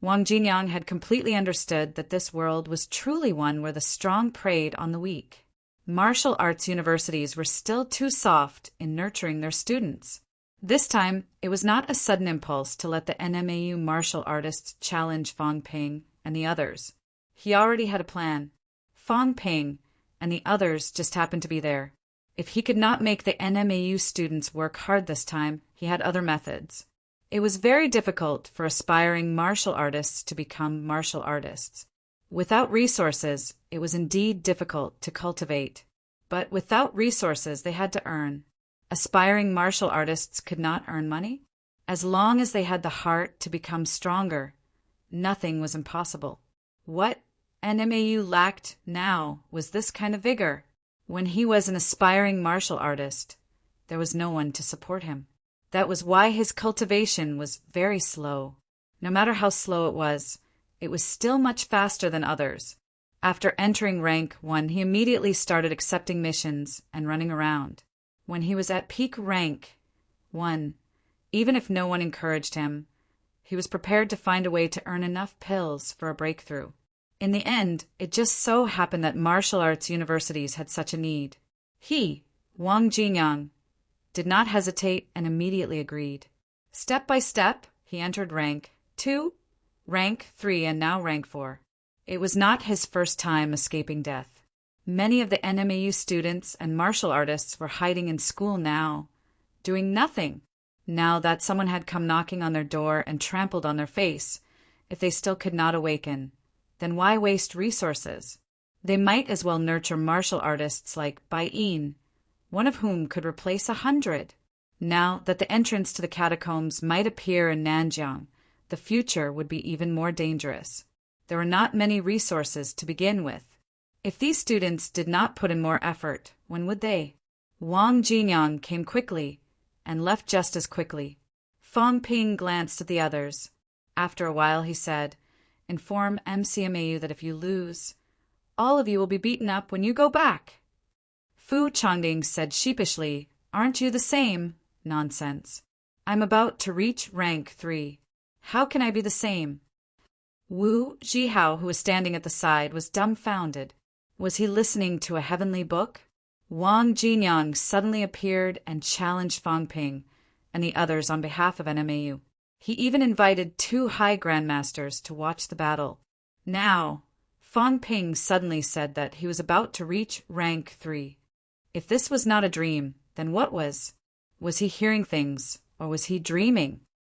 Wang Jinyang had completely understood that this world was truly one where the strong preyed on the weak. Martial arts universities were still too soft in nurturing their students. This time, it was not a sudden impulse to let the NMAU martial artists challenge Fong Ping and the others. He already had a plan. Fong Ping and the others just happened to be there. If he could not make the NMAU students work hard this time, he had other methods. It was very difficult for aspiring martial artists to become martial artists. Without resources, it was indeed difficult to cultivate. But without resources, they had to earn. Aspiring martial artists could not earn money. As long as they had the heart to become stronger, nothing was impossible. What NMAU lacked now was this kind of vigor. When he was an aspiring martial artist, there was no one to support him. That was why his cultivation was very slow. No matter how slow it was still much faster than others. After entering rank 1, he immediately started accepting missions and running around. When he was at peak rank 1, even if no one encouraged him, he was prepared to find a way to earn enough pills for a breakthrough. In the end, it just so happened that martial arts universities had such a need. He, Wang Jinyang, did not hesitate and immediately agreed. Step by step, he entered rank 2, rank 3, and now rank 4. It was not his first time escaping death. Many of the NMAU students and martial artists were hiding in school now, doing nothing. Now that someone had come knocking on their door and trampled on their face, if they still could not awaken, then why waste resources? They might as well nurture martial artists like Bai Yin, one of whom could replace 100. Now that the entrance to the catacombs might appear in Nanjiang, the future would be even more dangerous. There were not many resources to begin with. If these students did not put in more effort, when would they? Wang Jinyang came quickly and left just as quickly. Fang Ping glanced at the others. After a while he said, "Inform MCMAU that if you lose, all of you will be beaten up when you go back." Fu Changding said sheepishly, "Aren't you the same?" "Nonsense. I'm about to reach rank 3. How can I be the same?" Wu Zhihao, who was standing at the side, was dumbfounded. Was he listening to a heavenly book? Wang Jinyang suddenly appeared and challenged Fang Ping and the others on behalf of NMAU. He even invited 2 high grandmasters to watch the battle. Now, Fang Ping suddenly said that he was about to reach rank 3. If this was not a dream, then what was? Was he hearing things, or was he dreaming?